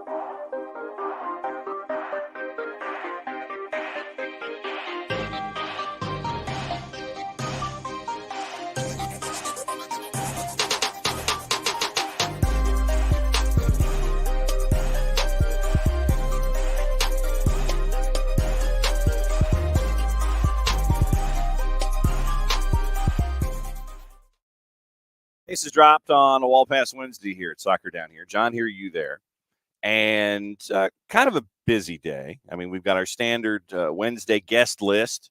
This is dropped on a Wall Pass Wednesday here at Soccer Down Here. John here, you there. And kind of a busy day. I mean, we've got our standard Wednesday guest list.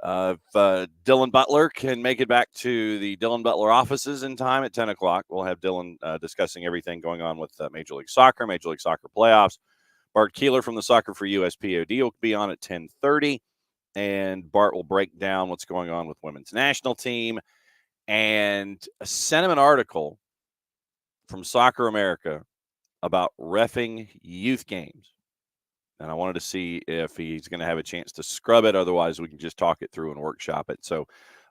If Dylan Butler can make it back to the Dylan Butler offices in time at 10 o'clock, we'll have Dylan discussing everything going on with Major League Soccer playoffs. Bart Keeler from the Soccer for USPOD will be on at 10:30, and Bart will break down what's going on with women's national team. And a sentiment article from Soccer America about reffing youth games. And I wanted to see if he's going to have a chance to scrub it. Otherwise, we can just talk it through and workshop it. So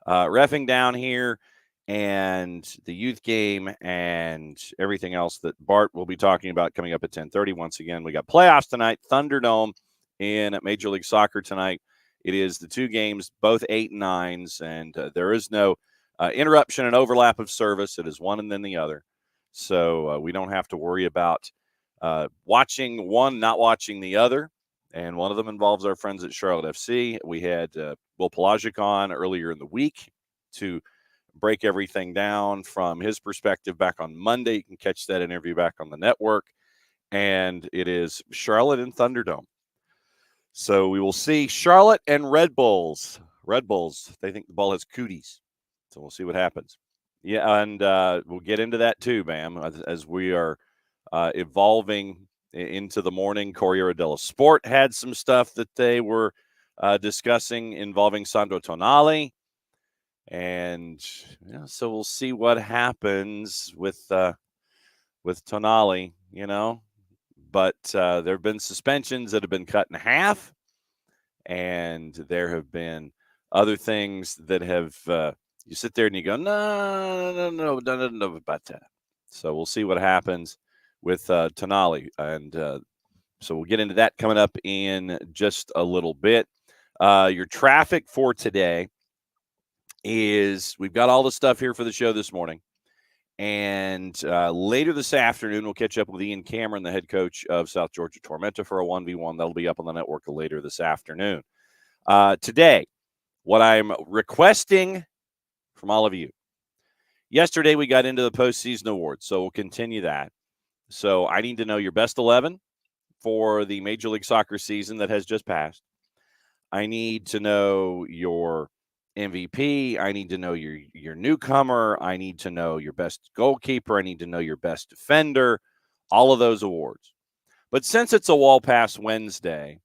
reffing down here and the youth game and everything else that Bart will be talking about coming up at 10:30. Once again, we got playoffs tonight, Thunderdome in Major League Soccer tonight. It is the two games, both 8 and 9s, and there is no interruption and overlap of service. It is one and then the other. So we don't have to worry about watching one, not watching the other. And one of them involves our friends at Charlotte FC. We had Will Pelagic on earlier in the week to break everything down from his perspective back on Monday. You can catch that interview back on the network. And it is Charlotte and Thunderdome. So we will see Charlotte and Red Bulls. Red Bulls, they think the ball has cooties. So we'll see what happens. Yeah, and we'll get into that too, Bam, as we are evolving into the morning. Corriere dello Sport had some stuff that they were discussing involving Sandro Tonali. And so we'll see what happens with Tonali, But there have been suspensions that have been cut in half. And there have been other things that have you sit there and you go, no about that. So we'll see what happens with Tonali. And so we'll get into that coming up in just a little bit. Your traffic for today is we've got all the stuff here for the show this morning. And later this afternoon, we'll catch up with Ian Cameron, the head coach of South Georgia Tormenta, for a 1v1. That'll be up on the network later this afternoon. Today, what I'm requesting from all of you. Yesterday, we got into the postseason awards, so we'll continue that. So I need to know your best 11 for the Major League Soccer season that has just passed. I need to know your MVP. I need to know your newcomer. I need to know your best goalkeeper. I need to know your best defender, all of those awards. But since it's a Wall Pass Wednesday,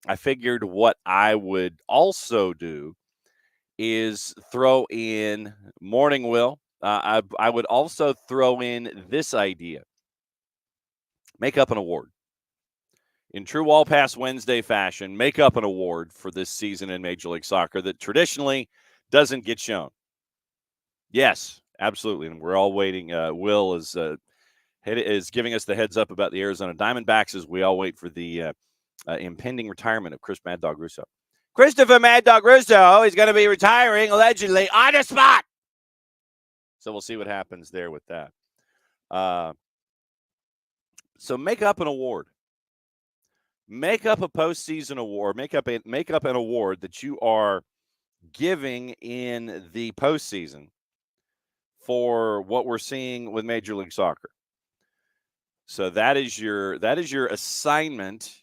I figured what I would also do is throw in Morning Will. I would also throw in this idea. Make up an award. In true Wall Pass Wednesday fashion, make up an award for this season in Major League Soccer that traditionally doesn't get shown. Yes, absolutely. And we're all waiting. Will is giving us the heads up about the Arizona Diamondbacks as we all wait for the impending retirement of Chris Mad Dog Russo. Christopher Mad Dog Russo is going to be retiring allegedly on the spot. So we'll see what happens there with that. So make up an award. Make up a postseason award. Make up an award that you are giving in the postseason for what we're seeing with Major League Soccer. So that is your assignment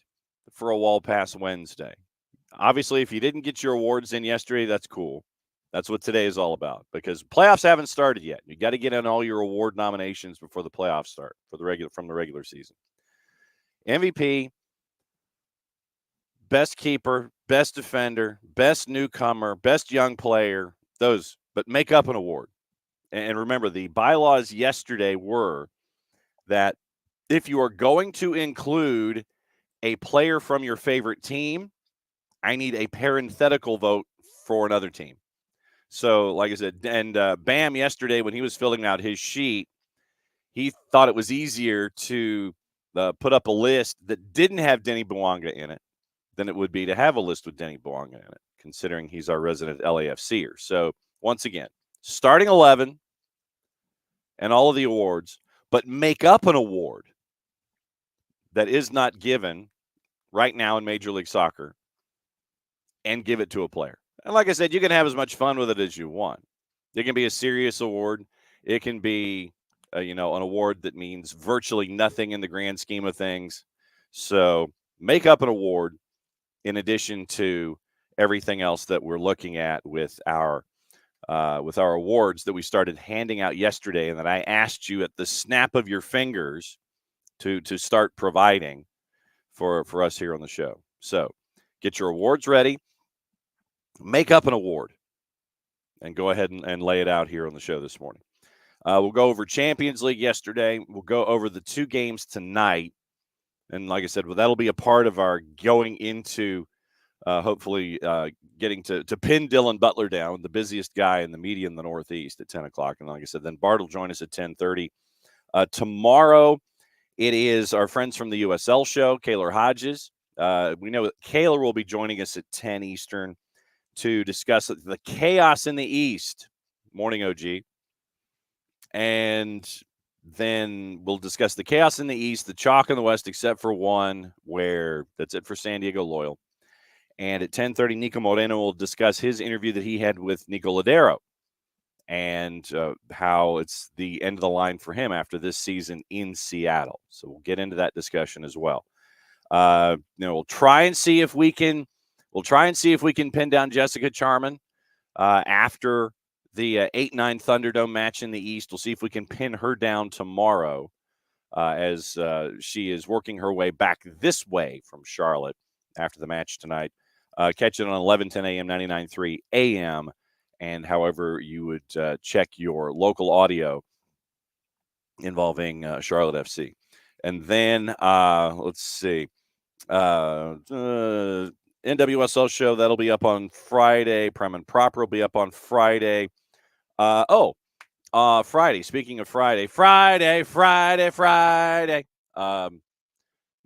for a Wall Pass Wednesday. Obviously, if you didn't get your awards in yesterday, that's cool. That's what today is all about, because playoffs haven't started yet. You got to get in all your award nominations before the playoffs start from the regular season. MVP, best keeper, best defender, best newcomer, best young player, those, but make up an award. And remember, the bylaws yesterday were that if you are going to include a player from your favorite team, I need a parenthetical vote for another team. So, like I said, and Bam yesterday when he was filling out his sheet, he thought it was easier to put up a list that didn't have Denny Bouanga in it than it would be to have a list with Denny Bouanga in it, considering he's our resident LAFCer. So, once again, starting 11 and all of the awards, but make up an award that is not given right now in Major League Soccer and give it to a player. And like I said, you can have as much fun with it as you want. It can be a serious award. It can be, an award that means virtually nothing in the grand scheme of things. So make up an award in addition to everything else that we're looking at with our awards that we started handing out yesterday, and that I asked you at the snap of your fingers to start providing for us here on the show. So get your awards ready, make up an award, and go ahead and lay it out here on the show this morning. We'll go over Champions League yesterday. We'll go over the 2 games tonight. And like I said, that'll be a part of our going into hopefully getting to pin Dylan Butler down, the busiest guy in the media in the Northeast, at 10 o'clock. And like I said, then Bart will join us at 10:30. Tomorrow, it is our friends from the USL show, Keeler Hodges. We know that Keeler will be joining us at 10 Eastern to discuss the chaos in the East. Morning, OG. And then we'll discuss the chaos in the East, the chalk in the West, except for one, where that's it for San Diego Loyal. And at 10:30, Nico Moreno will discuss his interview that he had with Nico Ladero and how it's the end of the line for him after this season in Seattle. So we'll get into that discussion as well. We'll try and see if we can pin down Jessica Charman after the 8-9 Thunderdome match in the East. We'll see if we can pin her down tomorrow as she is working her way back this way from Charlotte after the match tonight. Catch it on 11:10 a.m., 99.3 a.m., and however you would check your local audio involving Charlotte FC. And then, let's see, NWSL show, that'll be up on Friday. Prem and Proper will be up on Friday. Friday. Speaking of Friday.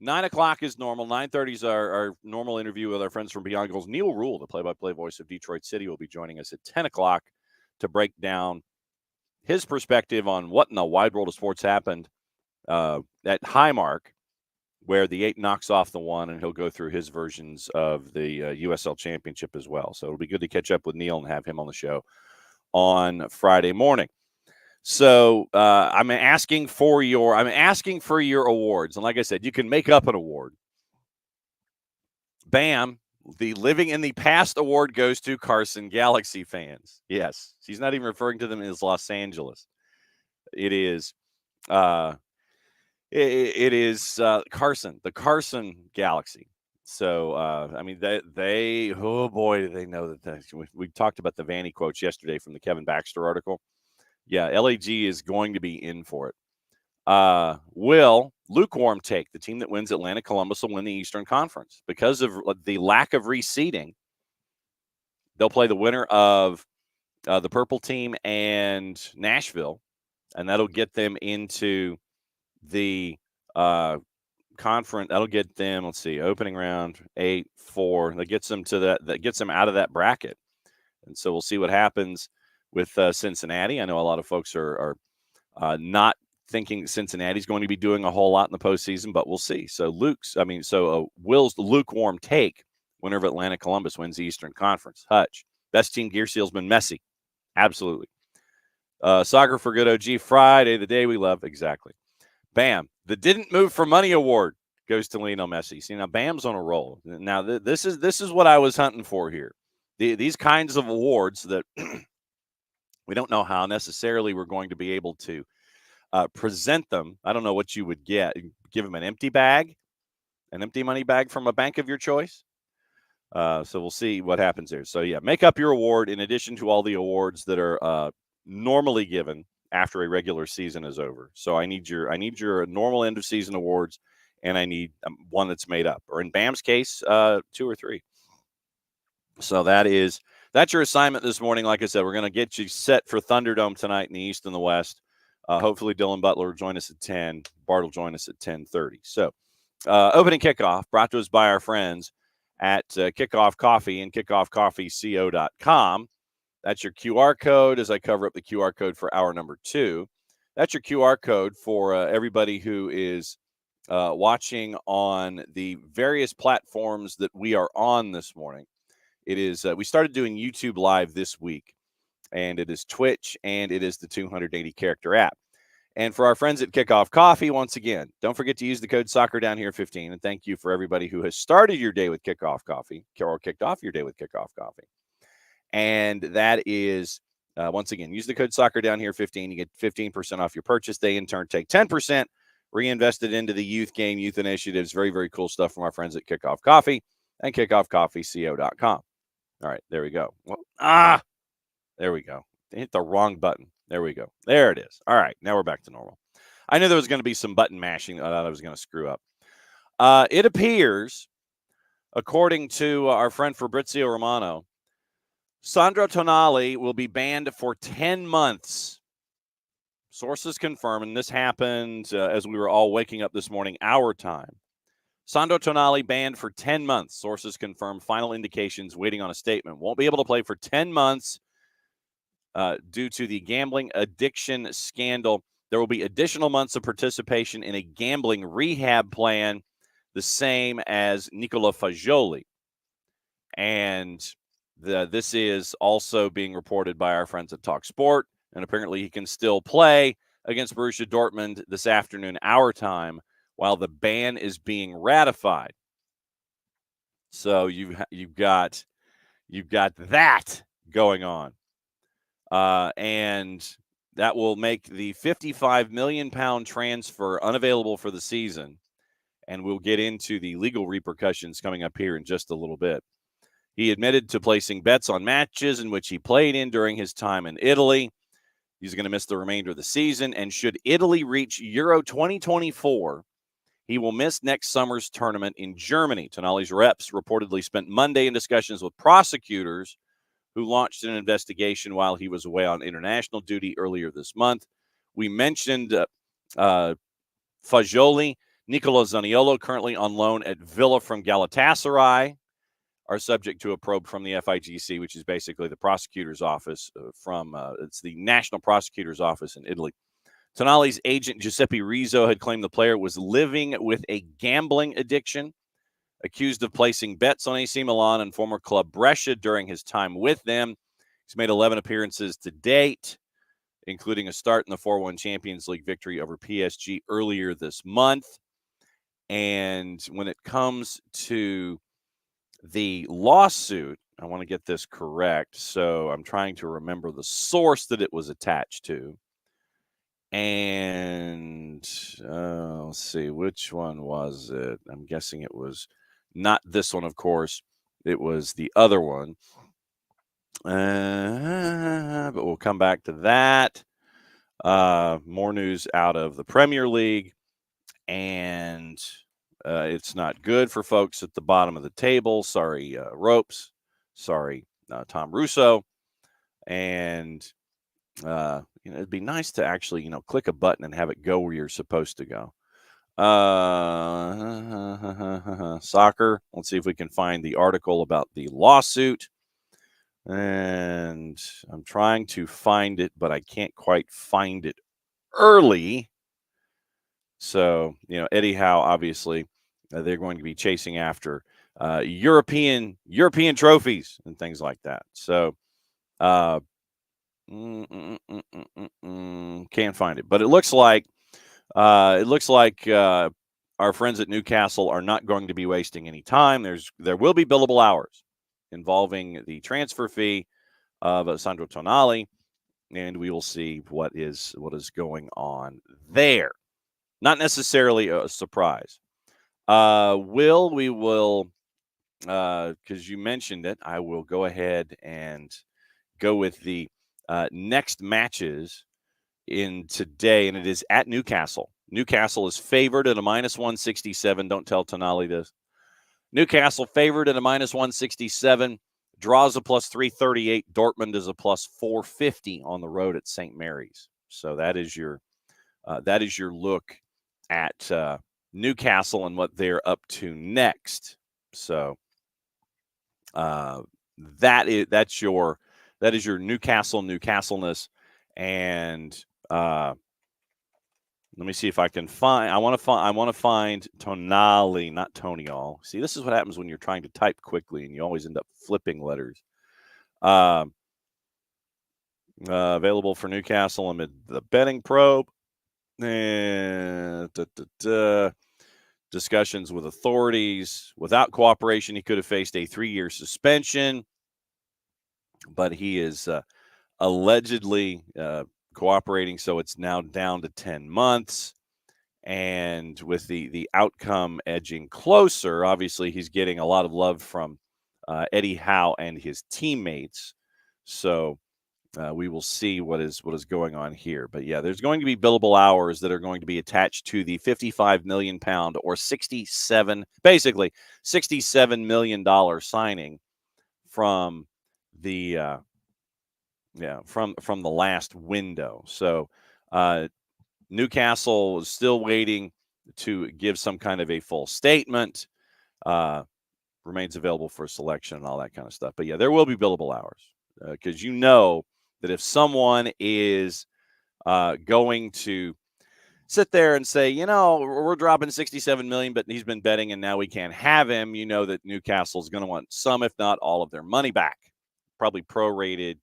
9 o'clock is normal. 9:30 is our normal interview with our friends from Beyond Goals. Neil Rule, the play-by-play voice of Detroit City, will be joining us at 10 o'clock to break down his perspective on what in the wide world of sports happened at Highmark, where the 8 knocks off the 1, and he'll go through his versions of the USL Championship as well. So it'll be good to catch up with Neil and have him on the show on Friday morning. So I'm asking for your awards, and like I said, you can make up an award. Bam! The Living in the Past award goes to Carson Galaxy fans. Yes, she's not even referring to them as Los Angeles. It is Carson, the Carson Galaxy. So they oh boy, do they know that. We talked about the Vanny quotes yesterday from the Kevin Baxter article. Yeah, LAG is going to be in for it. Will lukewarm take, the team that wins Atlanta Columbus will win the Eastern Conference because of the lack of reseeding. They'll play the winner of the Purple team and Nashville, and that'll get them into the conference. That'll get them, let's see, opening round 8-4. That gets them to that gets them out of that bracket. And so we'll see what happens with Cincinnati. I know a lot of folks are not thinking Cincinnati's going to be doing a whole lot in the postseason, but we'll see. So Will's lukewarm take, winner of Atlanta Columbus wins the Eastern Conference. Hutch, best team gear salesman Messi. Absolutely. Soccer for Good OG, Friday, the day we love. Exactly. Bam. The Didn't Move for Money award goes to Lionel Messi. See, now Bam's on a roll. Now, this is what I was hunting for here. These kinds of awards that we don't know how necessarily we're going to be able to present them. I don't know what you would get. Give them an empty money bag from a bank of your choice. So we'll see what happens there. So, yeah, make up your award in addition to all the awards that are normally given after a regular season is over. So I need your normal end of season awards, and I need one that's made up, or in Bam's case, 2 or 3. So that's your assignment this morning. Like I said, we're going to get you set for Thunderdome tonight in the East and the West. Hopefully Dylan Butler will join us at 10. Bart will join us at 10:30. So opening kickoff brought to us by our friends at Kickoff Coffee and kickoffcoffeeco.com. That's your QR code as I cover up the QR code for hour number 2. That's your QR code for everybody who is watching on the various platforms that we are on this morning. It is we started doing YouTube Live this week, and it is Twitch, and it is the 280-character app. And for our friends at Kickoff Coffee, once again, don't forget to use the code SoccerDownHere15. And thank you for everybody who has started your day with Kickoff Coffee or kicked off your day with Kickoff Coffee. And that is, once again, use the code SoccerDownHere15. You get 15% off your purchase. They, in turn, take 10%, reinvest it into the youth game, youth initiatives. Very, very cool stuff from our friends at Kickoff Coffee and kickoffcoffeeco.com. All right, there we go. Well, there we go. Hit the wrong button. There we go. There it is. All right, now we're back to normal. I knew there was going to be some button mashing that I was going to screw up. It appears, according to our friend Fabrizio Romano, Sandro Tonali will be banned for 10 months. Sources confirm, and this happened as we were all waking up this morning, our time. Sandro Tonali banned for 10 months. Sources confirm. Final indications waiting on a statement. Won't be able to play for 10 months. Due to the gambling addiction scandal. There will be additional months of participation in a gambling rehab plan, the same as Nicola Fagioli. And this is also being reported by our friends at TalkSport, and apparently he can still play against Borussia Dortmund this afternoon, our time, while the ban is being ratified. So you've got that going on. And that will make the £55 million transfer unavailable for the season. And we'll get into the legal repercussions coming up here in just a little bit. He admitted to placing bets on matches in which he played in during his time in Italy. He's going to miss the remainder of the season. And should Italy reach Euro 2024, he will miss next summer's tournament in Germany. Tonali's reps reportedly spent Monday in discussions with prosecutors who launched an investigation while he was away on international duty earlier this month. We mentioned Fagioli, Nicola Zaniolo, currently on loan at Villa from Galatasaray, are subject to a probe from the FIGC, which is basically the prosecutor's office it's the National Prosecutor's Office in Italy. Tonali's agent, Giuseppe Rizzo, had claimed the player was living with a gambling addiction, accused of placing bets on AC Milan and former club Brescia during his time with them. He's made 11 appearances to date, including a start in the 4-1 Champions League victory over PSG earlier this month. And when it comes to the lawsuit, I want to get this correct, so I'm trying to remember the source that it was attached to. And let's see, which one was it? I'm guessing it was not this one, of course. It was the other one. But we'll come back to that. More news out of the Premier League. And it's not good for folks at the bottom of the table. Sorry, Ropes. Sorry, Tom Russo. And, it'd be nice to actually, click a button and have it go where you're supposed to go. Soccer. Let's see if we can find the article about the lawsuit. And I'm trying to find it, but I can't quite find it early. So, Eddie Howe, obviously, they're going to be chasing after European trophies and things like that. So, can't find it, but it looks like our friends at Newcastle are not going to be wasting any time. There will be billable hours involving the transfer fee of Sandro Tonali, and we will see what is going on there. Not necessarily a surprise. We will, because you mentioned it, I will go ahead and go with the next matches in today, and it is at Newcastle. Newcastle is favored at a -167. Don't tell Tonali this. Newcastle favored at a -167. Draws a +338. Dortmund is a +450 on the road at St. Mary's. So that is your that is your look at Newcastle and what they're up to next. So that is your Newcastle-ness, and let me see if I can find. I want to find Tonali, not Tonial. See, this is what happens when you're trying to type quickly, and you always end up flipping letters. Available for Newcastle amid the betting probe. And discussions with authorities. Without cooperation, he could have faced a 3-year suspension, but he is allegedly cooperating, so it's now down to 10 months. And with the outcome edging closer, obviously he's getting a lot of love from Eddie Howe and his teammates. So we will see what is going on here. But yeah, there's going to be billable hours that are going to be attached to the £55 million or $67 million signing from the from the last window. So Newcastle is still waiting to give some kind of a full statement. Remains available for selection and all that kind of stuff. But yeah, there will be billable hours because you know that if someone is going to sit there and say, we're dropping $67 million, but he's been betting and now we can't have him, you know that Newcastle is going to want some, if not all, of their money back, probably prorated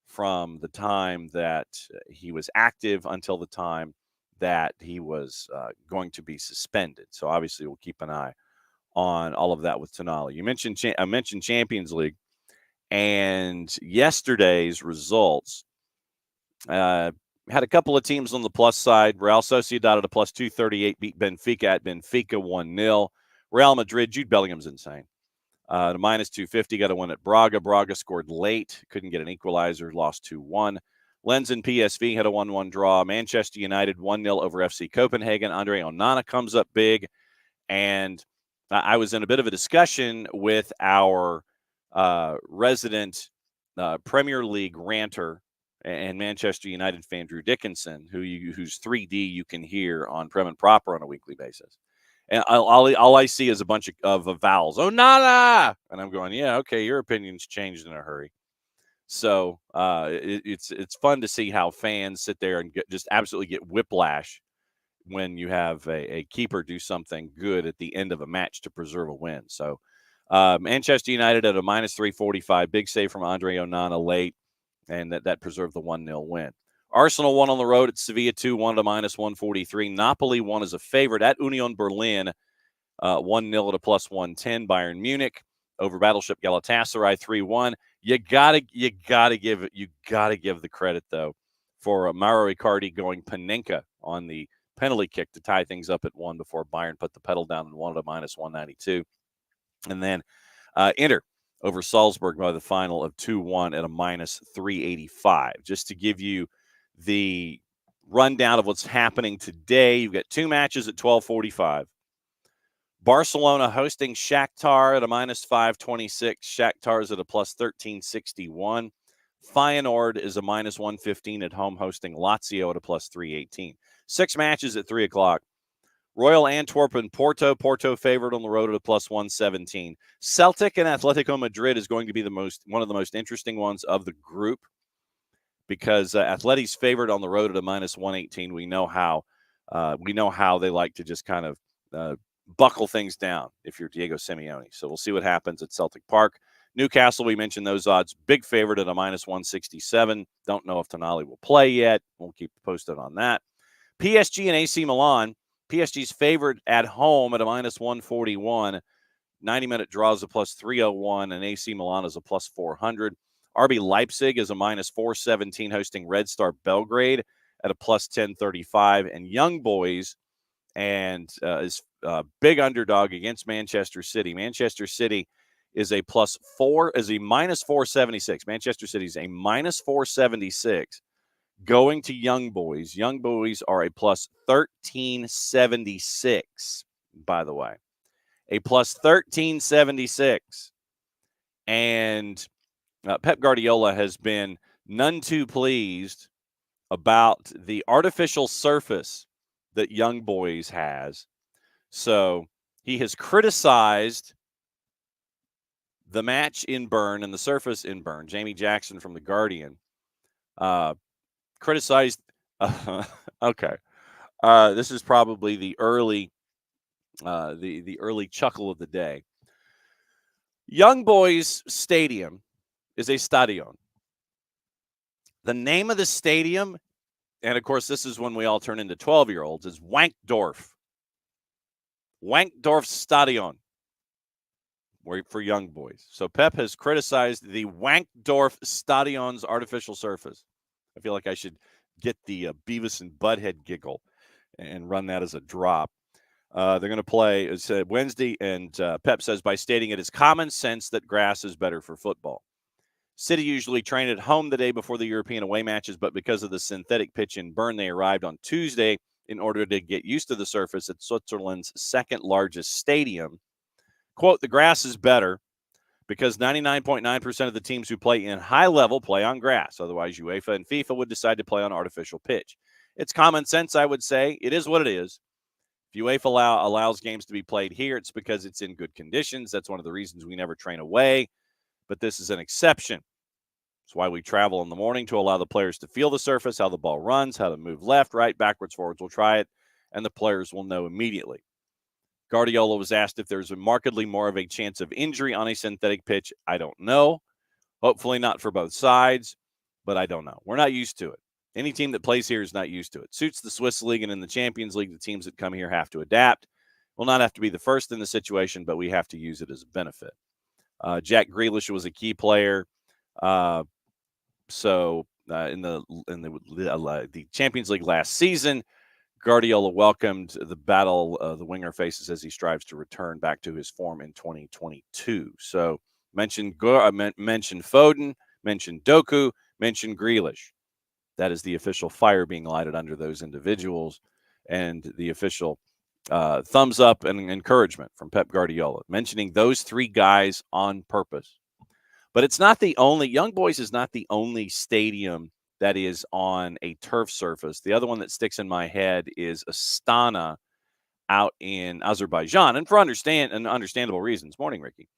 from the time that he was active until the time that he was going to be suspended. So obviously we'll keep an eye on all of that with Tonali. I mentioned Champions League, and yesterday's results had a couple of teams on the plus side. Real Sociedad at a plus 238 beat Benfica at Benfica 1-0. Real Madrid, Jude Bellingham's insane. The minus 250 got a win at Braga. Braga scored late, couldn't get an equalizer, lost 2-1. Lens and PSV had a 1-1 draw. Manchester United 1-0 over FC Copenhagen. Andre Onana comes up big. And I was in a bit of a discussion with our resident Premier League ranter and Manchester United fan, Drew Dickinson, whose 3D you can hear on Prem and Proper on a weekly basis. And all I see is a bunch of vowels. Onana! And I'm going, yeah, okay, your opinion's changed in a hurry. So it's fun to see how fans sit there and just absolutely get whiplash when you have a keeper do something good at the end of a match to preserve a win. So Manchester United at a minus 345, big save from Andre Onana late, and that preserved the 1-0 win. Arsenal won on the road at Sevilla 2-1 at minus 143. Napoli won as a favorite at Union Berlin 1-0 at a plus 110. Bayern Munich over Battleship Galatasaray 3-1. You gotta give the credit though for Mauro Icardi going Panenka on the penalty kick to tie things up at 1 before Bayern put the pedal down and won at a minus 192. And then Inter over Salzburg by the final of 2-1 at a minus 385. Just to give you the rundown of what's happening today, you've got two matches at 12:45. Barcelona hosting Shakhtar at a minus 526. Shakhtar's at a plus 1361. Feyenoord is a minus 115 at home hosting Lazio at a plus 318. 6 matches at 3 o'clock. Royal Antwerp and Porto. Porto favored on the road at a plus 117. Celtic and Atletico Madrid is going to be one of the most interesting ones of the group because Atleti's favored on the road at a minus 118. We know how they like to just kind of buckle things down if you're Diego Simeone. So we'll see what happens at Celtic Park. Newcastle, we mentioned those odds. Big favorite at a minus 167. Don't know if Tonali will play yet. We'll keep posted on that. PSG and AC Milan. PSG's favored at home at a minus 141. 90-minute draws a plus 301, and AC Milan is a plus 400. RB Leipzig is a minus 417 hosting Red Star Belgrade at a plus 1035. And Young Boys and is a big underdog against Manchester City. Manchester City is a minus 476. Manchester City is a minus 476 going to Young Boys. Young Boys are a plus 1376, by the way. A plus 1376. And Pep Guardiola has been none too pleased about the artificial surface that Young Boys has. So he has criticized the match in Bern and the surface in Bern. Jamie Jackson from The Guardian criticized. Okay. This is probably the early the early chuckle of the day. Young Boys Stadium is a stadion. The name of the stadium, and of course this is when we all turn into 12-year-olds, is Wankdorf. Wankdorf Stadion for Young Boys. So Pep has criticized the Wankdorf Stadion's artificial surface. I feel like I should get the Beavis and Butthead giggle and run that as a drop. They're going to play it's Wednesday, and Pep says by stating it is common sense that grass is better for football. City usually train at home the day before the European away matches, but because of the synthetic pitch in Bern, they arrived on Tuesday in order to get used to the surface at Switzerland's second largest stadium. Quote, the grass is better because 99.9% of the teams who play in high level play on grass. Otherwise, UEFA and FIFA would decide to play on artificial pitch. It's common sense, I would say. It is what it is. If UEFA allows games to be played here, it's because it's in good conditions. That's one of the reasons we never train away. But this is an exception. That's why we travel in the morning to allow the players to feel the surface, how the ball runs, how to move left, right, backwards, forwards. We'll try it, and the players will know immediately. Guardiola was asked if there's markedly more of a chance of injury on a synthetic pitch. I don't know. Hopefully not for both sides, but I don't know. We're not used to it. Any team that plays here is not used to it. Suits the Swiss League, and in the Champions League, the teams that come here have to adapt. We'll not have to be the first in the situation, but we have to use it as a benefit. Jack Grealish was a key player. In the Champions League last season, Guardiola welcomed the battle the winger faces as he strives to return back to his form in 2022. So mentioned Foden, mentioned Doku, mentioned Grealish. That is the official fire being lighted under those individuals and the official thumbs up and encouragement from Pep Guardiola, mentioning those three guys on purpose. But it's not the only, Young Boys is not the only stadium that is on a turf surface. The other one that sticks in my head is Astana out in Azerbaijan. And for understandable reasons, morning, Ricky,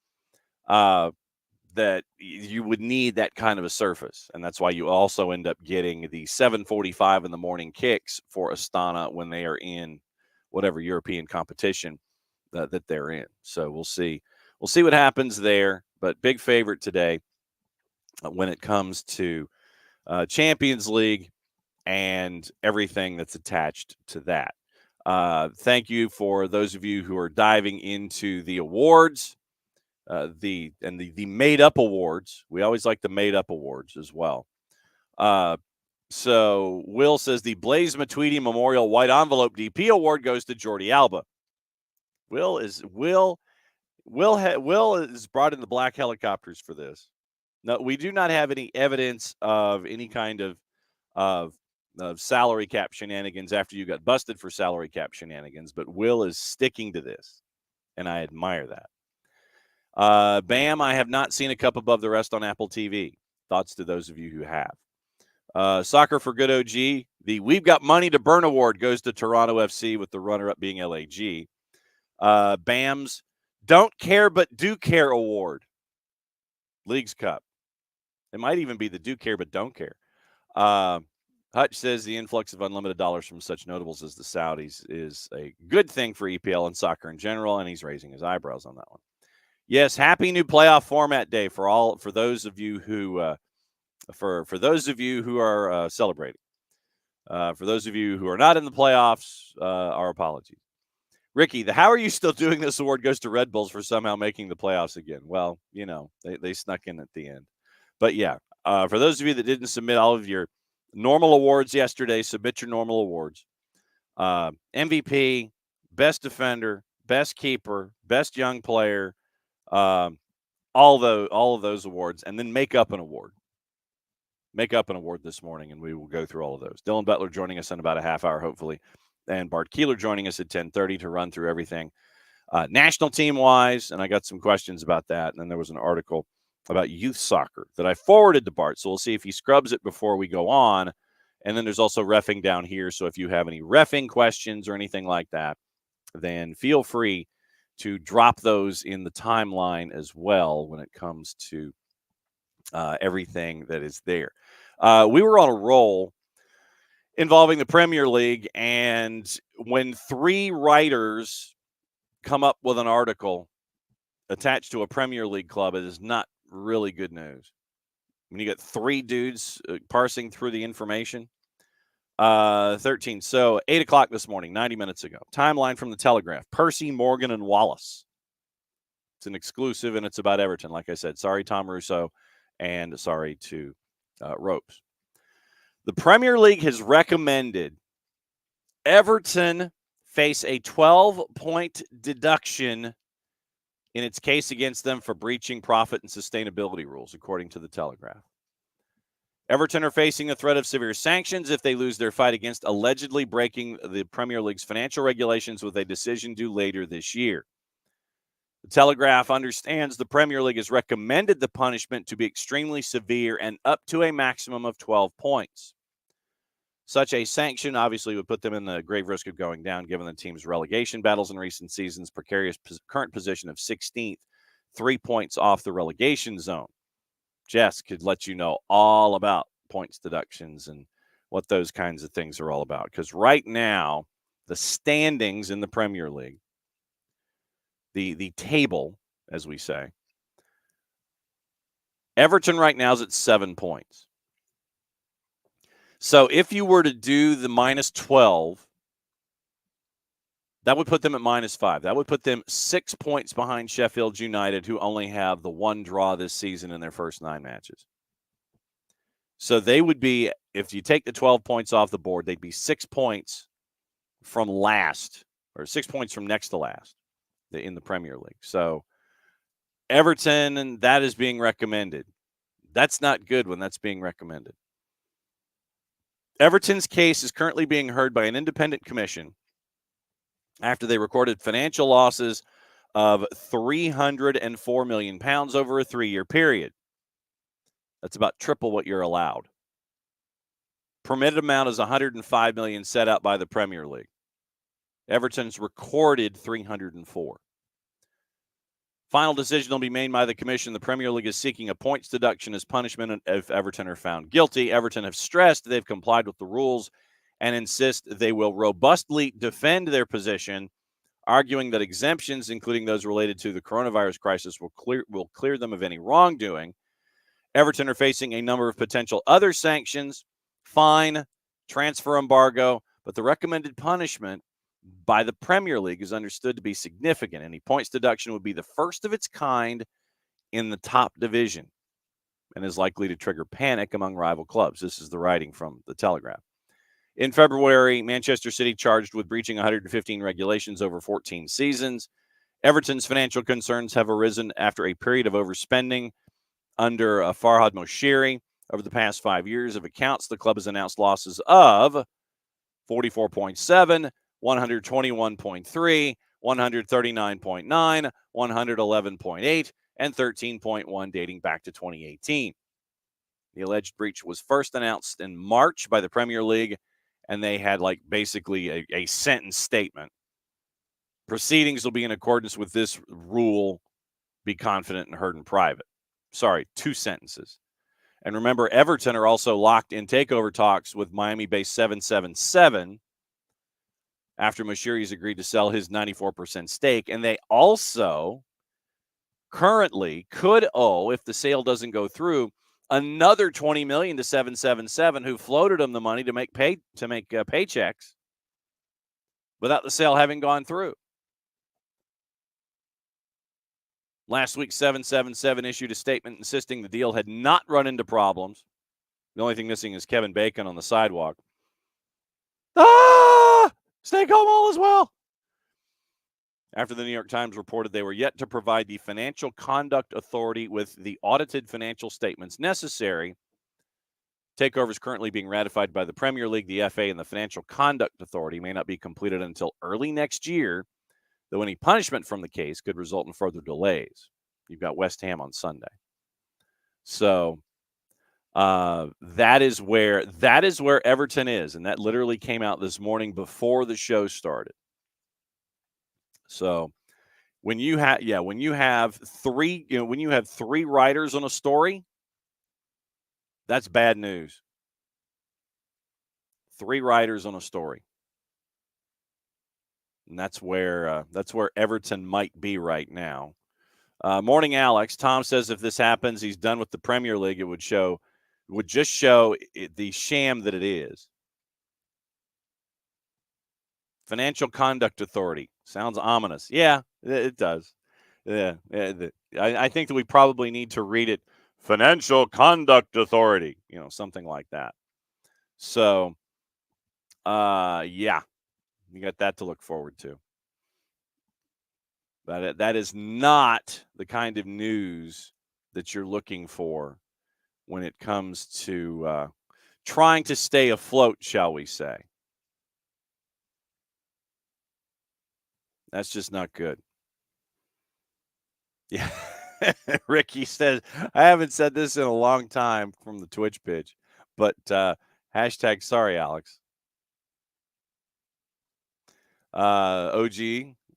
that you would need that kind of a surface. And that's why you also end up getting the 7:45 in the morning kicks for Astana when they are in whatever European competition that they're in. So we'll see. We'll see what happens there. But big favorite today when it comes to Champions League and everything that's attached to that. Thank you for those of you who are diving into the awards, the made-up awards. We always like the made-up awards as well. So Will says the Blaise Matuidi Memorial White Envelope DP Award goes to Jordi Alba. Will is brought in the black helicopters for this. No, we do not have any evidence of any kind of salary cap shenanigans after you got busted for salary cap shenanigans, but Will is sticking to this, and I admire that. Bam, I have not seen A Cup Above the Rest on Apple TV. Thoughts to those of you who have. Soccer for Good OG, the We've Got Money to Burn Award goes to Toronto FC with the runner-up being LAG. Bam's Don't Care But Do Care Award, Leagues Cup. It might even be the Do Care But Don't Care. Hutch says the influx of unlimited dollars from such notables as the Saudis is a good thing for EPL and soccer in general, and he's raising his eyebrows on that one. Yes, happy new playoff format day for those of you who for those of you who are celebrating. For those of you who are not in the playoffs, our apologies. Ricky, the How Are You Still Doing This award goes to Red Bulls for somehow making the playoffs again. Well, you know, they snuck in at the end. But yeah, for those of you that didn't submit all of your normal awards yesterday, submit your normal awards. MVP, best defender, best keeper, best young player, all of those awards, and then make up an award. Make up an award this morning, and we will go through all of those. Dylan Butler joining us in about a half hour, hopefully, and Bart Keeler joining us at 10:30 to run through everything national team-wise, and I got some questions about that, and then there was an article about youth soccer that I forwarded to Bart, so we'll see if he scrubs it before we go on, And then there's also reffing down here. So if you have any reffing questions or anything like that, then feel free to drop those in the timeline as well when it comes to everything that is there. We were on a roll involving the Premier League, and when 3 writers come up with an article attached to a Premier League club, it is not really good news. When you get 3 dudes parsing through the information. 13. So 8 o'clock this morning, 90 minutes ago. Timeline from the Telegraph. Percy, Morgan, and Wallace. It's an exclusive, and it's about Everton. Like I said, sorry, Tom Russo, and sorry to Ropes. The Premier League has recommended Everton face a 12-point deduction in its case against them for breaching profit and sustainability rules, according to the Telegraph. Everton are facing a threat of severe sanctions if they lose their fight against allegedly breaking the Premier League's financial regulations with a decision due later this year. The Telegraph understands the Premier League has recommended the punishment to be extremely severe and up to a maximum of 12 points. Such a sanction obviously would put them in the grave risk of going down, given the team's relegation battles in recent seasons, precarious current position of 16th, 3 points off the relegation zone. Jess could let you know all about points deductions and what those kinds of things are all about. Because right now, the standings in the Premier League, the table, as we say, Everton right now is at 7 points. So if you were to do the minus 12, that would put them at minus 5. That would put them 6 points behind Sheffield United, who only have the 1 draw this season in their first 9 matches. So they would be, if you take the 12 points off the board, they'd be 6 points from last, or 6 points from next to last in the Premier League. So Everton, and that is being recommended. That's not good when that's being recommended. Everton's case is currently being heard by an independent commission after they recorded financial losses of £304 million over a 3-year period. That's about triple what you're allowed. Permitted amount is $105 million set out by the Premier League. Everton's recorded 304. Final decision will be made by the commission. The Premier League is seeking a points deduction as punishment if Everton are found guilty. Everton have stressed they've complied with the rules and insist they will robustly defend their position, arguing that exemptions, including those related to the coronavirus crisis, will clear them of any wrongdoing. Everton are facing a number of potential other sanctions, fine, transfer embargo, but the recommended punishment by the Premier League is understood to be significant. Any points deduction would be the first of its kind in the top division and is likely to trigger panic among rival clubs. This is the writing from the Telegraph. In February, Manchester City charged with breaching 115 regulations over 14 seasons. Everton's financial concerns have arisen after a period of overspending under Farhad Moshiri. Over the past 5 years of accounts, the club has announced losses of 44.7, 121.3, 139.9, 111.8, and 13.1 dating back to 2018. The alleged breach was first announced in March by the Premier League, and they had basically a sentence statement. Proceedings will be in accordance with this rule. Be confident and heard in private. Sorry, 2 sentences. And remember, Everton are also locked in takeover talks with Miami-based 777 after Moshiri's agreed to sell his 94% stake. And they also currently could owe, if the sale doesn't go through, another $20 million to 777, who floated them the money to make paychecks without the sale having gone through. Last week, 777 issued a statement insisting the deal had not run into problems. The only thing missing is Kevin Bacon on the sidewalk. Stay calm, all is well. After the New York Times reported they were yet to provide the Financial Conduct Authority with the audited financial statements necessary. Takeover is currently being ratified by the Premier League, the FA, and the Financial Conduct Authority. May not be completed until early next year, though any punishment from the case could result in further delays. You've got West Ham on Sunday. So That is where Everton is, and that literally came out this morning before the show started. So when you have three writers on a story, that's bad news. 3 writers on a story. And that's where Everton might be right now. Morning, Alex. Tom says if this happens, he's done with the Premier League. It would just show the sham that it is. Financial Conduct Authority. Sounds ominous. Yeah, it does. Yeah. I think that we probably need to read it Financial Conduct Authority, something like that. So, yeah, you got that to look forward to. But that is not the kind of news that you're looking for when it comes to trying to stay afloat, shall we say. That's just not good. Yeah. Ricky says, I haven't said this in a long time from the Twitch pitch, but hashtag sorry, Alex. OG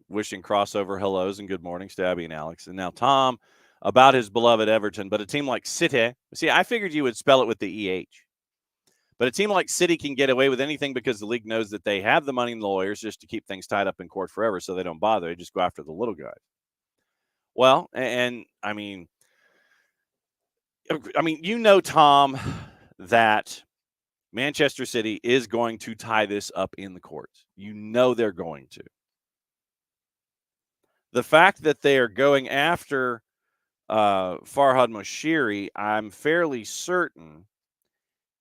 wishing crossover hellos and good morning, Stabby and Alex. And now Tom about his beloved Everton, but a team like City. See, I figured you would spell it with the EH. But a team like City can get away with anything because the league knows that they have the money and the lawyers just to keep things tied up in court forever, so they don't bother. They just go after the little guys. Well, and I mean, Tom, that Manchester City is going to tie this up in the courts. They're going to. The fact that they are going after Farhad Moshiri, I'm fairly certain,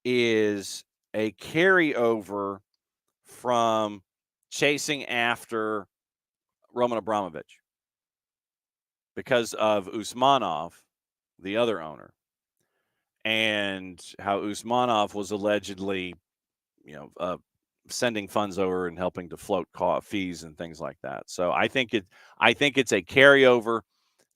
is a carryover from chasing after Roman Abramovich because of Usmanov, the other owner, and how Usmanov was allegedly, sending funds over and helping to float fees and things like that. So I think it's a carryover,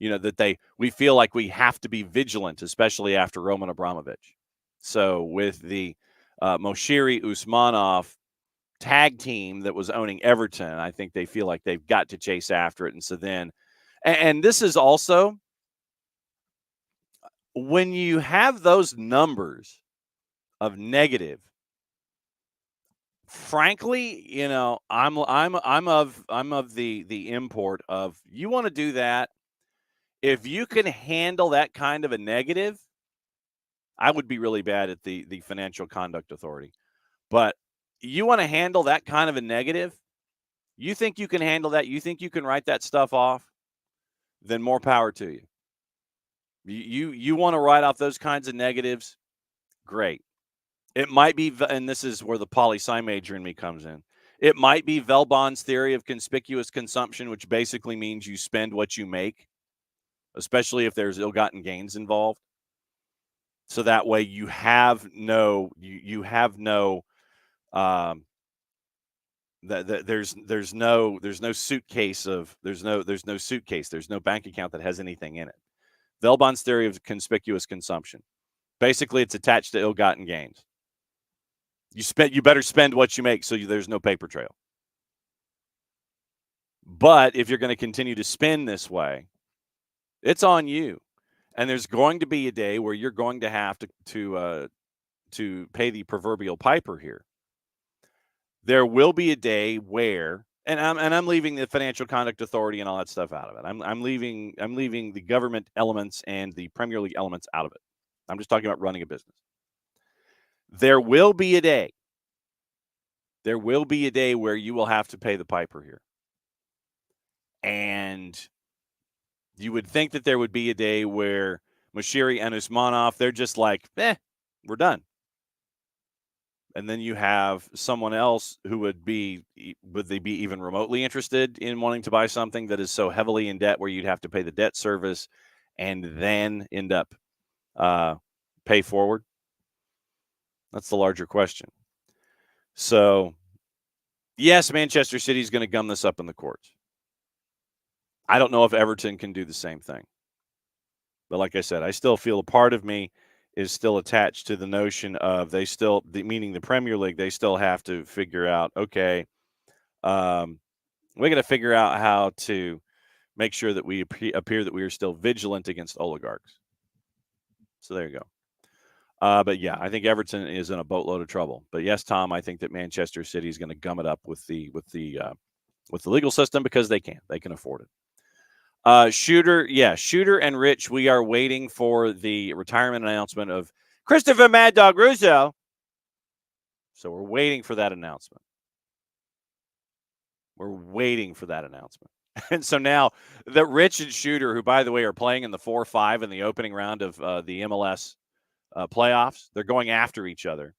that we feel like we have to be vigilant, especially after Roman Abramovich. So with the Moshiri Usmanov tag team that was owning Everton, I think they feel like they've got to chase after it. And so then, and this is also when you have those numbers of negative, frankly, I'm of the import of, you want to do that. If you can handle that kind of a negative, I would be really bad at the Financial Conduct Authority. But you want to handle that kind of a negative, you think you can handle that, you think you can write that stuff off, then more power to you. You want to write off those kinds of negatives, great. It might be, and this is where the poli-sci major in me comes in, it might be Velbon's theory of conspicuous consumption, which basically means you spend what you make, especially if there's ill-gotten gains involved. So that way you have no there's no suitcase, there's no bank account that has anything in it. Velbon's theory of conspicuous consumption. Basically, it's attached to ill-gotten gains. You better spend what you make so there's no paper trail. But if you're going to continue to spend this way, it's on you. And there's going to be a day where you're going to have to pay the proverbial piper here. There will be a day where, and I'm leaving the Financial Conduct Authority and all that stuff out of it. I'm leaving the government elements and the Premier League elements out of it. I'm just talking about running a business. There will be a day where you will have to pay the piper here. And you would think that there would be a day where Moshiri and Usmanov, they're just like, we're done. And then you have someone else who would they be even remotely interested in wanting to buy something that is so heavily in debt where you'd have to pay the debt service and then end up pay forward? That's the larger question. So, yes, Manchester City is going to gum this up in the courts. I don't know if Everton can do the same thing. But like I said, I still feel a part of me is still attached to the notion of meaning the Premier League, they still have to figure out, okay, we got to figure out how to make sure that we appear that we are still vigilant against oligarchs. So there you go. But yeah, I think Everton is in a boatload of trouble. But yes, Tom, I think that Manchester City is going to gum it up with the legal system because they can afford it. Shooter and Rich, we are waiting for the retirement announcement of Christopher Mad Dog Russo. So we're waiting for that announcement. And so now that Rich and Shooter, who, by the way, are playing in the 4-5 in the opening round of the MLS playoffs, they're going after each other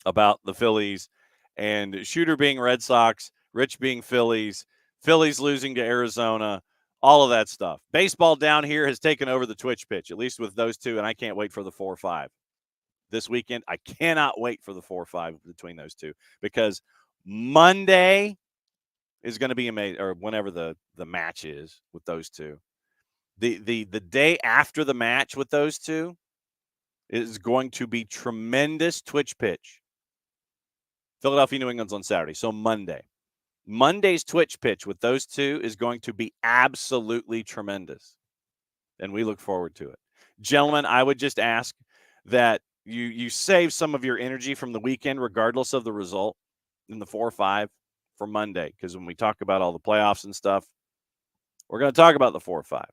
about the Phillies, and Shooter being Red Sox, Rich being Phillies losing to Arizona, all of that stuff. Baseball down here has taken over the Twitch pitch, at least with those two, and I can't wait for the 4-5 this weekend. I cannot wait for the 4-5 between those two because Monday is going to be amazing, or whenever the match is with those two. The day after the match with those two is going to be tremendous Twitch pitch. Philadelphia, New England's on Saturday, so Monday's Twitch pitch with those two is going to be absolutely tremendous, and we look forward to it. Gentlemen, I would just ask that you save some of your energy from the weekend, regardless of the result in the 4-5 for Monday, because when we talk about all the playoffs and stuff, we're going to talk about the 4-5.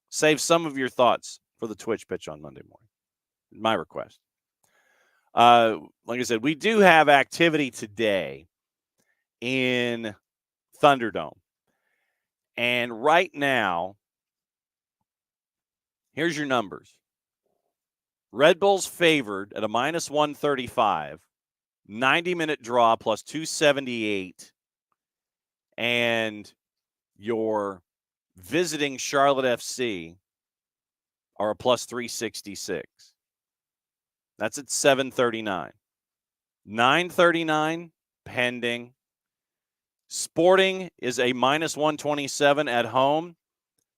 Save some of your thoughts for the Twitch pitch on Monday morning. My request. Like I said, we do have activity today in Thunderdome. And right now, here's your numbers. Red Bulls favored at a minus 135, 90-minute draw plus 278, and your visiting Charlotte FC are a plus 366. That's at 739. 939 pending. Sporting is a minus 127 at home.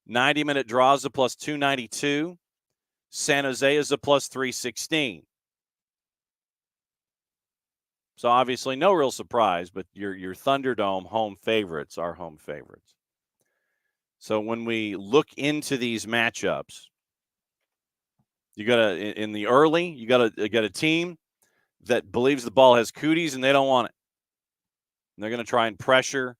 90-minute draw is a plus 292. San Jose is a plus 316. So obviously no real surprise, but your Thunderdome home favorites are home favorites. So when we look into these matchups, you got in the early, you got a team that believes the ball has cooties and they don't want it. And they're going to try and pressure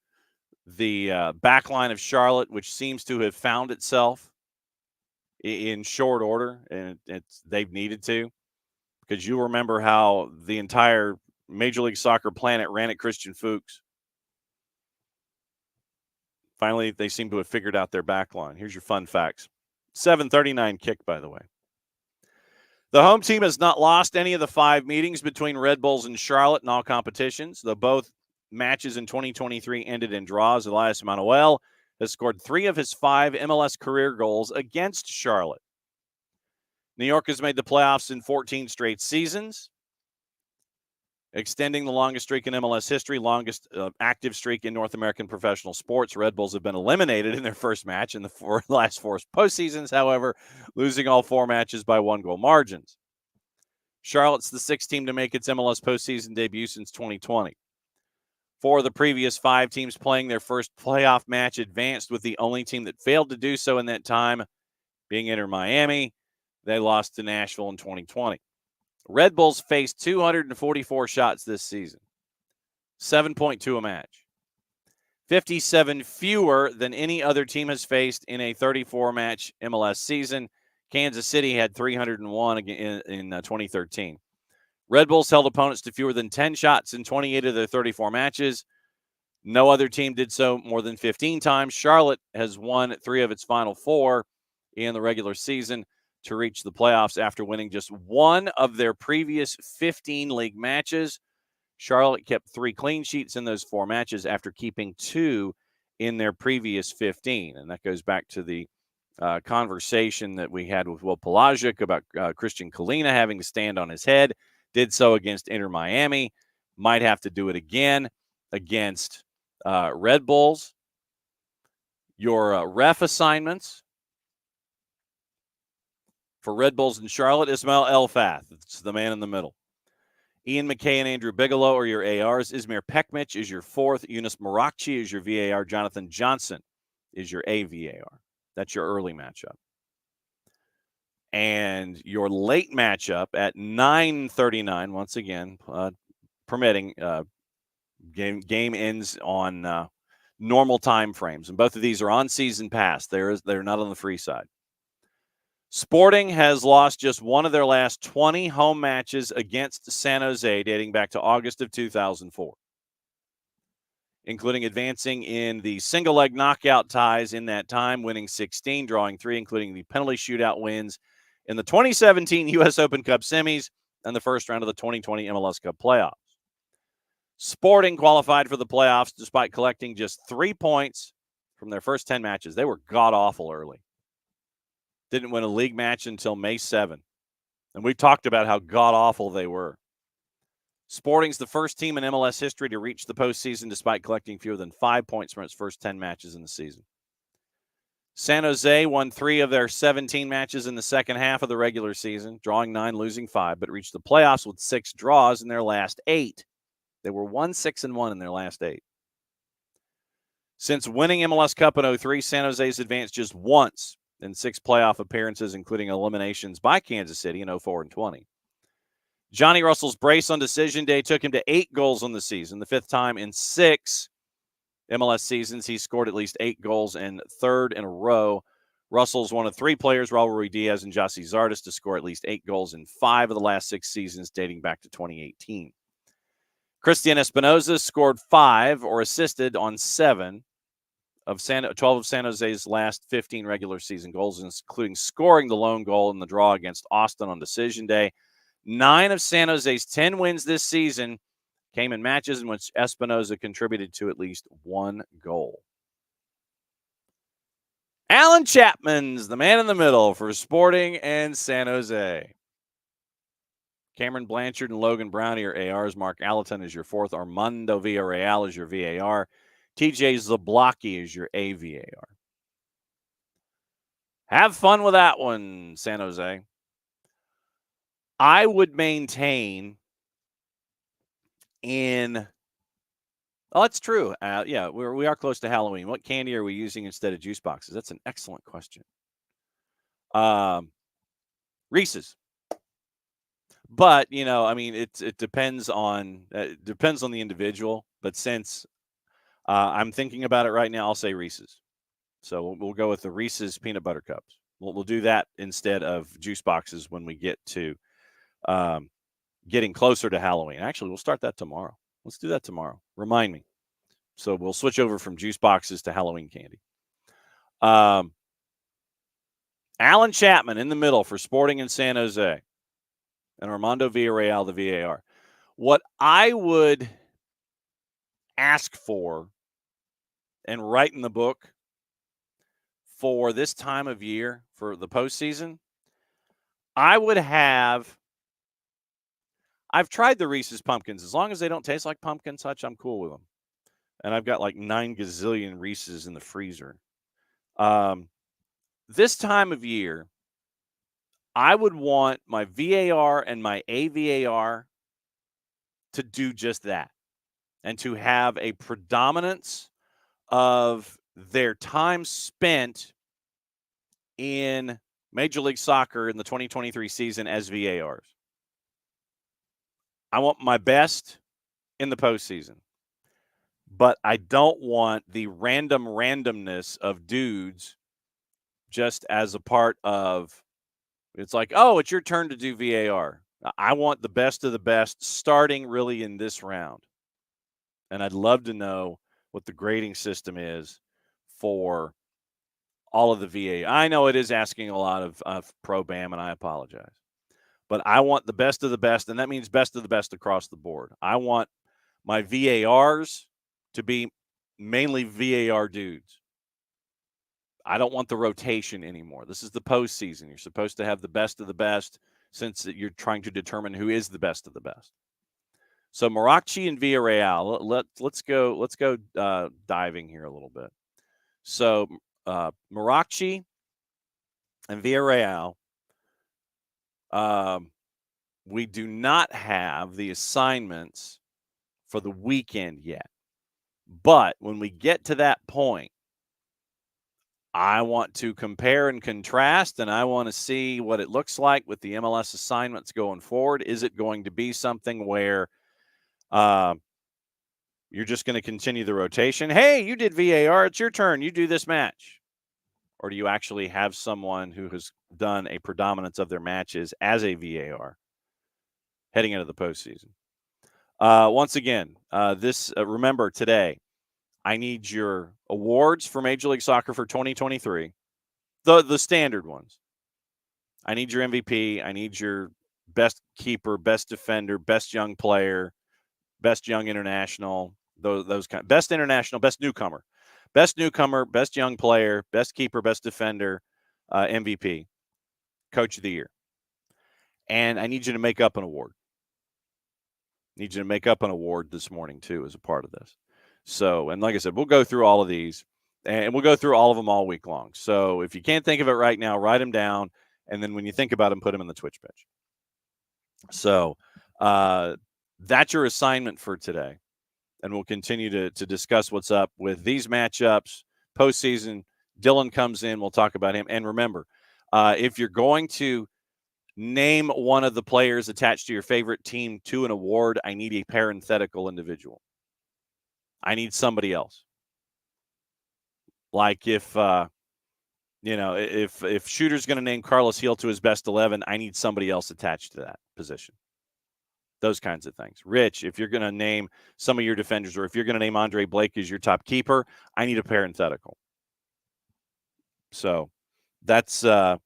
the back line of Charlotte, which seems to have found itself in short order, and they've needed to, because you remember how the entire Major League Soccer planet ran at Christian Fuchs. Finally, they seem to have figured out their back line. Here's your fun facts. 7:39 kick, by the way. The home team has not lost any of the 5 meetings between Red Bulls and Charlotte in all competitions, though both matches in 2023 ended in draws. Elias Manuel has scored 3 of his 5 MLS career goals against Charlotte. New York has made the playoffs in 14 straight seasons, extending the longest streak in MLS history, longest active streak in North American professional sports. Red Bulls have been eliminated in their first match in the last 4 postseasons, however, losing all 4 matches by 1-goal margins. Charlotte's the 6th team to make its MLS postseason debut since 2020. 4 of the previous 5 teams playing their first playoff match advanced, with the only team that failed to do so in that time being Inter Miami. They lost to Nashville in 2020. Red Bulls faced 244 shots this season, 7.2 a match. 57 fewer than any other team has faced in a 34-match MLS season. Kansas City had 301 in 2013. Red Bulls held opponents to fewer than 10 shots in 28 of their 34 matches. No other team did so more than 15 times. Charlotte has won 3 of its final 4 in the regular season to reach the playoffs after winning just 1 of their previous 15 league matches. Charlotte kept 3 clean sheets in those 4 matches after keeping 2 in their previous 15. And that goes back to the conversation that we had with Will Pelagic about Christian Kalina having to stand on his head. Did so against Inter Miami. Might have to do it again against Red Bulls. Your ref assignments. For Red Bulls in Charlotte, Ismail Elfath. It's the man in the middle. Ian McKay and Andrew Bigelow are your ARs. Izmir Pekmic is your fourth. Yunus Marakchi is your VAR. Jonathan Johnson is your AVAR. That's your early matchup. And your late matchup at 9:39, once again, permitting, game ends on normal time frames. And both of these are on season pass. They're not on the free side. Sporting has lost just one of their last 20 home matches against San Jose dating back to August of 2004, including advancing in the single-leg knockout ties in that time, winning 16, drawing 3, including the penalty shootout wins in the 2017 U.S. Open Cup semis and the first round of the 2020 MLS Cup playoffs. Sporting qualified for the playoffs despite collecting just 3 points from their first 10 matches. They were god-awful early. Didn't win a league match until May 7. And we talked about how god-awful they were. Sporting's the first team in MLS history to reach the postseason despite collecting fewer than 5 points from its first 10 matches in the season. San Jose won 3 of their 17 matches in the second half of the regular season, drawing 9, losing 5, but reached the playoffs with 6 draws in their last 8. They were 1-6-1 in their last 8. Since winning MLS Cup in 2003, San Jose's advanced just once in 6 playoff appearances, including eliminations by Kansas City in 2004 and 20. Johnny Russell's brace on decision day took him to 8 goals on the season, the 5th time in 6 MLS seasons he scored at least 8 goals, and 3rd in a row. Russell's one of 3 players, Raul Ruiz and Jossie Zardes, to score at least 8 goals in 5 of the last 6 seasons dating back to 2018. Christian Espinoza scored 5 or assisted on 7 of 12 of San Jose's last 15 regular season goals, including scoring the lone goal in the draw against Austin on decision day. 9 of San Jose's 10 wins this season came in matches in which Espinoza contributed to at least 1 goal. Alan Chapman's the man in the middle for Sporting and San Jose. Cameron Blanchard and Logan Brown are your ARs. Mark Allerton is your 4th. Armando Villarreal is your VAR. TJ Zablocki is your AVAR. Have fun with that one, San Jose. I would maintain in... Oh, it's true. Yeah, we are close to Halloween. What candy are we using instead of juice boxes? That's an excellent question. Reese's. But, it depends on the individual. But since I'm thinking about it right now, I'll say Reese's. So we'll go with the Reese's peanut butter cups. We'll do that instead of juice boxes when we get to getting closer to Halloween. Actually, we'll start that tomorrow. Let's do that tomorrow. Remind me. So we'll switch over from juice boxes to Halloween candy. Alan Chapman in the middle for Sporting and San Jose. And Armando Villarreal, the VAR. What I would ask for and write in the book for this time of year, for the postseason, I've tried the Reese's Pumpkins. As long as they don't taste like pumpkin touch, I'm cool with them. And I've got like 9 gazillion Reese's in the freezer. This time of year, I would want my VAR and my AVAR to do just that and to have a predominance of their time spent in Major League Soccer in the 2023 season as VARs. I want my best in the postseason, but I don't want the randomness of dudes just as a part of, it's like, oh, it's your turn to do VAR. I want the best of the best starting really in this round. And I'd love to know what the grading system is for all of the VAR. I know it is asking a lot of Pro Bam, and I apologize. But I want the best of the best, and that means best of the best across the board. I want my VARs to be mainly VAR dudes. I don't want the rotation anymore. This is the postseason. You're supposed to have the best of the best since you're trying to determine who is the best of the best. So Marakchi and Villarreal, let's go diving here a little bit. So Marakchi and Villarreal We do not have the assignments for the weekend yet. But when we get to that point, I want to compare and contrast, and I want to see what it looks like with the MLS assignments going forward. Is it going to be something where you're just going to continue the rotation? Hey, you did VAR. It's your turn. You do this match. Or do you actually have someone who has done a predominance of their matches as a VAR heading into the postseason? Once again, remember today, I need your awards for Major League Soccer for 2023, the standard ones. I need your MVP. I need your best keeper, best defender, best young player, best young international, those kind. Best international, best newcomer, best young player, best keeper, best defender, MVP, coach of the year. And I need you to make up an award. Need you to make up an award this morning too as a part of this. So, and like I said, we'll go through all of these, and we'll go through all of them all week long. So if you can't think of it right now, write them down, and then when you think about them, put them in the Twitch pitch. So that's your assignment for today, and we'll continue to discuss what's up with these matchups, postseason. Dylan comes in, we'll talk about him. And remember, if you're going to name one of the players attached to your favorite team to an award, I need a parenthetical individual. I need somebody else. Like if Shooter's going to name Carlos Heel to his best 11, I need somebody else attached to that position. Those kinds of things. Rich, if you're going to name some of your defenders, or if you're going to name Andre Blake as your top keeper, I need a parenthetical. So that's what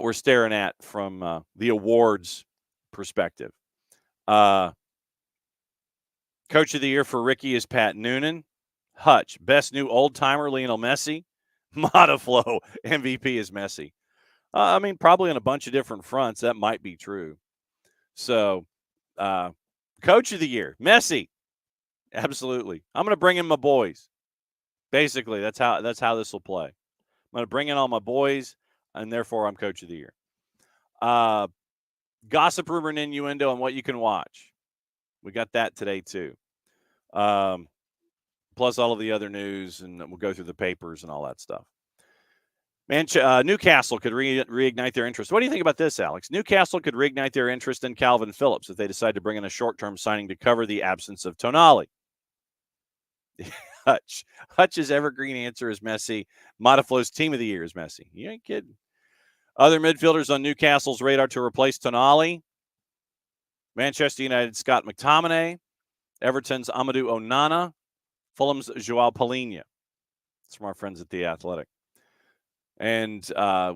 we're staring at from the awards perspective. Coach of the year for Ricky is Pat Noonan. Hutch, best new old-timer, Lionel Messi. Modaflow, MVP is Messi. Probably on a bunch of different fronts, that might be true. So, coach of the year, Messi. Absolutely. I'm going to bring in my boys. Basically, that's how this will play. I'm going to bring in all my boys, and therefore I'm coach of the year. Gossip, rumor, and innuendo on what you can watch. We got that today, too. Plus all of the other news, and we'll go through the papers and all that stuff. Newcastle could reignite their interest. What do you think about this, Alex? Newcastle could reignite their interest in Calvin Phillips if they decide to bring in a short-term signing to cover the absence of Tonali. Hutch's evergreen answer is Messi. Modaflow's team of the year is Messi. You ain't kidding. Other midfielders on Newcastle's radar to replace Tonali: Manchester United Scott McTominay, Everton's Amadou Onana, Fulham's Joao Palhinha. It's from our friends at The Athletic. And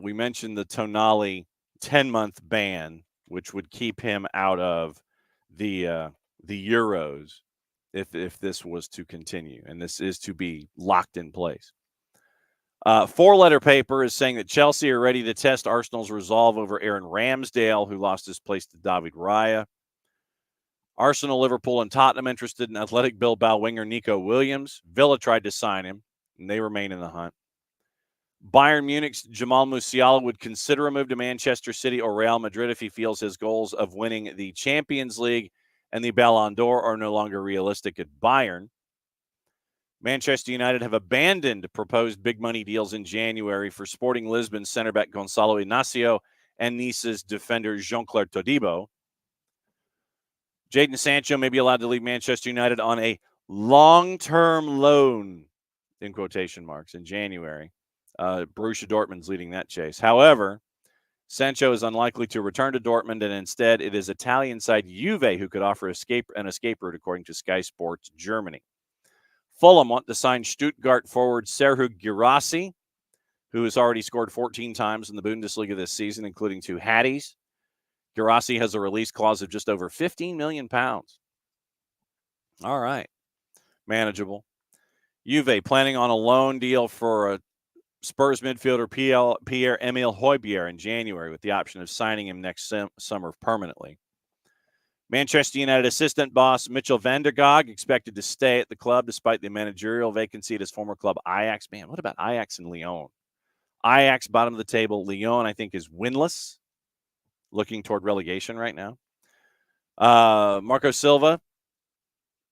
we mentioned the Tonali 10-month ban, which would keep him out of the Euros if this was to continue, and this is to be locked in place. Four-letter paper is saying that Chelsea are ready to test Arsenal's resolve over Aaron Ramsdale, who lost his place to David Raya. Arsenal, Liverpool, and Tottenham interested in Athletic Bilbao winger Nico Williams. Villa tried to sign him, and they remain in the hunt. Bayern Munich's Jamal Musiala would consider a move to Manchester City or Real Madrid if he feels his goals of winning the Champions League and the Ballon d'Or are no longer realistic at Bayern. Manchester United have abandoned proposed big money deals in January for Sporting Lisbon's center back Gonçalo Inacio and Nice's defender Jean-Claire Todibo. Jadon Sancho may be allowed to leave Manchester United on a long-term loan, in quotation marks, in January. Borussia Dortmund's leading that chase. However, Sancho is unlikely to return to Dortmund, and instead it is Italian side Juve who could offer an escape route, according to Sky Sports Germany. Fulham want to sign Stuttgart forward Serhou Guirassy, who has already scored 14 times in the Bundesliga this season, including 2 hatties. Guirassy has a release clause of just over £15 million. All right. Manageable. Juve planning on a loan deal for a Spurs midfielder Pierre-Emile Højbjerg in January with the option of signing him next summer permanently. Manchester United assistant boss Mitchell van der Gaag expected to stay at the club despite the managerial vacancy at his former club Ajax. Man, what about Ajax and Lyon? Ajax, bottom of the table. Lyon, I think, is winless. looking toward relegation right now. Marco Silva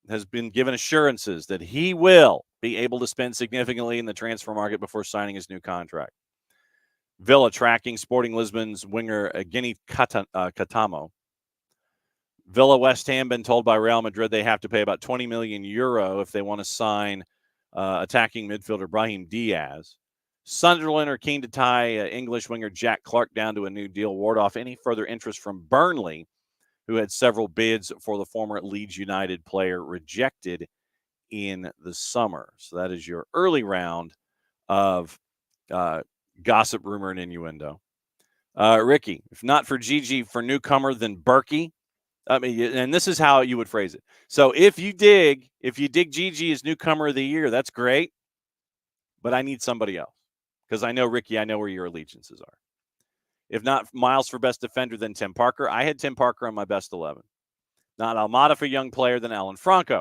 has been given assurances that he will be able to spend significantly in the transfer market before signing his new contract. Villa tracking Sporting Lisbon's winger Guinea Katamo. Villa West Ham been told by Real Madrid they have to pay about 20 million euro if they want to sign attacking midfielder Brahim Diaz. Sunderland are keen to tie English winger Jack Clark down to a new deal, ward off any further interest from Burnley, who had several bids for the former Leeds United player rejected in the summer. So that is your early round of gossip, rumor, and innuendo. Ricky, if not for Gigi, for newcomer, then Berkey. I mean, and this is how you would phrase it. So if you dig Gigi as newcomer of the year, that's great. But I need somebody else because I know, Ricky, I know where your allegiances are. If not Miles for best defender, then Tim Parker. I had Tim Parker on my best 11. Not Almada for young player, then Alan Franco.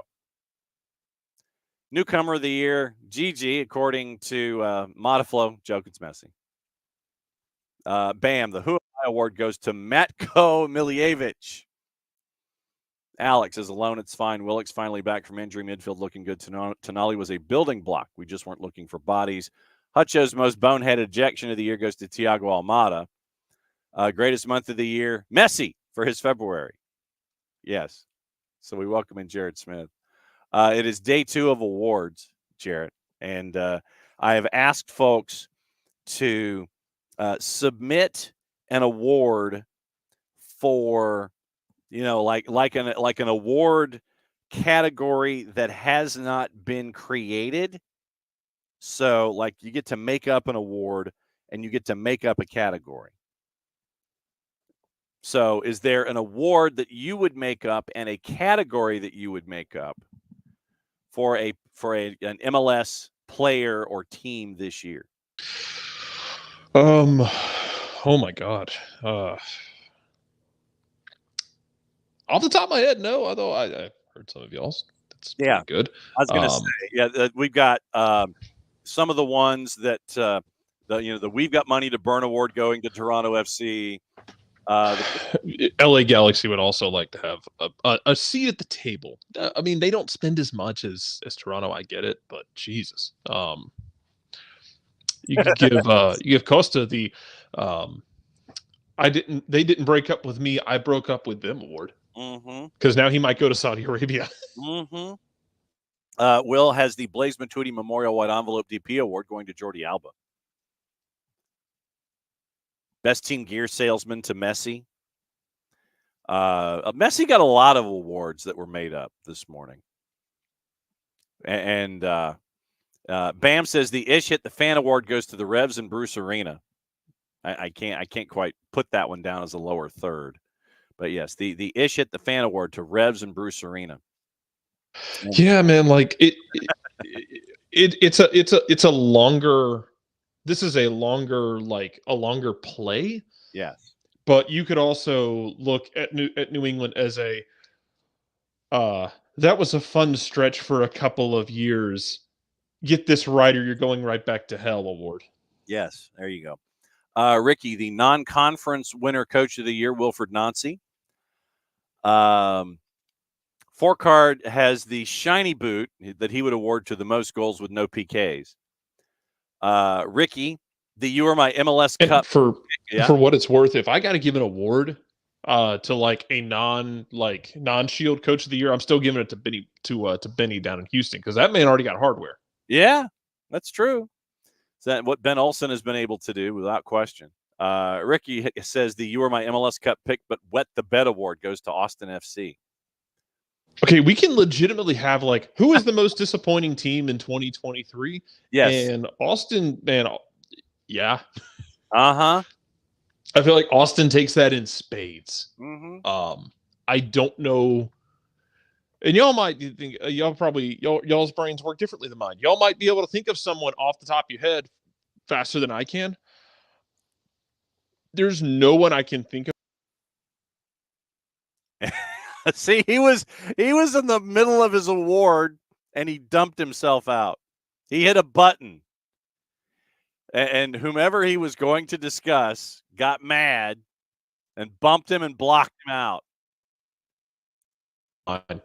Newcomer of the year, Gigi, according to Modaflow, joke, it's Messi. Bam, the Who Am I award goes to Matko Miljevic. Alex is alone. It's fine. Willock's finally back from injury. Midfield looking good. Tonali was a building block. We just weren't looking for bodies. Hutcho's most boneheaded ejection of the year goes to Thiago Almada. Greatest month of the year, Messi for his February. Yes. So we welcome in Jared Smith. It is day 2 of awards, Jared. And I have asked folks to submit an award for, like an award category that has not been created. So, like, you get to make up an award and you get to make up a category. So, is there an award that you would make up and a category that you would make up for an MLS player or team this year? Oh my God. Off the top of my head, no. Although I heard some of y'all's. That's pretty good. I was going to say, we've got some of the ones that the We've Got Money to Burn award going to Toronto FC. LA Galaxy would also like to have a seat at the table. I mean, they don't spend as much as Toronto. I get it, but Jesus, you could give Costa the they didn't break up with me, I broke up with them award. Because now he might go to Saudi Arabia. Will has the Blaise Matuidi Memorial White Envelope DP Award going to Jordi Alba. Best team gear salesman to Messi. Messi got a lot of awards that were made up this morning. And Bam says the Ish Hit the Fan Award goes to the Revs and Bruce Arena. I can't quite put that one down as a lower third. But yes, the Ish Hit the Fan Award to Revs and Bruce Arena. Yeah, man, like it's a longer. This is a longer play. Yes, but you could also look at New England as a that was a fun stretch for a couple of years. Get this right, or you're going right back to hell award. Yes, there you go. Ricky, the non-conference winner coach of the year, Wilfred Nancy. Fourcard has the shiny boot that he would award to the most goals with no PKs. Ricky, the You Are My MLS Cup. For what it's worth, if I got to give an award to like a non-Shield coach of the year, I'm still giving it to Benny down in Houston, because that man already got hardware. Yeah, that's true. Is that what Ben Olsen has been able to do without question? Ricky says the You Are My MLS Cup pick, but Wet the Bed award goes to Austin FC. Okay, we can legitimately have who is the most disappointing team in 2023? Yes. And Austin, man, yeah. Uh-huh. I feel like Austin takes that in spades. Mm-hmm. I don't know. And y'all might think, y'all's brains work differently than mine. Y'all might be able to think of someone off the top of your head faster than I can. There's no one I can think of. See, he was in the middle of his award and he dumped himself out. He hit a button. And whomever he was going to discuss got mad and bumped him and blocked him out. Fine.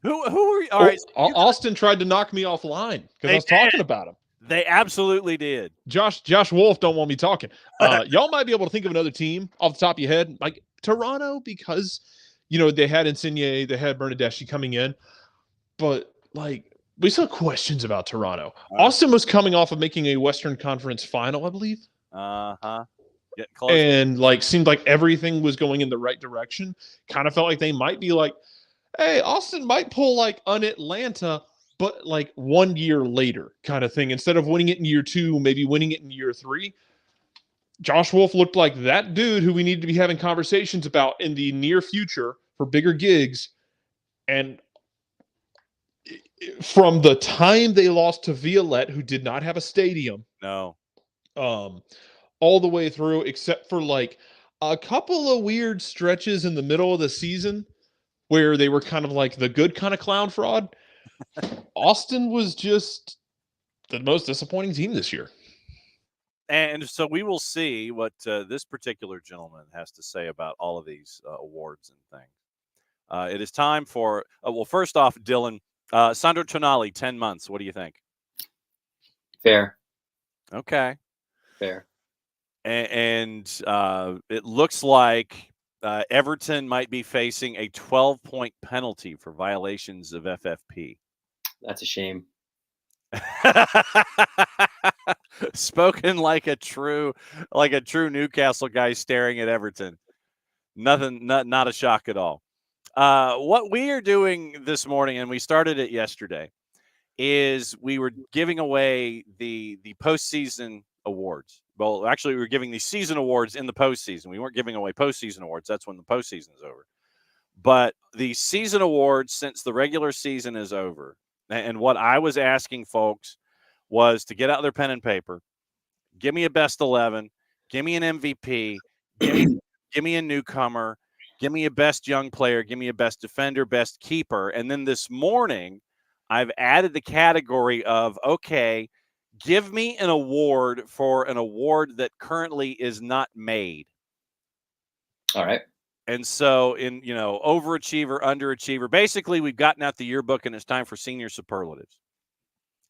Who were you? All right, so Austin tried to knock me offline because I was talking about him. They absolutely did. Josh Wolf don't want me talking. Y'all might be able to think of another team off the top of your head, like Toronto, because they had Insigne, they had Bernadeschi coming in, but like we saw questions about Toronto. Austin was coming off of making a Western Conference final, I believe. Getting close. And like seemed like everything was going in the right direction. Kind of felt like they might be like, hey, Austin might pull like an Atlanta, but like 1 year later kind of thing. Instead of winning it in year 2, maybe winning it in year 3. Josh Wolf looked like that dude who we need to be having conversations about in the near future for bigger gigs. And from the time they lost to Violette, who did not have a stadium. No. All the way through, except for like a couple of weird stretches in the middle of the season where they were kind of like the good kind of clown fraud. Austin was just the most disappointing team this year. And so we will see what this particular gentleman has to say about all of these awards and things. It is time for, well, first off, Dylan, Sandro Tonali, 10 months. What do you think? Fair. Okay. Fair. And it looks like Everton might be facing a 12-point penalty for violations of FFP. That's a shame. Spoken like a true Newcastle guy staring at Everton. Not a shock at all. What we are doing this morning, and we started it yesterday, is we were giving away the postseason awards. Well, actually, we were giving the season awards in the postseason. We weren't giving away postseason awards. That's when the postseason is over. But the season awards, since the regular season is over, and what I was asking folks was to get out their pen and paper, give me a best 11, give me an MVP, give me a newcomer, give me a best young player, give me a best defender, best keeper. And then this morning, I've added the category of, okay, give me an award for an award that currently is not made. All right. And so in, overachiever, underachiever, basically we've gotten out the yearbook and it's time for senior superlatives.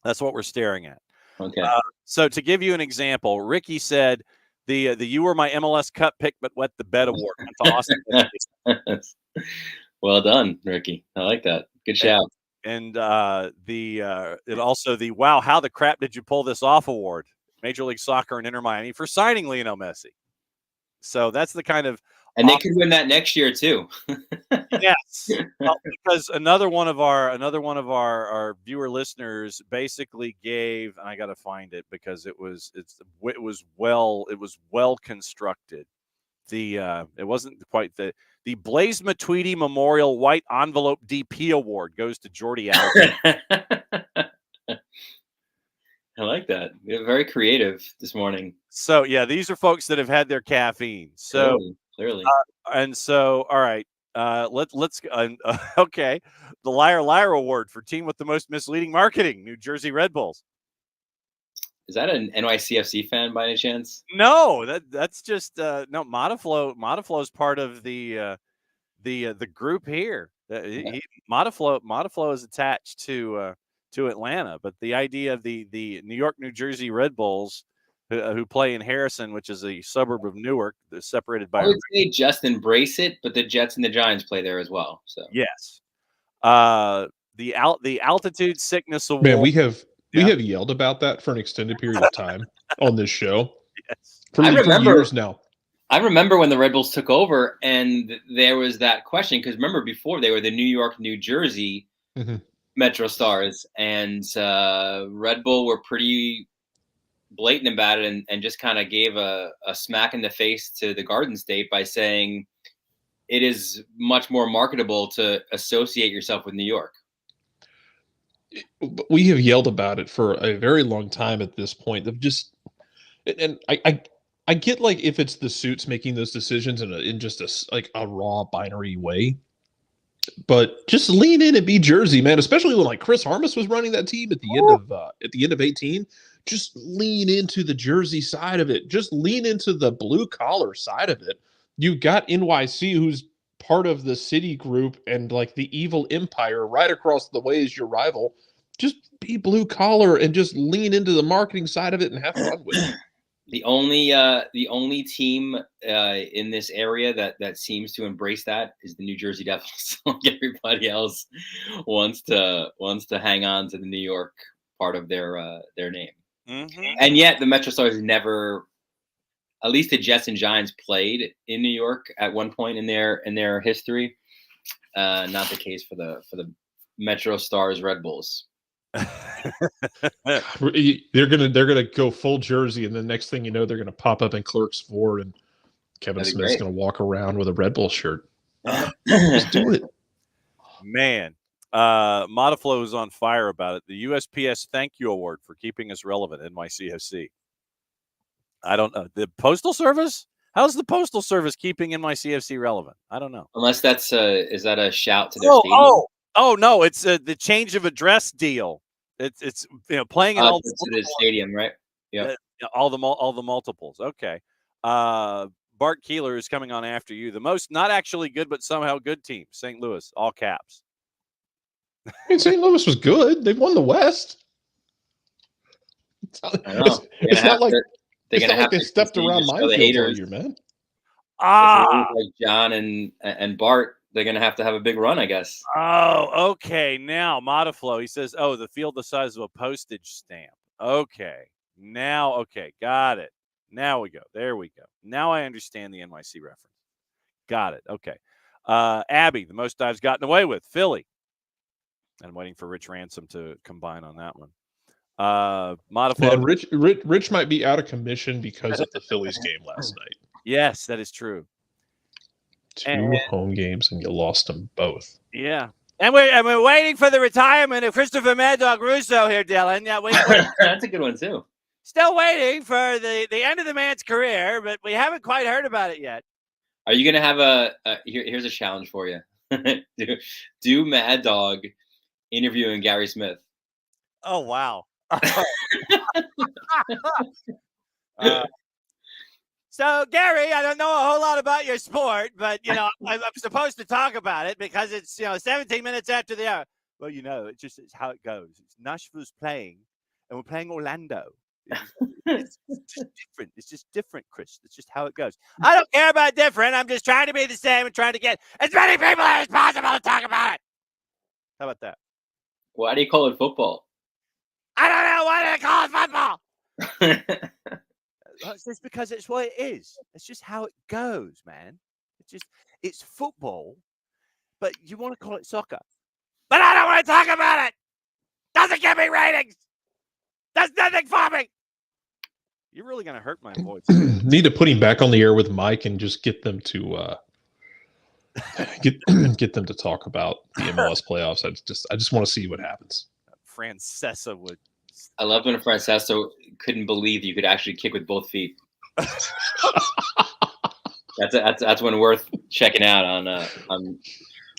That's what we're staring at. Okay. So to give you an example, Ricky said the you were my MLS Cup pick but wet the bed award. That's awesome. Well done, Ricky. I like that. Good shout. And it also the wow, how the crap did you pull this off award, Major League Soccer and Inter Miami for signing Lionel Messi. So that's the kind of, and they could win that next year too. Yes, because another one of our viewer listeners basically gave, and I got to find it because it was well constructed. It wasn't quite the Blaise Matuidi Memorial White Envelope DP Award goes to Jordi Alba. I like that. You're very creative this morning. So yeah, these are folks that have had their caffeine. So clearly. And so, all right, let's okay. The Liar Award for team with the most misleading marketing, New Jersey Red Bulls. Is that an NYCFC fan by any chance? No, that's just no. Modaflow is part of the group here. Modaflow is attached to Atlanta, but the idea of the New York, New Jersey Red Bulls who play in Harrison, which is a suburb of Newark, they're separated by. I would say just embrace it, but the Jets and the Giants play there as well. So yes, the altitude sickness award. Man, we have yelled about that for an extended period of time on this show. Yes, for years now. I remember when the Red Bulls took over, and there was that question because remember before they were the New York, New Jersey Metro Stars, and Red Bull were pretty blatant about it and just kind of gave a smack in the face to the Garden State by saying it is much more marketable to associate yourself with New York. We have yelled about it for a very long time at this point. Of just, and I get like if it's the suits making those decisions in just a raw binary way, but just lean in and be Jersey, man. Especially when like Chris Harmus was running that team at the end of 18. Just lean into the Jersey side of it. Just lean into the blue collar side of it. You got NYC, who's part of the City Group and like the evil empire right across the way is your rival. Just be blue collar and just lean into the marketing side of it and have fun with it. The only team in this area that seems to embrace that is the New Jersey Devils. Like everybody else wants to hang on to the New York part of their name, and yet the Metro Stars never. At least the Jets and Giants played in New York at one point in their history. Not the case for the Metro Stars Red Bulls. They're gonna go full jersey, and the next thing you know, they're gonna pop up in Clerks 4, and Kevin Smith's gonna walk around with a Red Bull shirt. Just do it, man. Modiflow is on fire about it. The USPS Thank You Award for keeping us relevant. NYCFC. I don't know. The Postal Service? How's the Postal Service keeping NYCFC relevant? I don't know. Unless that's is that a shout to their stadium? Oh no, it's the change of address deal. It's playing in all the stadium, right? Yeah. All the multiples. Okay. Bart Keeler is coming on after you. The most not actually good but somehow good team, St. Louis, all caps. I mean, St. Louis was good. They won the West. It's not like they stepped around minefields all year, man. Like John and Bart, they're going to have a big run, I guess. Oh, okay. Now, Modiflow, he says, the field the size of a postage stamp. Okay. Now, okay. Got it. Now we go. There we go. Now I understand the NYC reference. Got it. Okay. Abby, the most I've gotten away with. Philly. I'm waiting for Rich Ransom to combine on that one. Modiflow. Man, Rich might be out of commission because of the Phillies game last night. Yes, that is true. Two home games, and you lost them both. Yeah. And we're waiting for the retirement of Christopher Mad Dog Russo here, Dylan. Yeah, that's a good one, too. Still waiting for the end of the man's career, but we haven't quite heard about it yet. Are you going to have here's a challenge for you. do Mad Dog interviewing Gary Smith? Oh, wow. So, Gary, I don't know a whole lot about your sport, but, I'm supposed to talk about it because it's, 17 minutes after the hour. Well, it's how it goes. It's Nashville's playing, and we're playing Orlando. It's just different. It's just different, Chris. It's just how it goes. I don't care about different. I'm just trying to be the same and trying to get as many people as possible to talk about it. How about that? Why do you call it football? I don't know. Why do they call it football? It's just because it's what it is. It's just how it goes, man. It's football, but you want to call it soccer. But I don't want to talk about it. Doesn't give me ratings. Does nothing for me. You're really going to hurt my voice. Need to put him back on the air with Mike and just get them to get them to talk about the MLS playoffs. I just want to see what happens. Francesa would. I love when Francesa couldn't believe you could actually kick with both feet. That's one worth checking out on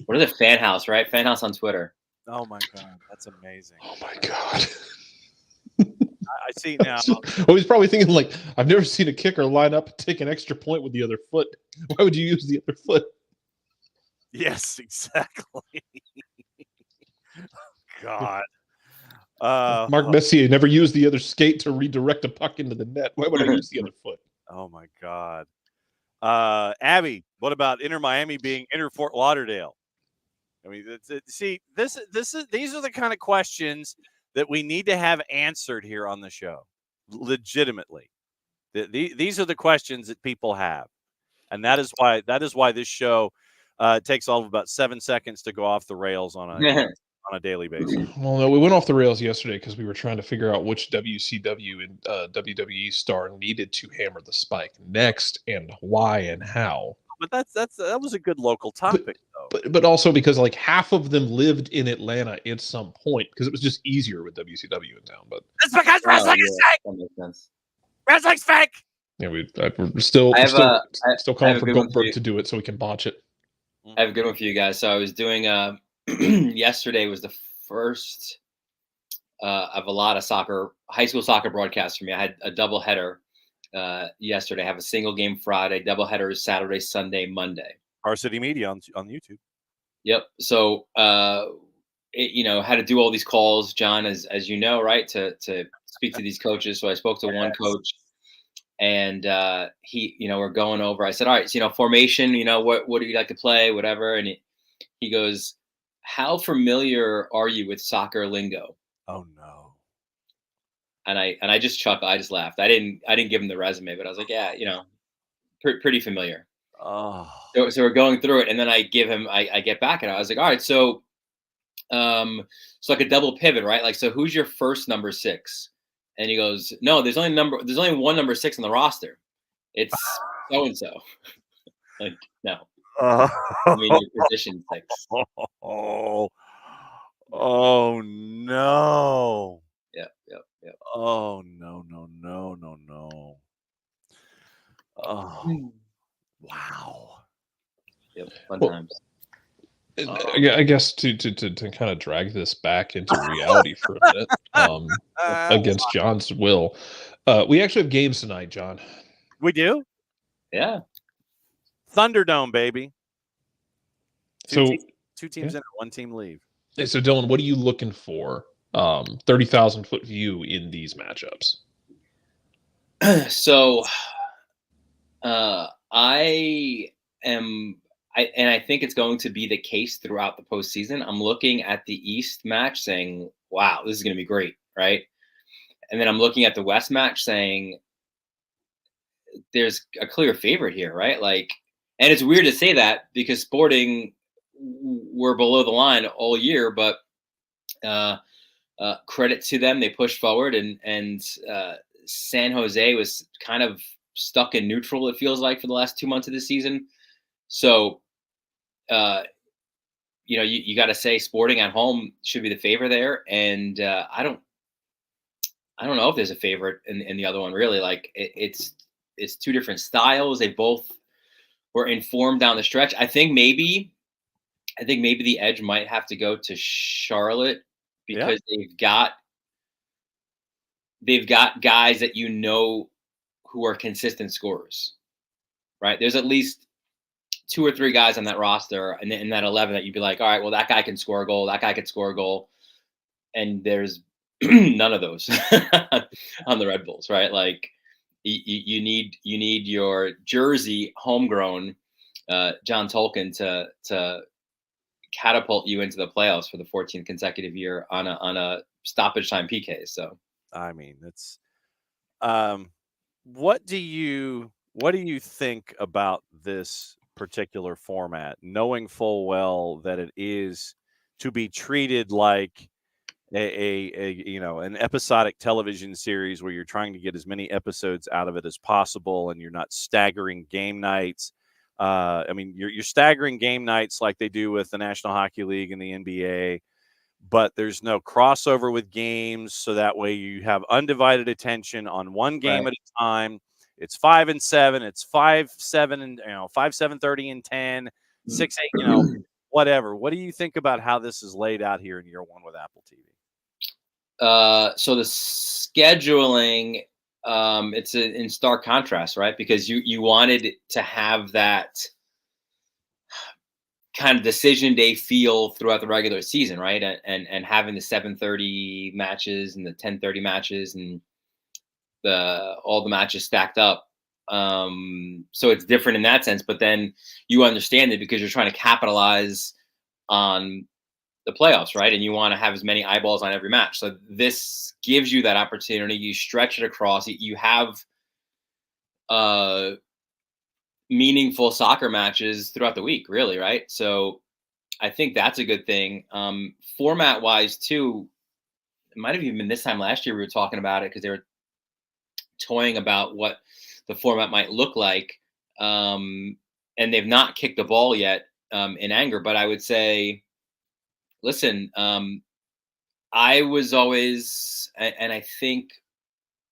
what is it? Fan House, right? Fan House on Twitter. Oh my God, that's amazing. Oh my God. I see now. Well, he's probably thinking like, I've never seen a kicker line up and take an extra point with the other foot. Why would you use the other foot? Yes, exactly. God. Mark Messier never used the other skate to redirect a puck into the net. Why would I use the other foot? Oh my God. Abby, what about Inter Miami being Inter Fort Lauderdale? I mean, these are the kind of questions that we need to have answered here on the show, legitimately. These are the questions that people have, and that is why this show takes all of about 7 seconds to go off the rails on a daily basis. Well, no, we went off the rails yesterday because we were trying to figure out which WCW and WWE star needed to hammer the spike next, and why and how. But that was a good local topic, though. But also because like half of them lived in Atlanta at some point because it was just easier with WCW in town. But that's because wrestling is fake. That makes sense. Wrestling's fake. Yeah, we're still calling for Goldberg to do it so we can botch it. I have a good one for you guys. So I was doing yesterday was the first of a lot of high school soccer broadcasts for me. I had a double header yesterday. Have a single game Friday, doubleheaders Saturday, Sunday, Monday. Varsity Media on YouTube. Yep. So had to do all these calls, John, as you know, right, to speak to these coaches. So I spoke to one coach, and he, we're going over. I said, all right, so, formation, what do you like to play, whatever, and he goes, how familiar are you with soccer lingo? Oh no. And I just chuckled. I just laughed. I didn't give him the resume, but I was like, yeah, pretty familiar. Oh. So we're going through it, and then I give him. I get back, and I was like, all right, so like a double pivot, right? Like, so who's your first number 6? And he goes, no, there's only one number 6 on the roster. It's so and so. Like, no. I mean, your position 6. Oh no. Yep. Oh no. Oh wow. Yep. Fun times. I guess to kind of drag this back into reality for a minute, against John's will, we actually have games tonight, John. We do? Yeah. Thunderdome, baby. Two teams enter, one team leave. So Dylan, what are you looking for? 30,000-foot view in these matchups. So, I think it's going to be the case throughout the postseason. I'm looking at the East match saying, wow, this is going to be great, right? And then I'm looking at the West match saying, there's a clear favorite here, right? Like, and it's weird to say that because Sporting were below the line all year, but credit to them, they pushed forward, and San Jose was kind of stuck in neutral, it feels like, for the last 2 months of the season. So, you got to say Sporting at home should be the favorite there, and I don't know if there's a favorite in the other one, really. Like, it's two different styles. They both were informed down the stretch. I think maybe the edge might have to go to Charlotte because they've got guys that who are consistent scorers, right? There's at least 2 or 3 guys on that roster and in that 11 that you'd be like, all right, well, that guy can score a goal, that guy could score a goal, and there's none of those on the Red Bulls, right? Like, you need your Jersey homegrown John Tolkien to catapult you into the playoffs for the 14th consecutive year on a stoppage time PK. So, I mean, it's what do you think about this particular format, knowing full well that it is to be treated like an episodic television series where you're trying to get as many episodes out of it as possible, and you're not staggering game nights. I mean, you're staggering game nights like they do with the National Hockey League and the NBA, but there's no crossover with games, so that way you have undivided attention on one game at a time. It's 5 and 7, it's 5-7 and 5-7-30 and 10, 6-8, whatever. What do you think about how this is laid out here in year one with Apple TV? So the scheduling, it's in stark contrast, right? Because you wanted to have that kind of decision day feel throughout the regular season, right? And having the 7:30 matches and the 10:30 matches and all the matches stacked up. So it's different in that sense, but then you understand it because you're trying to capitalize on the playoffs, right? And you want to have as many eyeballs on every match. So this gives you that opportunity. You stretch it across. You have meaningful soccer matches throughout the week, really, right? So I think that's a good thing. Format wise too, it might have even been this time last year we were talking about it because they were toying about what the format might look like. And they've not kicked the ball yet in anger, but I would say, listen, I was always, and I think,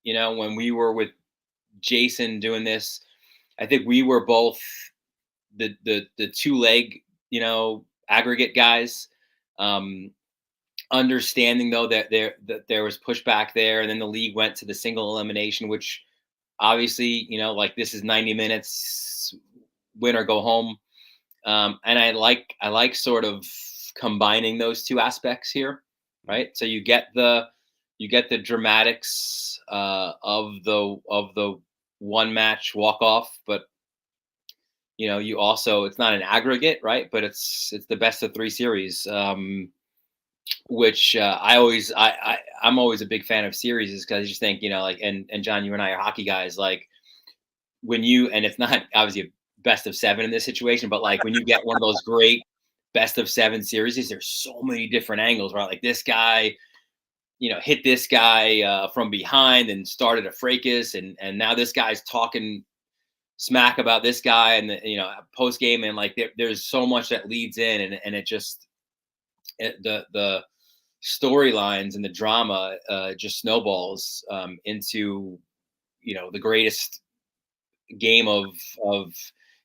when we were with Jason doing this, I think we were both the 2-leg, aggregate guys. Understanding though that there was pushback there, and then the league went to the single elimination, which obviously, like this is 90 minutes, win or go home. And I like sort of combining those two aspects here, right? So you get the dramatics of the one match walk off, but you also, it's not an aggregate, right? But it's the best of 3 series, which I'm always a big fan of series, because I just think, like, and John, you and I are hockey guys, like and it's not obviously a best of 7 in this situation, but like when you get one of those great best of 7 series, there's so many different angles, right? Like this guy, hit this guy from behind and started a fracas, and now this guy's talking smack about this guy, and post game, and like there's so much that leads in, and it just the storylines and the drama just snowballs into the greatest game of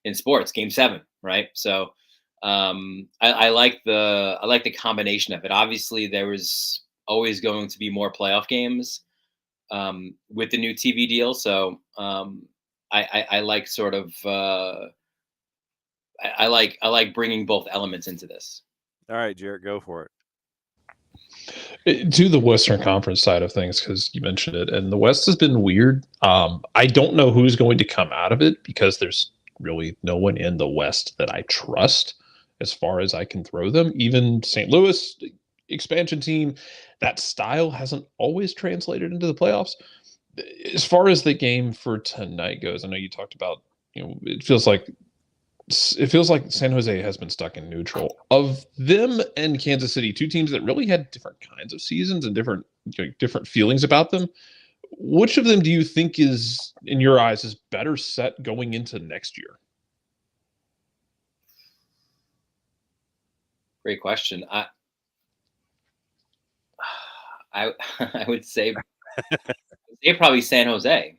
in sports, game 7, right? So I like the combination of it. Obviously there was always going to be more playoff games with the new TV deal, so I like sort of I like bringing both elements into this. All right, Jarrett, go for it. To the Western Conference side of things, because you mentioned it, and the West has been weird. I don't know who's going to come out of it, because there's really no one in the West that I trust as far as I can throw them. Even St. Louis, expansion team, that style hasn't always translated into the playoffs. As far as the game for tonight goes, I know you talked about, it feels like San Jose has been stuck in neutral. Of them and Kansas City, 2 teams that really had different kinds of seasons and different feelings about them. Which of them do you think is, in your eyes, is better set going into next year? Great question. I would say probably San Jose.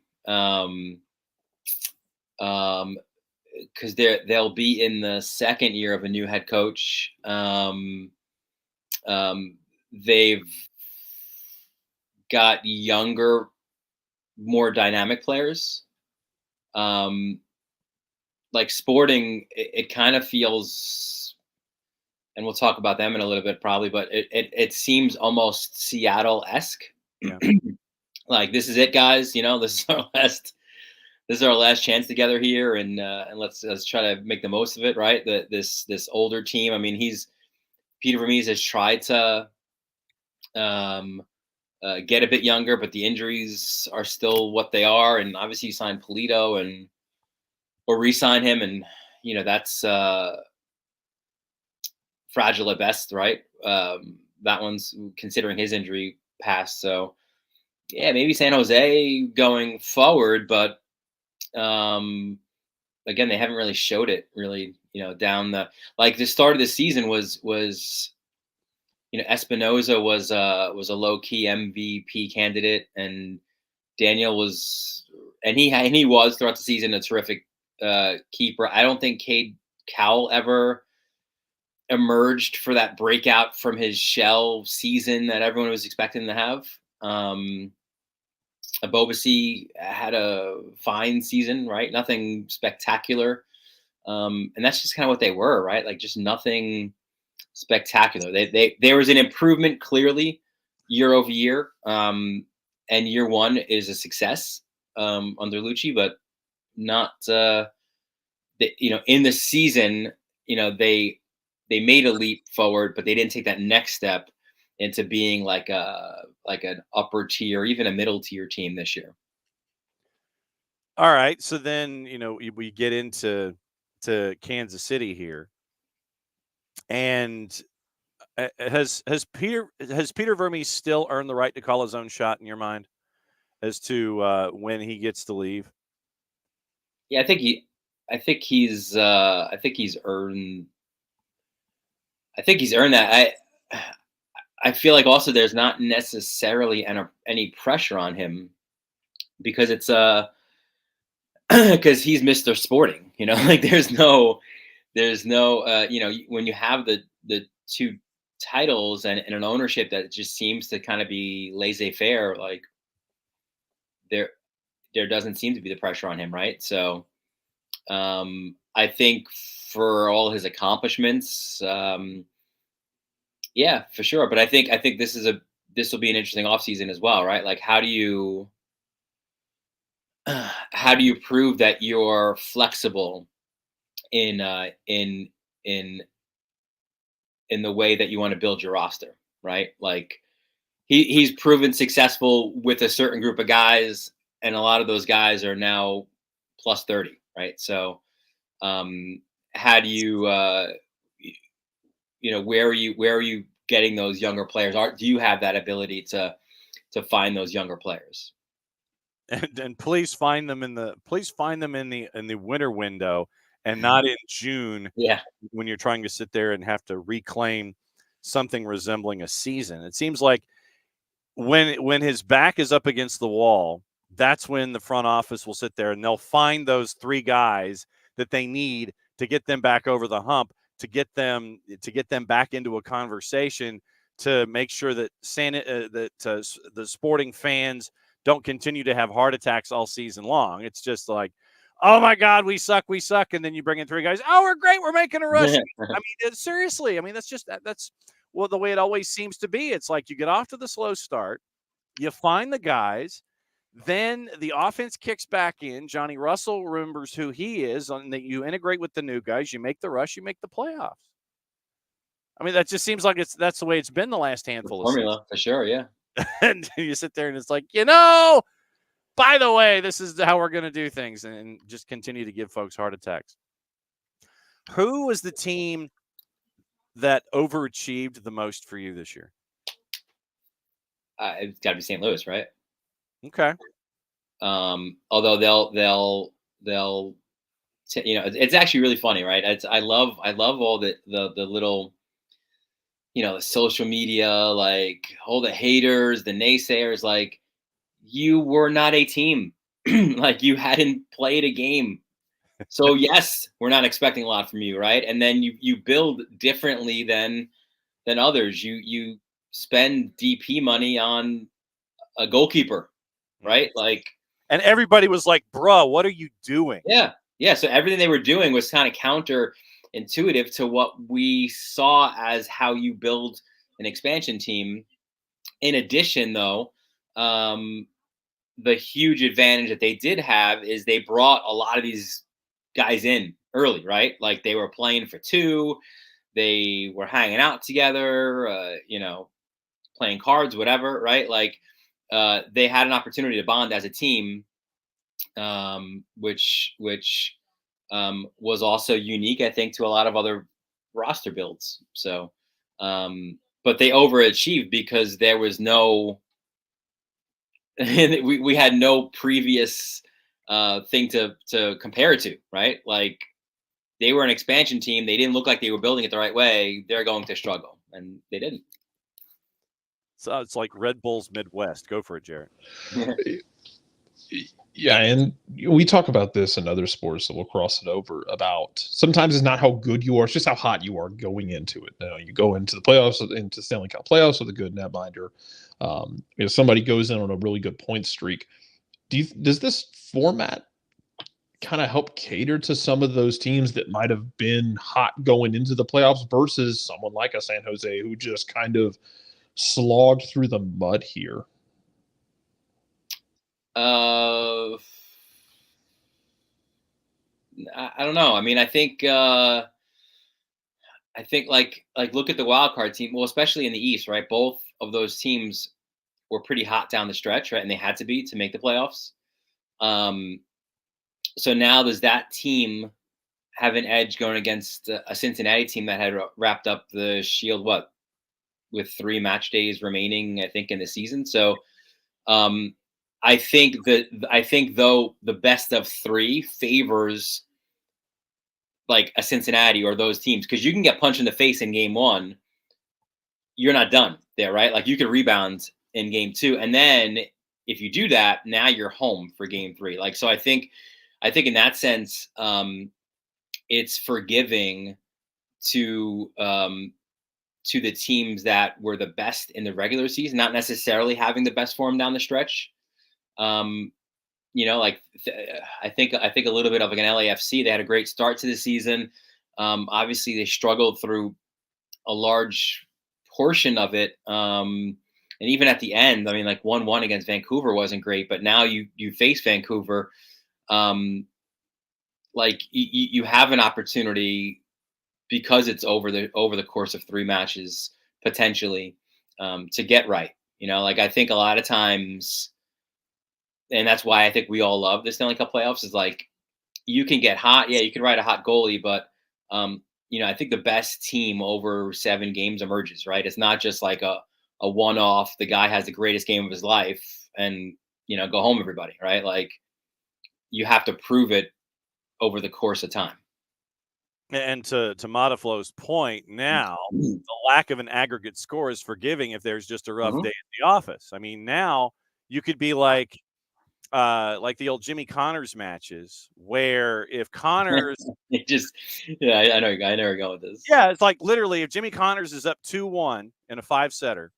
Because they'll be in the second year of a new head coach. They've got younger, more dynamic players. Like Sporting, it kind of feels, and we'll talk about them in a little bit probably, but it seems almost Seattle-esque. Yeah. Like, this is it, guys. This is our last chance together here, and let's try to make the most of it, right? This older team. I mean, Peter Vermes has tried to get a bit younger, but the injuries are still what they are. And obviously, you signed Polito or re-sign him, and that's fragile at best, right? That one's considering his injury past. So yeah, maybe San Jose going forward, but again, they haven't really showed it really, down the start of the season was Espinoza was a low key MVP candidate, and Daniel was, and he was throughout the season a terrific keeper. I don't think Cade Cowell ever emerged for that breakout from his shell season that everyone was expecting to have. Bobasi had a fine season, right? Nothing spectacular. And that's just kind of what they were, right? Like, just nothing spectacular. There was an improvement clearly year over year. And year one is a success under Lucci, but not, in the season, they made a leap forward, but they didn't take that next step into being like an upper tier, even a middle tier team this year. All right, so then we get into Kansas City here, and has Peter Vermes still earned the right to call his own shot in your mind as to when he gets to leave? Yeah, I think he's earned that. I feel like also there's not necessarily any pressure on him, because it's because he's Mr. Sporting, like there's no when you have the 2 titles and an ownership that just seems to kind of be laissez-faire, like there doesn't seem to be the pressure on him, right? So I think for all his accomplishments, yeah, for sure. But I think this will be an interesting offseason as well, right? Like how do you prove that you're flexible in in in the way that you want to build your roster, right? Like he's proven successful with a certain group of guys, and a lot of those guys are now plus 30, right? So how do you where are you getting those younger players? Do you have that ability to find those younger players? And please find them in the winter window and not in June. Yeah. When you're trying to sit there and have to reclaim something resembling a season. It seems like when his back is up against the wall, that's when the front office will sit there and they'll find those 3 guys that they need to get them back over the hump, to get them back into a conversation, to make sure that the sporting fans don't continue to have heart attacks all season long. It's just like, oh my God, we suck, and then you bring in 3 guys. Oh, we're great, we're making a rush. I mean, seriously. I mean, that's well, the way it always seems to be. It's like you get off to the slow start, you find the guys, then the offense kicks back in. Johnny Russell remembers who he is, and that you integrate with the new guys. You make the rush, you make the playoffs. I mean, that just seems like that's the way it's been the last handful of formula for sure, yeah. And you sit there and it's like, by the way, this is how we're going to do things, and just continue to give folks heart attacks. Who was the team that overachieved the most for you this year? It's got to be St. Louis, right? Okay. Although they'll it's actually really funny, right? I love all the little, the social media, like all the haters, the naysayers, like you were not a team, like you hadn't played a game. So yes, we're not expecting a lot from you, right? And then you build differently than others. You spend DP money on a goalkeeper, right? Like, and everybody was like, "Bruh, what are you doing?" Yeah. So everything they were doing was kind of counterintuitive to what we saw as how you build an expansion team. In addition, though, the huge advantage that they did have is they brought a lot of these guys in early, right? Like they were playing for 2, they were hanging out together, playing cards, whatever, right? Like they had an opportunity to bond as a team, which was also unique, I think, to a lot of other roster builds. So, but they overachieved because there was no, we had no previous thing to compare it to, right? Like they were an expansion team. They didn't look like they were building it the right way. They're going to struggle, and they didn't. So it's like Red Bull's Midwest. Go for it, Jarrett. Yeah, and we talk about this in other sports, so we'll cross it over. About sometimes it's not how good you are; it's just how hot you are going into it. You go into the playoffs, into Stanley Cup playoffs with a good netminder. If somebody goes in on a really good point streak, does this format kind of help cater to some of those teams that might have been hot going into the playoffs versus someone like a San Jose who just kind of slogged through the mud here? I don't know. I mean, I think like look at the wild card team. Well, especially in the East, right? Both of those teams were pretty hot down the stretch, right? And they had to be to make the playoffs. So now does that team have an edge going against a Cincinnati team that had wrapped up the Shield with 3 match days remaining, I think, in the season? So I think though the best of 3 favors like a Cincinnati or those teams, because you can get punched in the face in game 1, you're not done there, right? Like you could rebound in game 2, and then if you do that, now you're home for game 3. Like, so I think in that sense, it's forgiving to the teams that were the best in the regular season, not necessarily having the best form down the stretch. like I think a little bit of like an LAFC. They had a great start to the season. Obviously, they struggled through a large portion of it. And even at the end, I mean, like 1-1 against Vancouver wasn't great, but now you face Vancouver. Like you have an opportunity because it's over the course of 3 matches potentially to get right. Like I think a lot of times, and that's why I think we all love the Stanley Cup playoffs, is like you can get hot. Yeah, you can ride a hot goalie, but I think the best team over 7 games emerges, right? It's not just like a one-off, the guy has the greatest game of his life and, go home everybody, right? Like you have to prove it over the course of time. And to Modiflow's point, now the lack of an aggregate score is forgiving if there's just a rough day at the office. I mean, now you could be like the old Jimmy Connors matches, where if Connors, I know where you're going with this. Yeah, it's like literally if Jimmy Connors is up 2-1 in a 5-setter,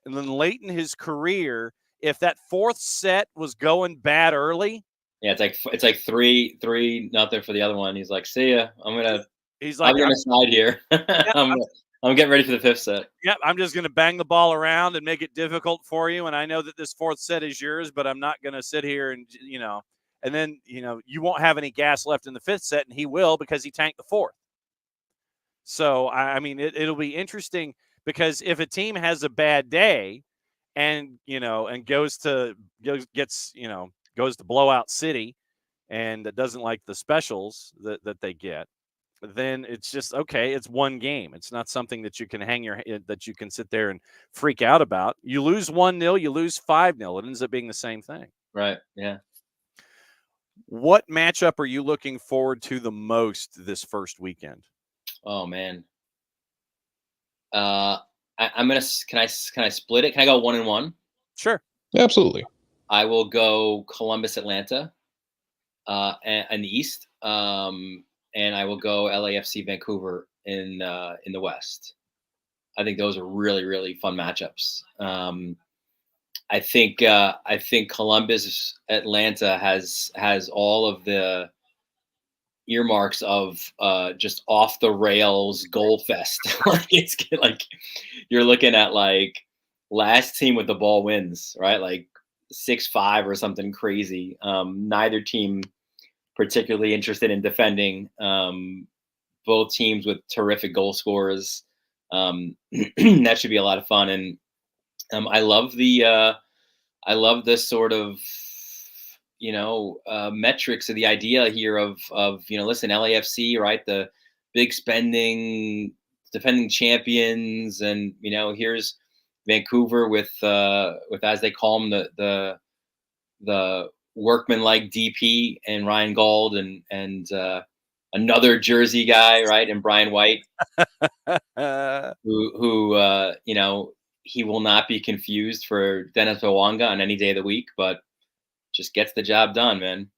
and then late in his career, if that 4th set was going bad early. Yeah, it's like 3-0 for the other one. He's like, "See ya. I'm gonna slide here. I'm getting ready for the 5th set. Yep, I'm just gonna bang the ball around and make it difficult for you. And I know that this 4th set is yours, but I'm not gonna sit here and and then you won't have any gas left in the 5th set, and he will because he tanked the 4th. So I mean, it'll be interesting because if a team has a bad day, and goes to Blowout City, and that doesn't like the specials that they get, then it's just okay. It's one game. It's not something that you can that you can sit there and freak out about. You lose 1-0, you lose 5-0. It ends up being the same thing. Right. Yeah. What matchup are you looking forward to the most this first weekend? Oh man. I'm gonna. Can I split it? Can I go 1-1? Sure. Absolutely. I will go Columbus, Atlanta, and the East. And I will go LAFC, Vancouver in the West. I think those are really, really fun matchups. I think Columbus, Atlanta has all of the earmarks of just off the rails goal fest. Like it's like you're looking at like last team with the ball wins, right? Like 6-5 or something crazy. Neither team particularly interested in defending. Both teams with terrific goal scorers. That should be a lot of fun. And I love this sort of metrics of the idea here of listen, LAFC, right, the big spending defending champions, and here's Vancouver with as they call them the workman-like DP and Ryan Gauld and another Jersey guy, right, and Brian White, who he will not be confused for Dennis Bawanga on any day of the week, but just gets the job done, man.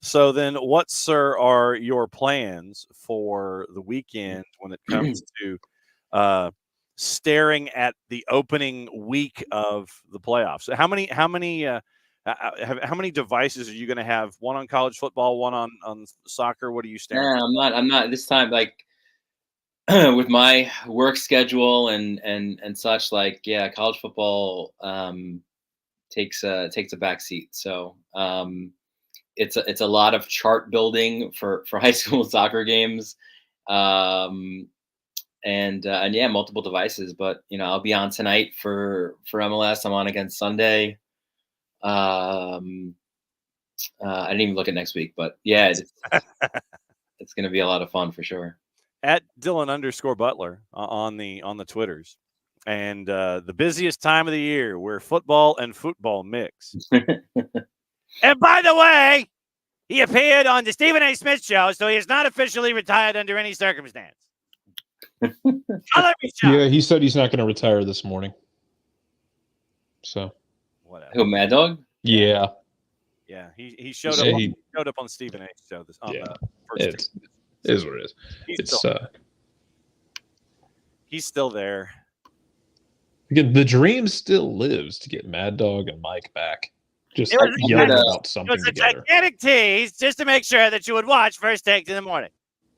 So then what, sir, are your plans for the weekend when it comes to staring at the opening week of the playoffs? How many devices are you going to have? One on college football, one on soccer? What are you staring at? I'm not this time, like with my work schedule and such, like, yeah, college football takes a back seat. So it's a lot of chart building for high school soccer games. And yeah, multiple devices, but I'll be on tonight for MLS. I'm on against Sunday. I didn't even look at next week, but yeah, it's going to be a lot of fun for sure. At Dylan_Butler on the Twitters, and the busiest time of the year where football and football mix. And by the way, he appeared on the Stephen A. Smith show, so he is not officially retired under any circumstance. Yeah, he said he's not going to retire this morning. So, whatever. Who, Mad Dog? Yeah. Yeah, he showed up. He showed up on the Stephen A. show. The first it is what it is. He's still there. Again, the dream still lives to get Mad Dog and Mike back. Just It was- yelling it about It something was a together. gigantic tease just to make sure that you would watch First Take in the morning.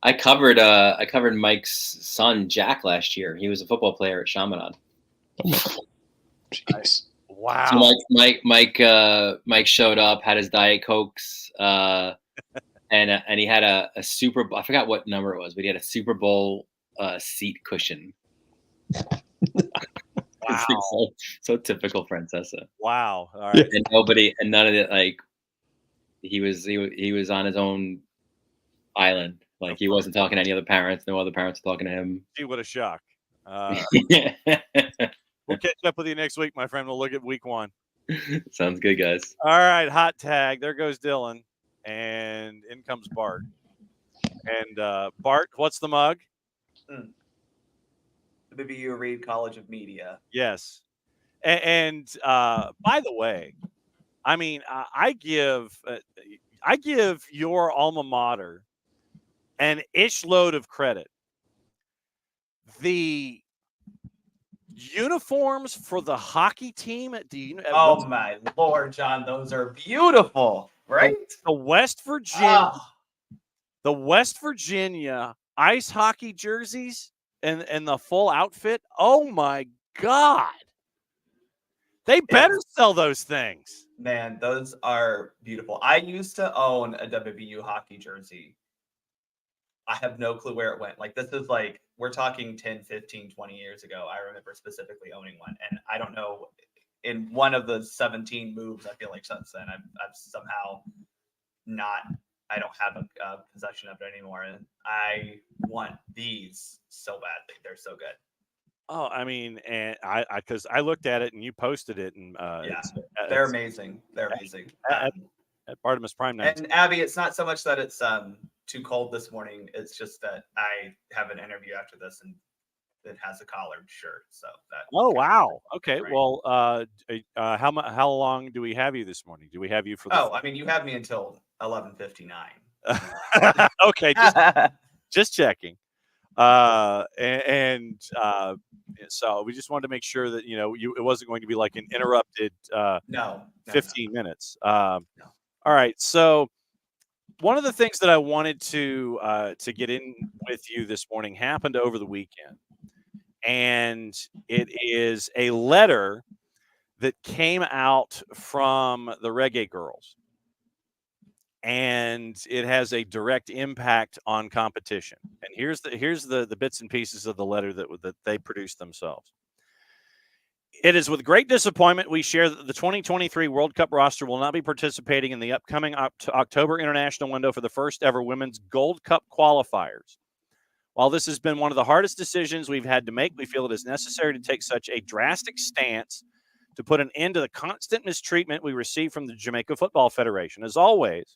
I covered Mike's son Jack last year. He was a football player at Chaminade. Jeez. Wow. So Mike showed up, had his Diet Cokes, and he had a Super Bowl. I forgot what number it was, but he had a Super Bowl seat cushion. Wow. so typical Francesa. Wow. All right. And none of it, like he was on his own island. Like he wasn't talking to any other parents. No other parents were talking to him. Gee, what a shock. We'll catch up with you next week, my friend. We'll look at week 1. Sounds good, guys. All right, hot tag. There goes Dylan, and in comes Bart. And Bart, what's the mug? WVU Reed College of Media. Yes. And by the way, I mean, I give your alma mater an ish load of credit. The uniforms for the hockey team at Oh my Lord, John, those are beautiful, right? the West Virginia, Oh, the West Virginia ice hockey jerseys and the full outfit. Oh my God. They better sell those things. man, those are beautiful. I used to own a WVU hockey jersey. I have no clue where it went. Like, this is like, we're talking 10, 15, 20 years ago. I remember specifically owning one. And I don't know, in one of the 17 moves, I feel like since then, I've somehow I don't have a possession of it anymore. And I want these so badly. They're so good. Oh, I mean, and because I looked at it and you posted it, and Yeah, they're amazing. They're amazing. At Bartimus Prime Night. And Abby, it's not so much that it's too cold this morning. It's just that I have an interview after this, and it has a collared shirt. So that. Oh wow. Okay. Right. Well, how long do we have you this morning? Do we have you for the? Oh, I mean, you have me until 11:59. Okay, just checking. So we just wanted to make sure that it wasn't going to be like an interrupted No, 15 minutes. All right. So one of the things that I wanted to get in with you this morning happened over the weekend, and it is a letter that came out from the Reggae Girls, and it has a direct impact on competition. And here's the bits and pieces of the letter that they produced themselves. It is with great disappointment we share that the 2023 World Cup roster will not be participating in the upcoming October international window for the first ever Women's Gold Cup qualifiers. While this has been one of the hardest decisions we've had to make, we feel it is necessary to take such a drastic stance to put an end to the constant mistreatment we receive from the Jamaica Football Federation. As always,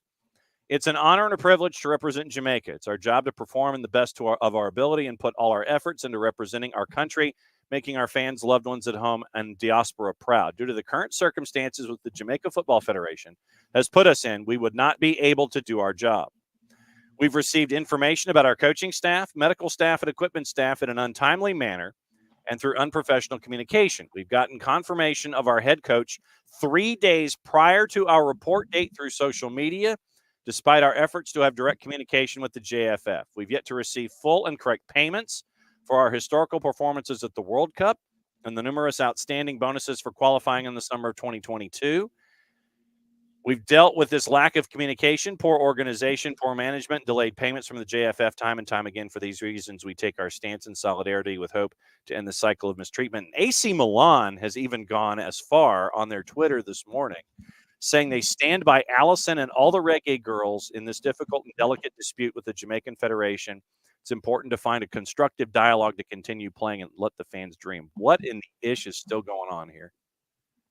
it's an honor and a privilege to represent Jamaica. It's our job to perform in the best of our ability and put all our efforts into representing our country, making our fans, loved ones at home, and diaspora proud. Due to the current circumstances with the Jamaica Football Federation has put us in, we would not be able to do our job. We've received information about our coaching staff, medical staff, and equipment staff in an untimely manner and through unprofessional communication. We've gotten confirmation of our head coach 3 days prior to our report date through social media, despite our efforts to have direct communication with the JFF. We've yet to receive full and correct payments for our historical performances at the World Cup and the numerous outstanding bonuses for qualifying in the summer of 2022. We've dealt with this lack of communication, poor organization, poor management, delayed payments from the JFF time and time again. For these reasons, we take our stance in solidarity with hope to end the cycle of mistreatment. And AC Milan has even gone as far on their Twitter this morning, saying they stand by Allison and all the Reggae Girls in this difficult and delicate dispute with the Jamaican Federation. It's important to find a constructive dialogue to continue playing and let the fans dream. What in the ish is still going on here?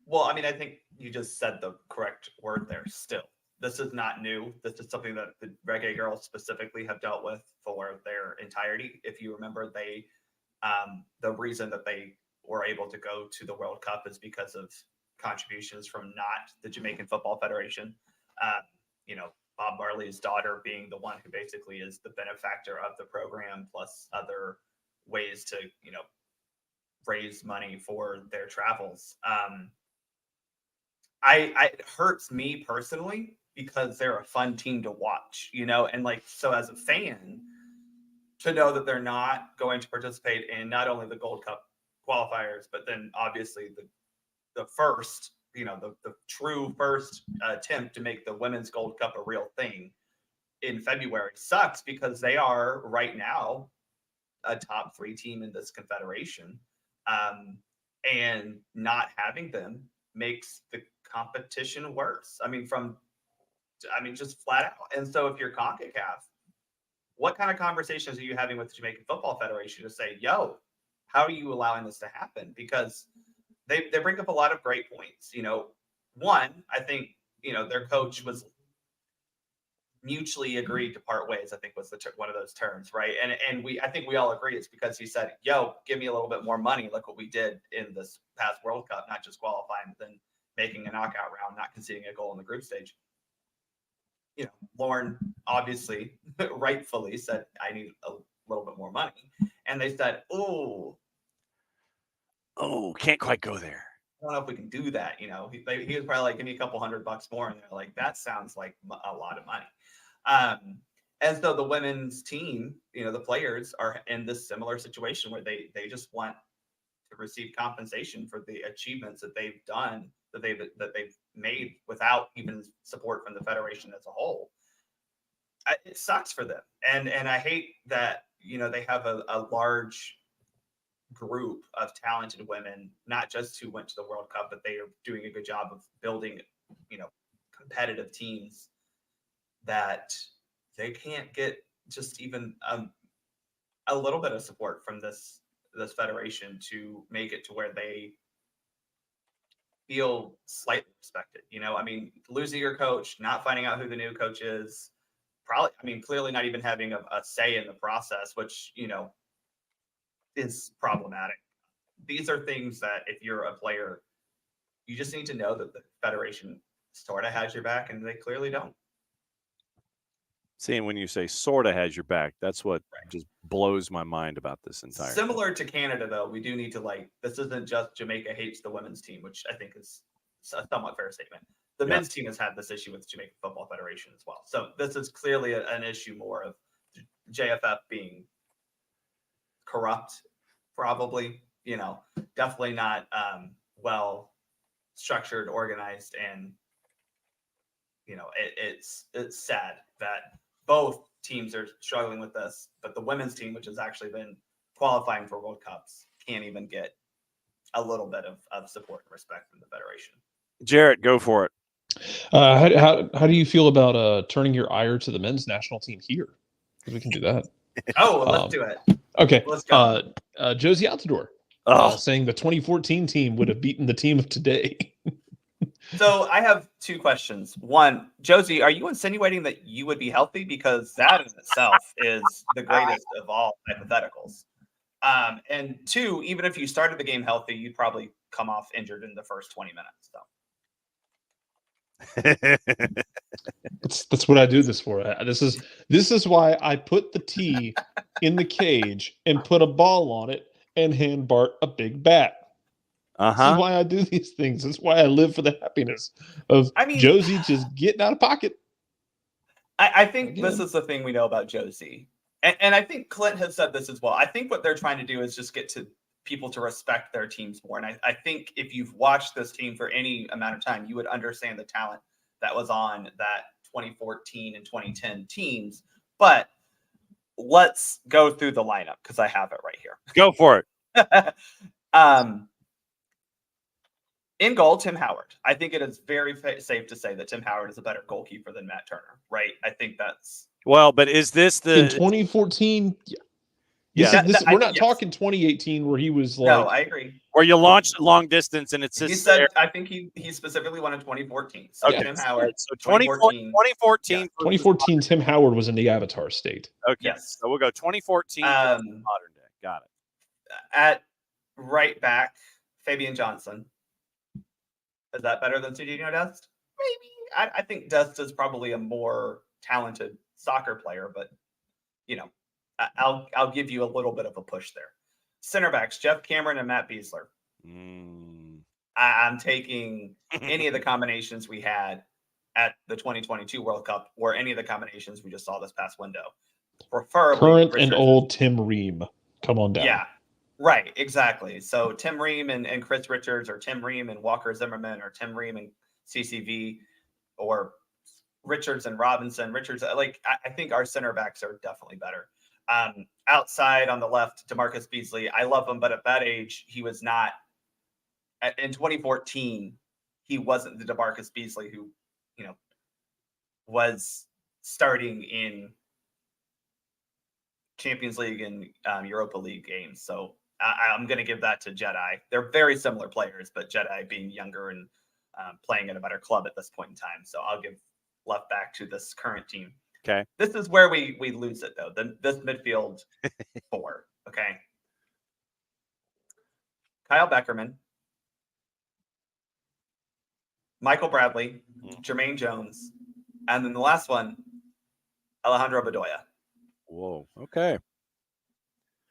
Well, I mean, I think you just said the correct word there. Still, this is not new. This is something that the Reggae Girls specifically have dealt with for their entirety. If you remember, the reason that they were able to go to the World Cup is because of contributions from not the Jamaican Football Federation. Bob Marley's daughter being the one who basically is the benefactor of the program, plus other ways to, raise money for their travels. It hurts me personally because they're a fun team to watch, and like, so as a fan, to know that they're not going to participate in not only the Gold Cup qualifiers, but then obviously the first, the true first attempt to make the Women's Gold Cup a real thing in February sucks, because they are right now a top 3 team in this confederation. And not having them makes the competition worse. Just flat out. And so if you're CONCACAF, what kind of conversations are you having with the Jamaican Football Federation to say, yo, how are you allowing this to happen? Because they bring up a lot of great points. One, I think, their coach was mutually agreed to part ways, I think was one of those terms, right? And I think we all agree it's because he said, yo, give me a little bit more money. Look what we did in this past World Cup, not just qualifying, but then making a knockout round, not conceding a goal in the group stage. Lauren obviously rightfully said, I need a little bit more money. And they said, oh, can't quite go there. I don't know if we can do that. He was probably like, give me a couple $100 more. And they're like, that sounds like a lot of money. And so the women's team, the players are in this similar situation where they just want to receive compensation for the achievements that they've done, that they've made without even support from the federation as a whole. It sucks for them. And I hate that, they have a large group of talented women, not just who went to the World Cup, but they are doing a good job of building, competitive teams, that they can't get just even a little bit of support from this federation to make it to where they feel slightly respected. Losing your coach, not finding out who the new coach is, probably, clearly not even having a say in the process, which, is problematic. These are things that if you're a player, you just need to know that the federation sort of has your back, and they clearly don't. See, when you say sort of has your back, that's what just blows my mind about this entire Similar to Canada, though, we do need to, this isn't just Jamaica hates the women's team, which I think is a somewhat fair statement. The men's team has had this issue with the Jamaican Football Federation as well. So this is clearly an issue more of JFF being corrupt, probably, definitely not well structured, organized, and it's sad that both teams are struggling with this, but the women's team, which has actually been qualifying for World Cups, can't even get a little bit of support and respect from the federation. Jarrett, go for it. How do you feel about turning your ire to the men's national team here? Because we can do that. Oh, well, let's do it. Okay. Let's go. Josie Altidore saying the 2014 team would have beaten the team of today. So I have 2 questions. One, Josie, are you insinuating that you would be healthy? Because that in itself is the greatest of all hypotheticals. And 2, even if you started the game healthy, you'd probably come off injured in the first 20 minutes. So. That's what I do this for. This is why I put the tee in the cage and put a ball on it and hand Bart a big bat. This is why I do these things. This is why I live for the happiness of Josie just getting out of pocket. I think this is the thing we know about Josie. And I think Clint has said this as well. I think what they're trying to do is just get to people to respect their teams more. And I think if you've watched this team for any amount of time, you would understand the talent that was on that 2014 and 2010 teams. But let's go through the lineup because I have it right here. Go for it. In goal, Tim Howard. I think it is very safe to say that Tim Howard is a better goalkeeper than Matt Turner, right? I think that's... Well, but is this in 2014? Yeah. We're not talking 2018 where he was like... No, I agree. Where you launched long distance and it's just... He said, I think he specifically won in 2014. So okay. Tim Howard. So 2014. Tim Howard was in the Avatar state. Okay. Yes. So we'll go 2014 modern day. Got it. At right back, Fabian Johnson. Is that better than Serginho Dest? Maybe. I think Dest is probably a more talented soccer player, but I'll give you a little bit of a push there. Center backs, Jeff Cameron and Matt Beasler. I'm taking any of the combinations we had at the 2022 World Cup or any of the combinations we just saw this past window. Preferably current Richards and old Tim Ream. Come on down. Yeah, right, exactly. So Tim Ream and Chris Richards, or Tim Ream and Walker Zimmerman, or Tim Ream and CCV, or Richards and Robinson. Richards, like, I think our center backs are definitely better. Outside on the left, DeMarcus Beasley, I love him, but at that age, he was not. In 2014, he wasn't the DeMarcus Beasley who, was starting in Champions League and Europa League games. So I'm going to give that to Jedi. They're very similar players, but Jedi being younger and playing at a better club at this point in time. So I'll give left back to this current team. Okay. This is where we lose it, though. This midfield 4. Okay. Kyle Beckerman, Michael Bradley, Jermaine Jones, and then the last one, Alejandro Bedoya. Whoa. Okay.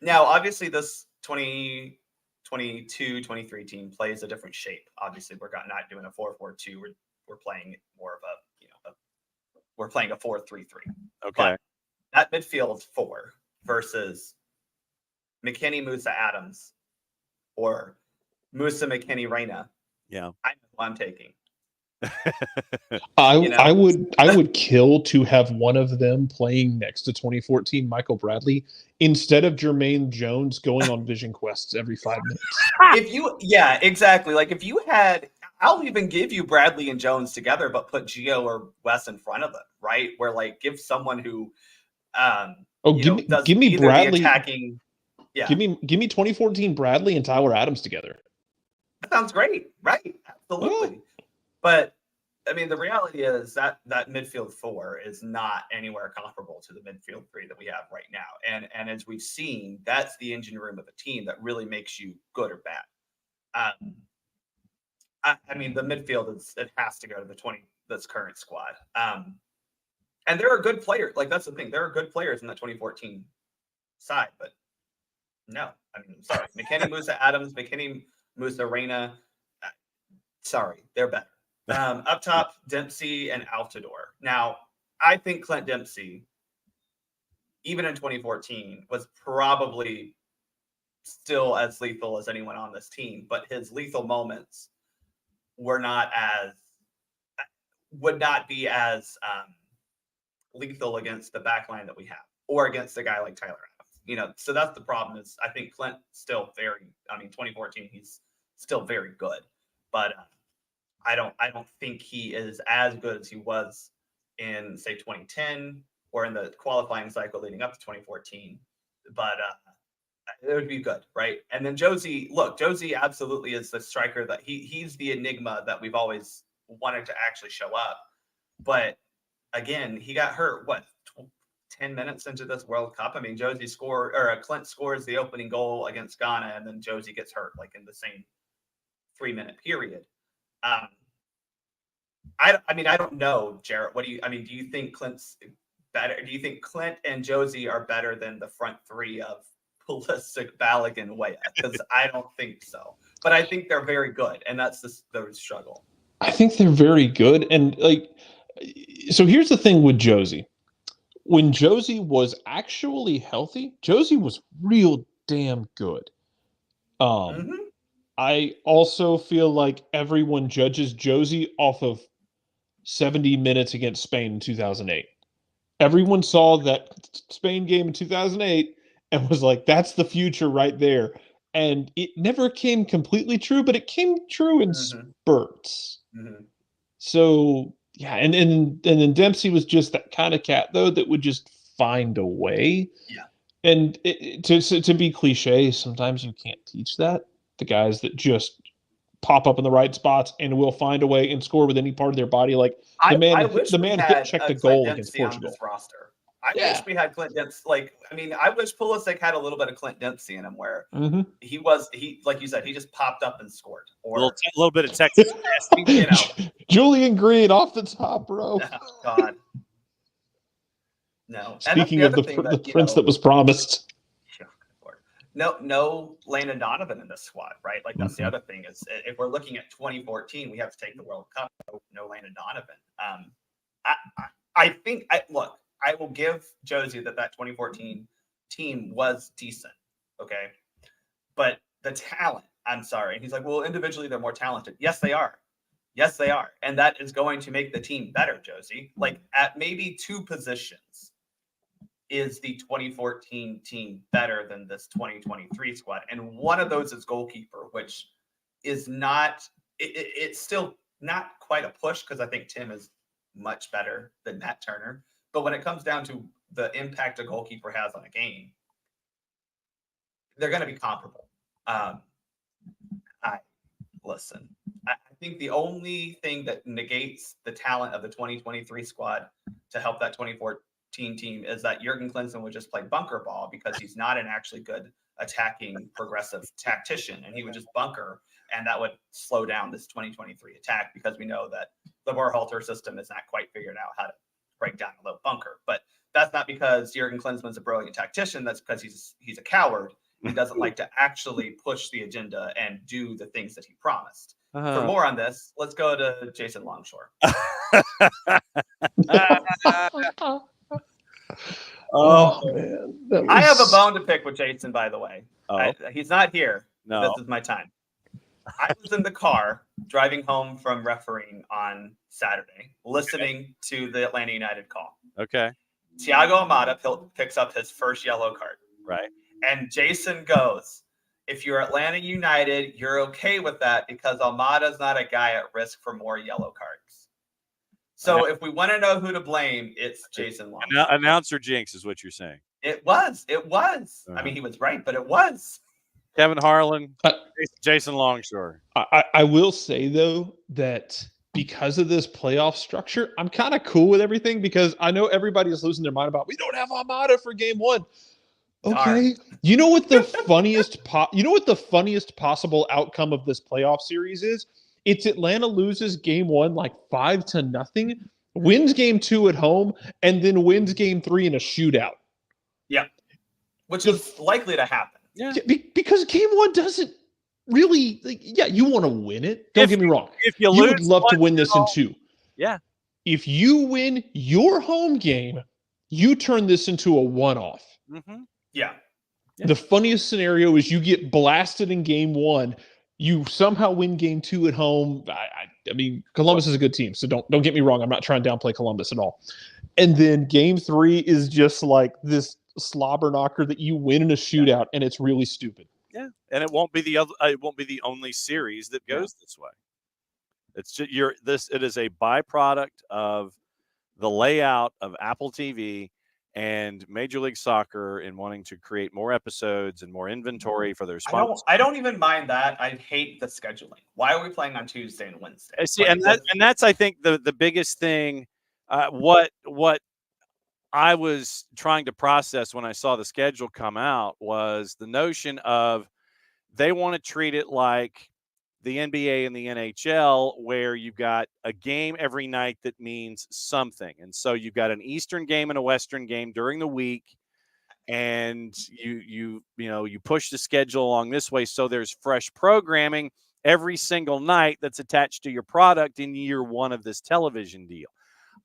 Now, obviously, this 2022-23 team plays a different shape. Obviously, we're not doing a 4-4-2. We're playing more of we're playing a 4-3-3. Okay. But that midfield 4 versus McKennie, Musa, Adams, or Musa, McKennie, Reyna. Yeah. I know who I'm taking. I would kill to have one of them playing next to 2014 Michael Bradley instead of Jermaine Jones going on vision quests every 5 minutes. Yeah, exactly. Like if you had, I'll even give you Bradley and Jones together, but put Gio or Wes in front of them, right? Where like give someone who, give me Bradley attacking. Yeah, give me 2014 Bradley and Tyler Adams together. That sounds great, right? Absolutely. Yeah. But I mean, the reality is that midfield 4 is not anywhere comparable to the midfield 3 that we have right now. And as we've seen, that's the engine room of a team that really makes you good or bad. I mean, the midfield it has to go to this current squad. And there are good players. Like that's the thing. There are good players in that 2014 side, but no. I mean, I'm sorry. McKennie, Musa, Adams, McKennie, Musa, Reyna. Sorry, they're better. Up top, Dempsey and Altidore. Now, I think Clint Dempsey, even in 2014, was probably still as lethal as anyone on this team, but his lethal moments would not be as lethal against the backline that we have, or against a guy like Tyler Adams. So that's the problem. Is I think Clint still 2014, he's still very good, but I don't think he is as good as he was in, say, 2010 or in the qualifying cycle leading up to 2014. But it would be good, right? And then Josie absolutely is the striker that he's the enigma that we've always wanted to actually show up. But again, he got hurt, 10 minutes into this World Cup? I mean, Clint scores the opening goal against Ghana, and then Josie gets hurt like in the same 3-minute period. I don't know, Jarrett. Do you think Clint's better? Do you think Clint and Josie are better than the front 3 of Pulisic, Balogun, Weah? Because I don't think so. But I think they're very good, and that's the struggle. I think they're very good, and so here's the thing with Josie. When Josie was actually healthy, Josie was real damn good. I also feel like everyone judges Josie off of 70 minutes against Spain in 2008. Everyone saw that Spain game in 2008 and was like, that's the future right there. And it never came completely true, but it came true in spurts. Mm-hmm. So, yeah, and then Dempsey was just that kind of cat, though, that would just find a way. Yeah. And to be cliche, sometimes you can't teach that. The guys that just pop up in the right spots and will find a way and score with any part of their body. Like the man hit checked a goal against Portugal. On this roster. I wish we had Clint Dempsey. I wish Pulisic had a little bit of Clint Dempsey in him, where he like you said, he just popped up and scored. Or a little bit of Texas. Julian Green off the top, bro. Oh, God. No. Speaking of the prince that was promised. no Landon Donovan in this squad, right? Like that's the Mhm. other thing is if we're looking at 2014, we have to take the World Cup. No Landon Donovan. I think look. I will give Josie that 2014 team was decent, okay, but the talent. I'm sorry. He's like, well, individually they're more talented. Yes, they are. Yes, they are, and that is going to make the team better, Josie. Like at maybe 2 positions. Is the 2014 team better than this 2023 squad? And one of those is goalkeeper, which is not, it's still not quite a push because I think Tim is much better than Matt Turner. But when it comes down to the impact a goalkeeper has on a game, they're going to be comparable. Listen, I think the only thing that negates the talent of the 2023 squad to help that 2014 team is that Jurgen Klinsmann would just play bunker ball because he's not an actually good attacking progressive tactician, and he would just bunker, and that would slow down this 2023 attack because we know that the Berhalter system is not quite figured out how to break down a low bunker. But that's not because Jurgen Klinsmann's a brilliant tactician. That's because he's a coward. He doesn't like to actually push the agenda and do the things that he promised. For more on this, let's go to Jason Longshore. Man. I have a bone to pick with Jason, by the way. Oh. He's not here. No. This is my time. I was in the car driving home from refereeing on Saturday, listening to the Atlanta United call. Okay. Thiago Almada picks up his first yellow card. Right. And Jason goes, if you're Atlanta United, you're okay with that because Almada's not a guy at risk for more yellow cards. So if we want to know who to blame, it's Jason Long. Announcer jinx is what you're saying. It was. I mean, he was right, but it was. Kevin Harlan, Jason Longshore. I will say, though, that because of this playoff structure, I'm kind of cool with everything because I know everybody is losing their mind about we don't have Almada for game 1. Okay. You know what the funniest possible outcome of this playoff series is? It's Atlanta loses game 1 like 5-0, wins game 2 at home, and then wins game 3 in a shootout. Yeah. Which is likely to happen. Yeah. Because game 1 doesn't really you want to win it. Don't get me wrong. If you would love to win this in 2. Yeah. If you win your home game, you turn this into a one-off. Mm-hmm. Yeah. The funniest scenario is you get blasted in game 1. You somehow win game 2 at home. I mean, Columbus is a good team, so don't get me wrong. I'm not trying to downplay Columbus at all. And then game 3 is just like this slobber knocker that you win in a shootout, and it's really stupid. Yeah, and it won't be the only series that goes this way. It's just it is a byproduct of the layout of Apple TV and Major League Soccer in wanting to create more episodes and more inventory for their sponsors. I don't even mind that. I hate the scheduling. Why are we playing on Tuesday and Wednesday? See, and that's I think the biggest thing. What I was trying to process when I saw the schedule come out was the notion of they want to treat it like the NBA and the NHL, where you've got a game every night that means something. And so you've got an Eastern game and a Western game during the week, and you push the schedule along this way so there's fresh programming every single night that's attached to your product in year 1 of this television deal.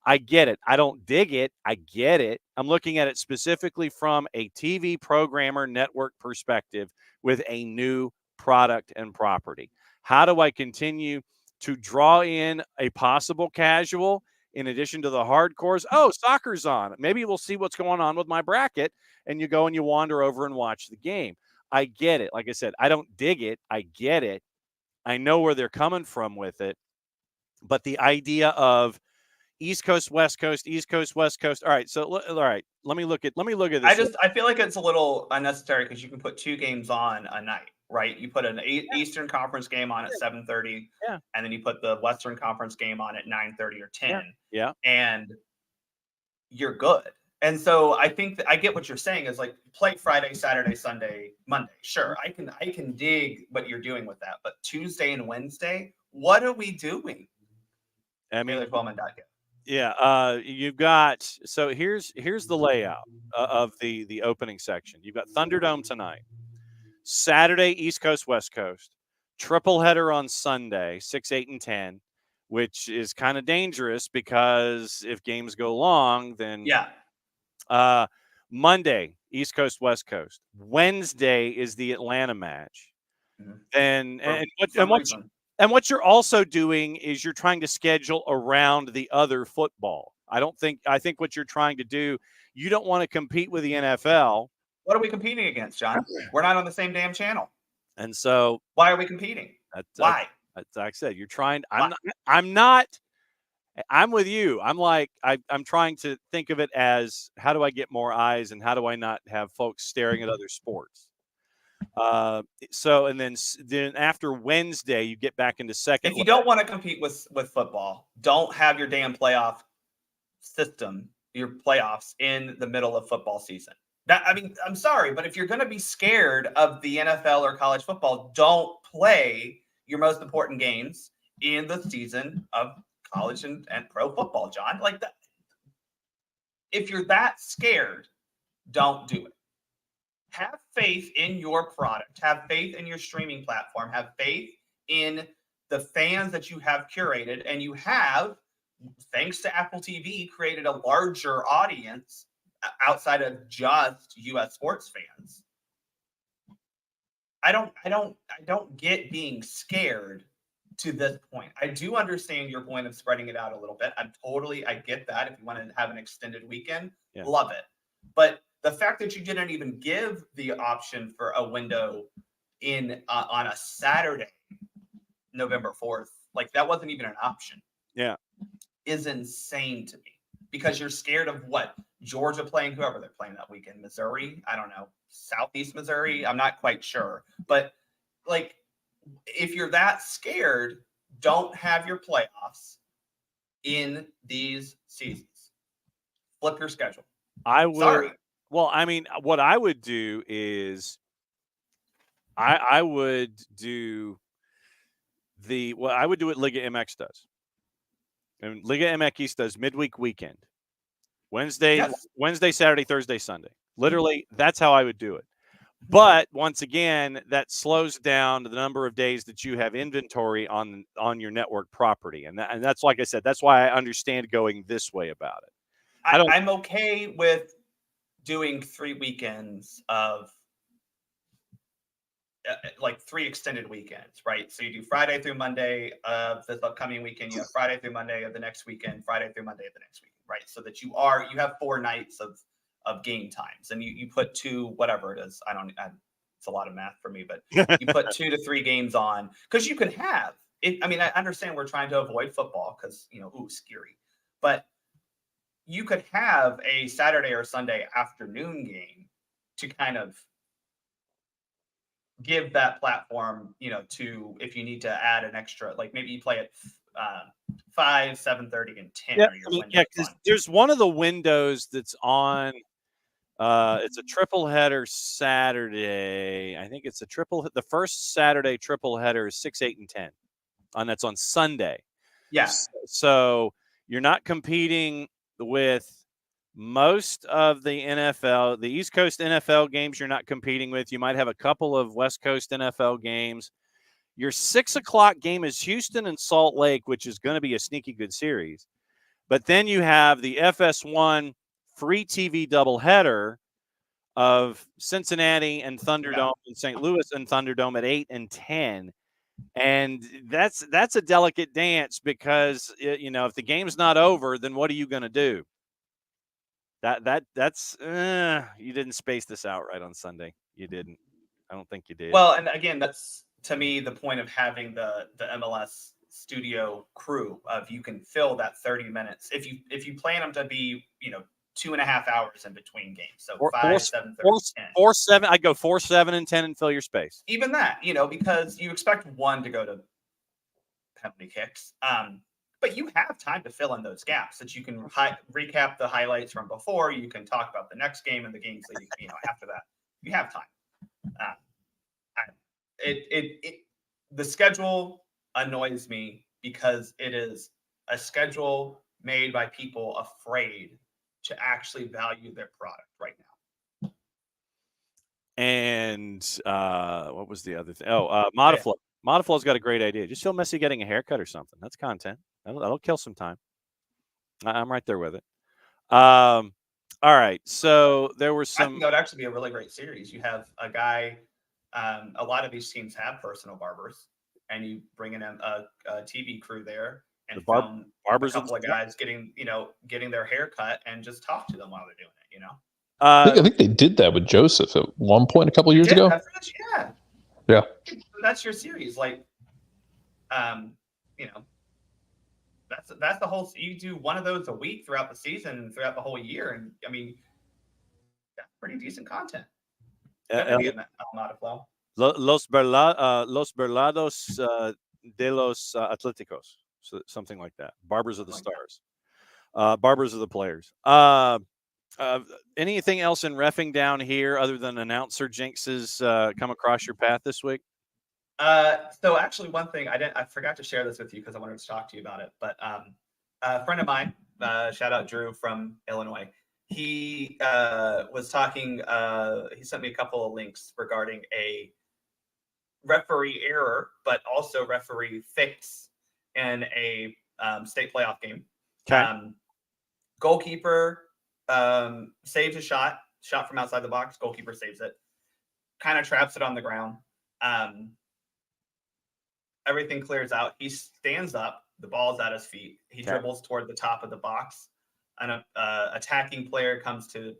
I get it. I don't dig it. I get it. I'm looking at it specifically from a TV programmer network perspective with a new product and property. How do I continue to draw in a possible casual in addition to the hardcores? Oh, soccer's on. Maybe we'll see what's going on with my bracket, and you go and you wander over and watch the game. I get it. Like I said, I don't dig it. I get it. I know where they're coming from with it. But the idea of East Coast, West Coast, East Coast, West Coast. All right. So, all right. Let me look at this. I feel like it's a little unnecessary because you can put 2 games on a night, right? You put an Eastern Conference game on at 7:30, and then you put the Western Conference game on at 9:30 or 10. Yeah. And you're good. And so I think that I get what you're saying is like play Friday, Saturday, Sunday, Monday. Sure, I can dig what you're doing with that. But Tuesday and Wednesday, what are we doing? I mean, Yeah, you've got here's the layout of the opening section. You've got Thunderdome tonight. Saturday, East Coast, West Coast. Triple header on Sunday, 6, 8, and 10, which is kind of dangerous because if games go long, then Monday, East Coast, West Coast. Wednesday is the Atlanta match. And what you're also doing is you're trying to schedule around the other football. I think what you're trying to do, you don't want to compete with the NFL. What are we competing against, John? We're not on the same damn channel. And so why are we competing? Why? Like I said, you're trying. I'm with you. I'm trying to think of it as how do I get more eyes and how do I not have folks staring at other sports? And then after Wednesday, you get back into second. If you don't want to compete with football, don't have your damn playoff system, your playoffs in the middle of football season. I'm sorry, but if you're going to be scared of the NFL or college football, don't play your most important games in the season of college and pro football, John. Like that. If you're that scared, don't do it. Have faith in your product. Have faith in your streaming platform. Have faith in the fans that you have curated. And you have, thanks to Apple TV, created a larger audience outside of just U.S. sports fans. I don't get being scared to this point. I do understand your point of spreading it out a little bit. I get that. If you want to have an extended weekend, love it. But the fact that you didn't even give the option for a window in on a Saturday, November 4th, like that wasn't even an option. Yeah, is insane to me because you're scared of what Georgia playing, whoever they're playing that weekend, Missouri, I don't know, Southeast Missouri, I'm not quite sure, but like if you're that scared, don't have your playoffs in these seasons. Flip your schedule. I would. Sorry. Well, I mean, what I would do is I would do I would do what Liga MX does. And Liga MX does midweek weekend. Wednesday, Saturday, Thursday, Sunday. Literally, that's how I would do it. But once again, that slows down the number of days that you have inventory on your network property. And that's, like I said, that's why I understand going this way about it. I'm okay with doing 3 weekends of like 3 extended weekends, right? So you do Friday through Monday of this upcoming weekend. You have Friday through Monday of the next weekend, Friday through Monday of the next weekend, right? So that you have 4 nights of game times, and you put 2, whatever it is. It's a lot of math for me, but you put 2 to 3 games on because you can have it. I mean, I understand we're trying to avoid football because scary, but you could have a Saturday or Sunday afternoon game to kind of give that platform, to if you need to add an extra, like maybe you play at 5, 7:30, and 10. Yeah, because there's one of the windows that's on. It's a triple header Saturday. I think it's the first Saturday triple header is 6, 8, and 10, and that's on Sunday. Yeah. So you're not competing with most of the NFL, the East Coast NFL games. You're not competing with. You might have a couple of West Coast NFL games. Your 6 o'clock game is Houston and Salt Lake, which is going to be a sneaky good series. But then you have the FS1 free TV doubleheader of Cincinnati and Thunderdome and St. Louis and Thunderdome at 8 and 10. And that's a delicate dance because, if the game's not over, then what are you going to do? That's you didn't space this out right on Sunday. You didn't. I don't think you did. Well, and again, that's to me the point of having the MLS studio crew of you can fill that 30 minutes if you plan them to be 2.5 hours in between games. So 5, 7, 30, 10. 4, 7. I'd go 4, 7, and 10 and fill your space. Even that, because you expect one to go to penalty kicks. But you have time to fill in those gaps that you can recap the highlights from before. You can talk about the next game and the games that after that. You have time. The schedule annoys me because it is a schedule made by people afraid to actually value their product right now. And And what was the other thing? Oh, Modiflow. Modiflow's got a great idea. Just show Messi getting a haircut or something. That's content. That'll kill some time. I'm right there with it. All right. So there were I some. think that would actually be a really great series. You have a guy. A lot of these teams have personal barbers, and you bring in a TV crew there and film barbers a couple of guys getting their hair cut and just talk to them while they're doing it. I think they did that with Joseph at one point a couple years ago. Yeah. So that's your series. Like, that's the whole. You do one of those a week throughout the season, throughout the whole year, and I mean, that's pretty decent content. Los Berlados de los Atléticos, so something like that. Barbers of the Stars, Barbers of the Players. Anything else in reffing down here other than announcer jinxes come across your path this week? So actually, one thing I forgot to share this with you because I wanted to talk to you about it. But a friend of mine, shout out Drew from Illinois, he was talking. He sent me a couple of links regarding a referee error, but also referee fix in a state playoff game. Okay. Goalkeeper saves a shot from outside the box. Goalkeeper saves it, kind of traps it on the ground. Everything clears out. He stands up. The ball's at his feet. He dribbles toward the top of the box. An attacking player comes to,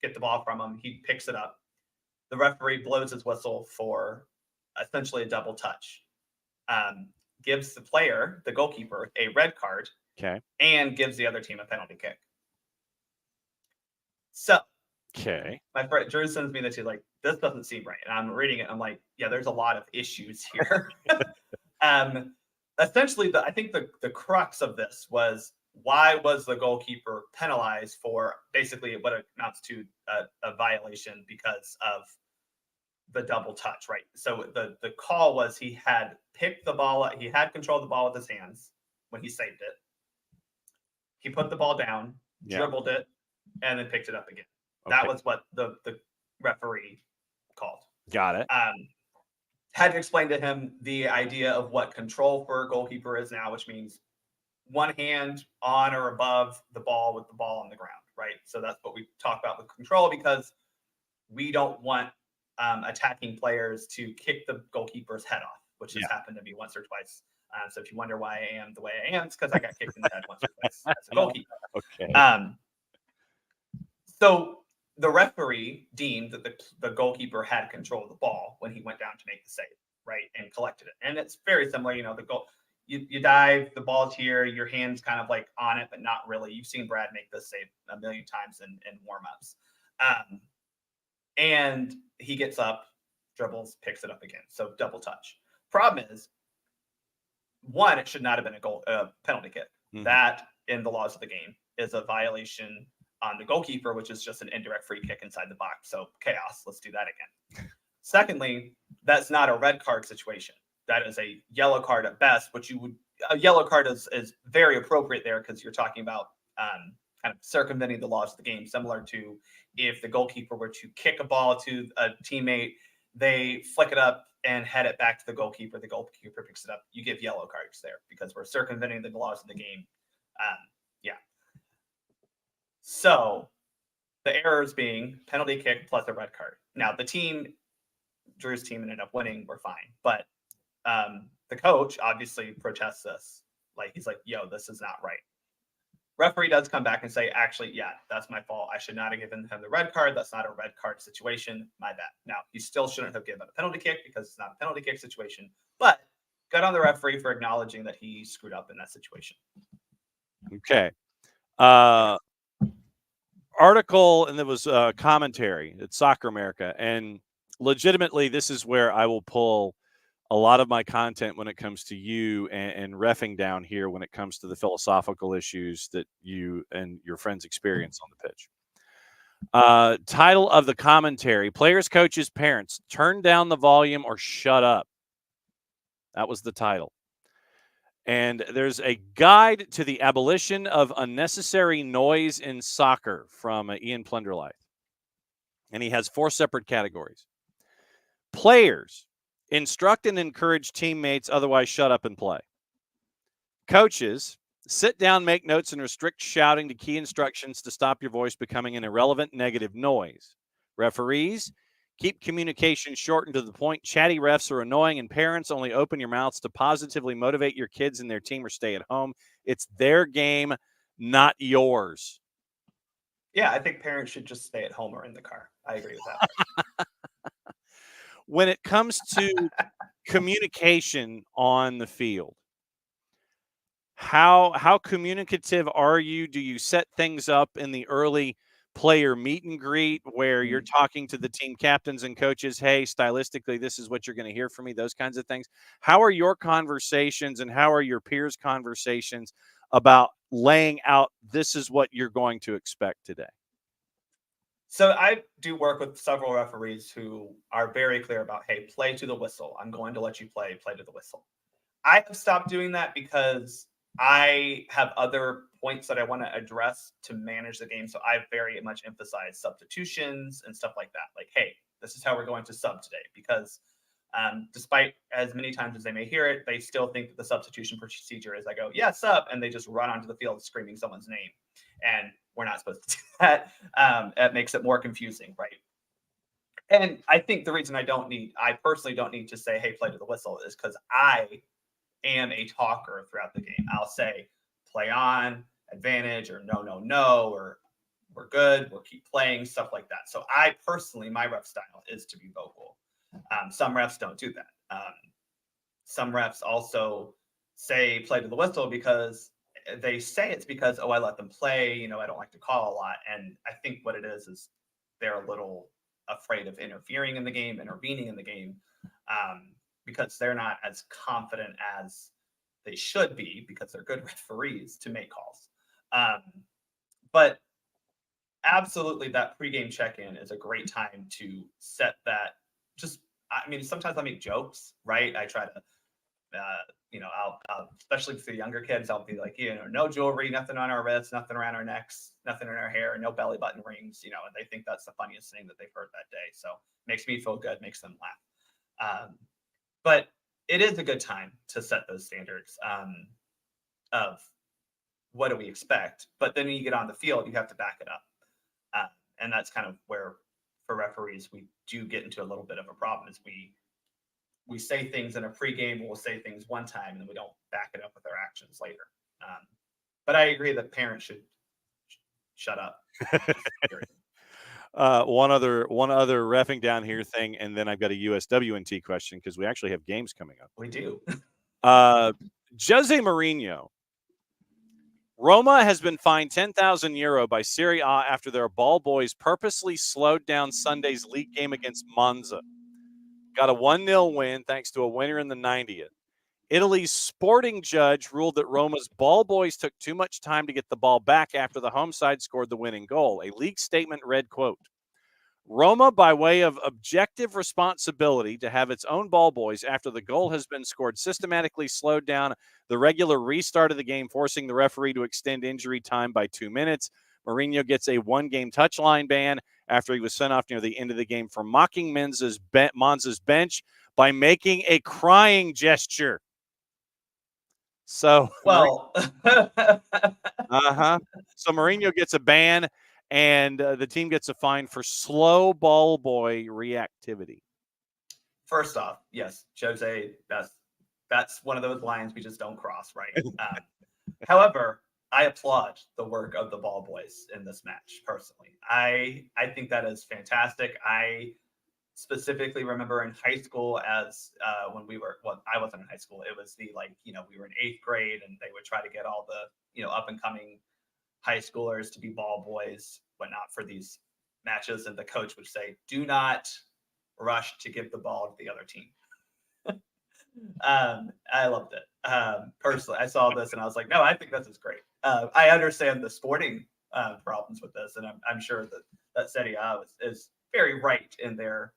get the ball from him. He picks it up. The referee blows his whistle for essentially a double touch. Gives the player, the goalkeeper, a red card. Okay. And gives the other team a penalty kick. So. Okay. My friend Drew sends me this. He's like, this doesn't seem right. And I'm reading it. I'm like, yeah, there's a lot of issues here. Essentially, I think the crux of this was, why was the goalkeeper penalized for basically what amounts to a violation because of the double touch, right? So the call was he had picked the ball up. He had control of the ball with his hands when he saved it. He put the ball down, dribbled it, and then picked it up again. Okay. That was what the referee called. Got it. Had to explain to him the idea of what control for a goalkeeper is now, which means one hand on or above the ball with the ball on the ground, right? So that's what we talk about with control, because we don't want attacking players to kick the goalkeeper's head off, which has happened to me once or twice. So if you wonder why I am the way I am, it's because I got kicked in the head once or twice as a goalkeeper. Okay. So the referee deemed that the goalkeeper had control of the ball when he went down to make the save, right, and collected it. And it's very similar, the goal. You dive, the ball's here, your hand's kind of like on it, but not really. You've seen Brad make this save a million times in warm-ups. And he gets up, dribbles, picks it up again. So double touch. Problem is, one, it should not have been a penalty kick. Mm-hmm. That, in the laws of the game, is a violation on the goalkeeper, which is just an indirect free kick inside the box. So chaos. Let's do that again. Secondly, that's not a red card situation. That is a yellow card at best, which a yellow card is very appropriate there, because you're talking about kind of circumventing the laws of the game, similar to if the goalkeeper were to kick a ball to a teammate, they flick it up and head it back to the goalkeeper picks it up. You give yellow cards there because we're circumventing the laws of the game. So the errors being penalty kick plus a red card. Now Drew's team ended up winning. We're fine. But the coach obviously protests this. Like, he's like, yo, this is not right. Referee does come back and say, actually, yeah, that's my fault. I should not have given him the red card. That's not a red card situation. My bad. Now, he still shouldn't have given a penalty kick because it's not a penalty kick situation. But good on the referee for acknowledging that he screwed up in that situation. Okay. Article, and there was commentary at Soccer America, and legitimately this is where I will pull a lot of my content when it comes to you and reffing down here when it comes to the philosophical issues that you and your friends experience on the pitch. Title of the commentary: Players, Coaches, Parents, Turn Down the Volume or Shut Up. That was the title. And there's a guide to the abolition of unnecessary noise in soccer from Ian Plenderleith. And he has 4 separate categories. Players, instruct and encourage teammates, otherwise shut up and play. Coaches, sit down, make notes, and restrict shouting to key instructions to stop your voice becoming an irrelevant negative noise. Referees, keep communication short and to the point. Chatty refs are annoying, and parents, only open your mouths to positively motivate your kids and their team or stay at home. It's their game, not yours. Yeah, I think parents should just stay at home or in the car. I agree with that. When it comes to communication on the field, how communicative are you? Do you set things up in the early player meet and greet where you're talking to the team captains and coaches, hey, stylistically, this is what you're going to hear from me, those kinds of things? How are your conversations and how are your peers' conversations about laying out, this is what you're going to expect today? So I do work with several referees who are very clear about, hey, play to the whistle. I'm going to let you play to the whistle. I have stopped doing that because I have other points that I want to address to manage the game. So I very much emphasize substitutions and stuff like that. Like, hey, this is how we're going to sub today. Because despite as many times as they may hear it, they still think that the substitution procedure is I go, yeah, sub, and they just run onto the field screaming someone's name. And we're not supposed to do that. It makes it more confusing, right? And I think the reason I personally don't need to say, hey, play to the whistle is because I am a talker throughout the game. I'll say play on, advantage, or no, or we're good, we'll keep playing, stuff like that. So I personally, my ref style is to be vocal. Some refs don't do that. Some refs also say play to the whistle because they say it's because, I let them play, I don't like to call a lot. And I think what it is they're a little afraid of intervening in the game, because they're not as confident as they should be because they're good referees to make calls. But absolutely, that pregame check-in is a great time to set that. Sometimes I make jokes, right? I try to, I'll especially for the younger kids, I'll be like, no jewelry, nothing on our wrists, nothing around our necks, nothing in our hair, no belly button rings, and they think that's the funniest thing that they've heard that day. So it makes me feel good, makes them laugh. But it is a good time to set those standards of what do we expect. But then when you get on the field, you have to back it up. And that's kind of where, for referees, we do get into a little bit of a problem is we say things in a pregame, we'll say things one time, and then we don't back it up with our actions later. But I agree that parents should shut up. One other reffing down here thing, and then I've got a USWNT question because we actually have games coming up. We do. Jose Mourinho. Roma has been fined €10,000 by Serie A after their ball boys purposely slowed down Sunday's league game against Monza. Got a 1-0 win thanks to a winner in the 90th. Italy's sporting judge ruled that Roma's ball boys took too much time to get the ball back after the home side scored the winning goal. A league statement read, quote, Roma, by way of objective responsibility to have its own ball boys after the goal has been scored, systematically slowed down the regular restart of the game, forcing the referee to extend injury time by 2 minutes. Mourinho gets a 1-game touchline ban after he was sent off near the end of the game for mocking Monza's bench by making a crying gesture. So, well, So Mourinho gets a ban, and the team gets a fine for slow ball boy reactivity. First off, yes, Jose, that's one of those lines we just don't cross, right? However, I applaud the work of the ball boys in this match, personally. I think that is fantastic. I specifically remember in high school as when I wasn't in high school. It was we were in 8th grade and they would try to get all the, up and coming high schoolers to be ball boys, but not for these matches. And the coach would say, do not rush to give the ball to the other team. I loved it. Personally, I saw this and I was like, no, I think this is great. I understand the sporting problems with this. And I'm sure that Serie A is very right in their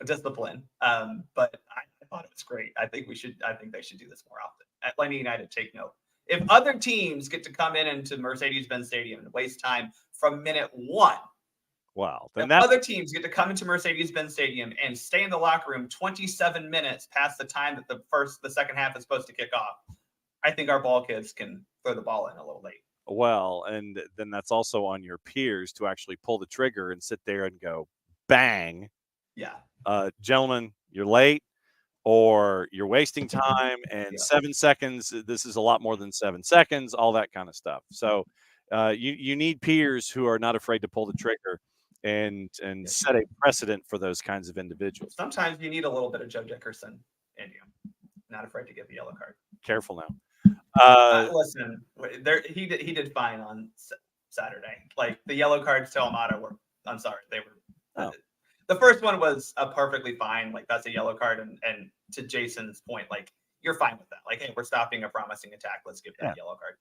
discipline. But I thought it was great. I think they should do this more often. Atlanta United, take note. If other teams get to come into Mercedes-Benz Stadium and waste time from minute 1 Well, then And that other teams get to come into Mercedes-Benz Stadium and stay in the locker room 27 minutes past the time that the second half is supposed to kick off. I think our ball kids can throw the ball in a little late. well, and then that's also on your peers to actually pull the trigger and sit there and go, bang. Yeah. Gentlemen, you're late or you're wasting time, and 7 seconds, this is a lot more than 7 seconds, all that kind of stuff. So you need peers who are not afraid to pull the trigger and set a precedent for those kinds of individuals. Sometimes you need a little bit of Joe Dickerson in you. Not afraid to get the yellow card. Careful now. Listen, he did fine on Saturday. Like the yellow cards to Almada were. I'm sorry, they were. Oh. The first one was a perfectly fine. Like that's a yellow card, and to Jason's point, like you're fine with that. Like, hey, we're stopping a promising attack. Let's give that yellow card.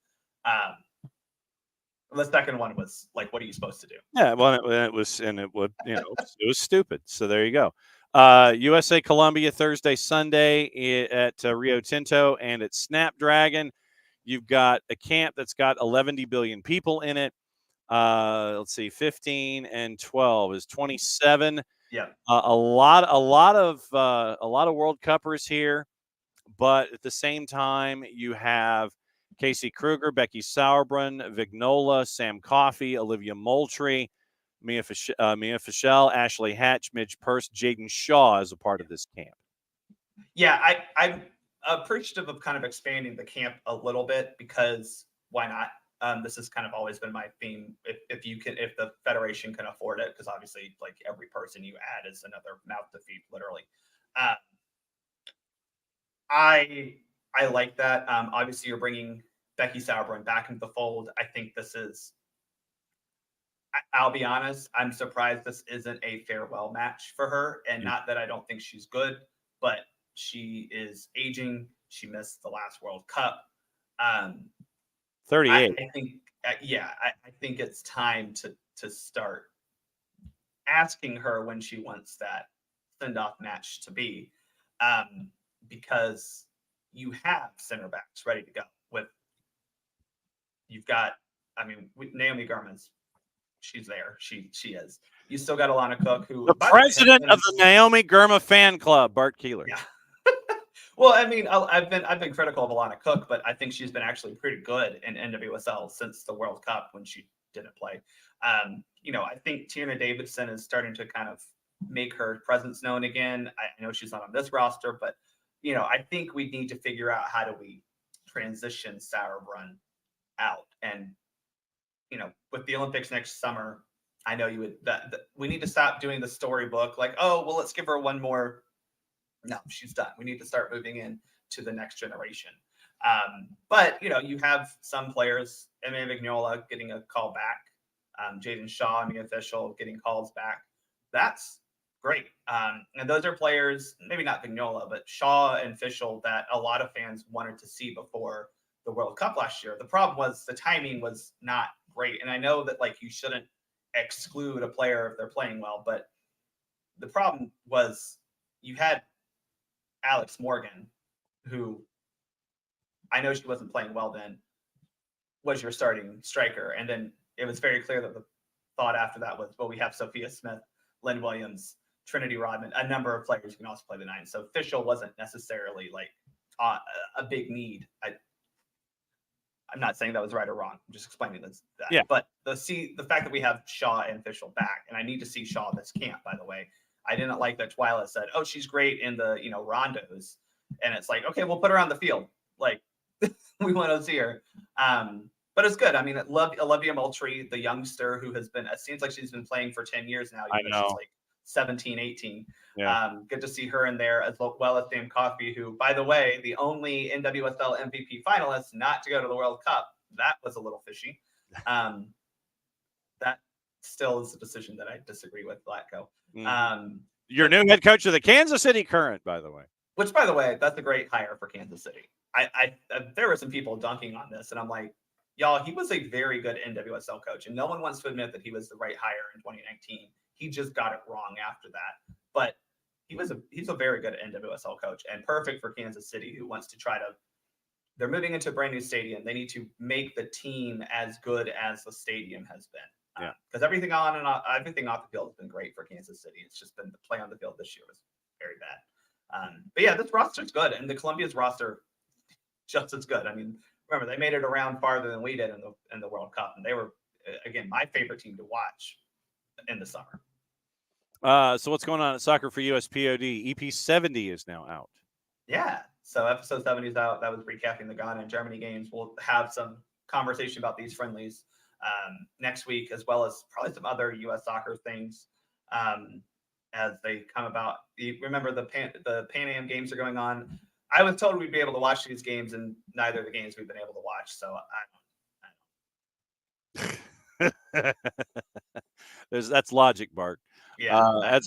The second one was like, what are you supposed to do? Yeah, well, it was stupid. So there you go. USA Colombia Thursday, Sunday at Rio Tinto and at Snapdragon. You've got a camp that's got 11 billion people in it. Let's see, 15 and 12 is 27. Yeah, a lot of World Cuppers here, but at the same time, you have Casey Kruger, Becky Sauerbrunn, Vignola, Sam Coffey, Olivia Moultrie, Mia Fischel, Ashley Hatch, Midge Purse, Jaden Shaw as a part of this camp. Yeah, I'm appreciative of kind of expanding the camp a little bit because why not? This has kind of always been my theme. If the federation can afford it, because obviously, like every person you add is another mouth to feed, literally. I like that. Obviously, you're bringing Becky Sauerbrunn back into the fold. I think this is. I'll be honest. I'm surprised this isn't a farewell match for her, and not that I don't think she's good, but she is aging. She missed the last World Cup. 38. I think, I think it's time to start asking her when she wants that send-off match to be, because you have center backs ready to go. You've got, Naomi Garman's, she's there. She is. You still got Alana Cook, who The president of the Naomi Gurma fan club, Bart Keeler. Yeah. Well, I've been critical of Alana Cook, but I think she's been actually pretty good in NWSL since the World Cup when she didn't play. I think Tierna Davidson is starting to kind of make her presence known again. I know she's not on this roster, but I think we need to figure out how do we transition Sauerbrunn out. And with the Olympics next summer, I know you would that we need to stop doing the storybook like, oh well, let's give her one more. No, she's done. We need to start moving in to the next generation. But you have some players, Emma Vignola getting a call back, Jaden Shaw, Mia Fischel getting calls back. That's great. And those are players, maybe not Vignola, but Shaw and Fischel that a lot of fans wanted to see before the World Cup last year. The problem was the timing was not great. And I know that you shouldn't exclude a player if they're playing well, but the problem was you had Alex Morgan, who I know she wasn't playing well then, was your starting striker. And then it was very clear that the thought after that was, well, we have Sophia Smith, Lynn Williams, Trinity Rodman, a number of players who can also play the 9. So Fischel wasn't necessarily a big need. I'm not saying that was right or wrong. I'm just explaining that. Yeah. But the fact that we have Shaw and Fischel back, and I need to see Shaw this camp, by the way. I didn't like that Twyla said, oh, she's great in the, rondos. And it's like, okay, we'll put her on the field. We want to see her. But it's good. Olivia Moultrie, the youngster who has been, it seems like she's been playing for 10 years now. I know. She's 17, 18. Yeah. Good to see her in there, as well as Sam Coffey, who, by the way, the only NWSL MVP finalist not to go to the World Cup. That was a little fishy. That still is a decision that I disagree with, Vlatko. Your new head coach of the Kansas City Current, by the way. Which, by the way, that's a great hire for Kansas City. I there were some people dunking on this, and I'm like, y'all, he was a very good NWSL coach, and no one wants to admit that he was the right hire in 2019. He just got it wrong after that. But he's a very good NWSL coach and perfect for Kansas City, who wants to they're moving into a brand new stadium. They need to make the team as good as the stadium has been. Because everything on and off, everything off the field has been great for Kansas City. It's just been the play on the field this year was very bad. But yeah, this roster's good, and the Colombia's roster just as good. I mean, remember they made it around farther than we did in the World Cup, and they were again my favorite team to watch in the summer. So what's going on at Soccer for US POD? EP 70 is now out. Yeah, so episode 70 is out. That was recapping the Ghana and Germany games. We'll have some conversation about these friendlies next week, as well as probably some other U.S. soccer things as they come about. Remember, the Pan Am games are going on. I was told we'd be able to watch these games, and neither of the games we've been able to watch. So That's logic, Bart. Yeah,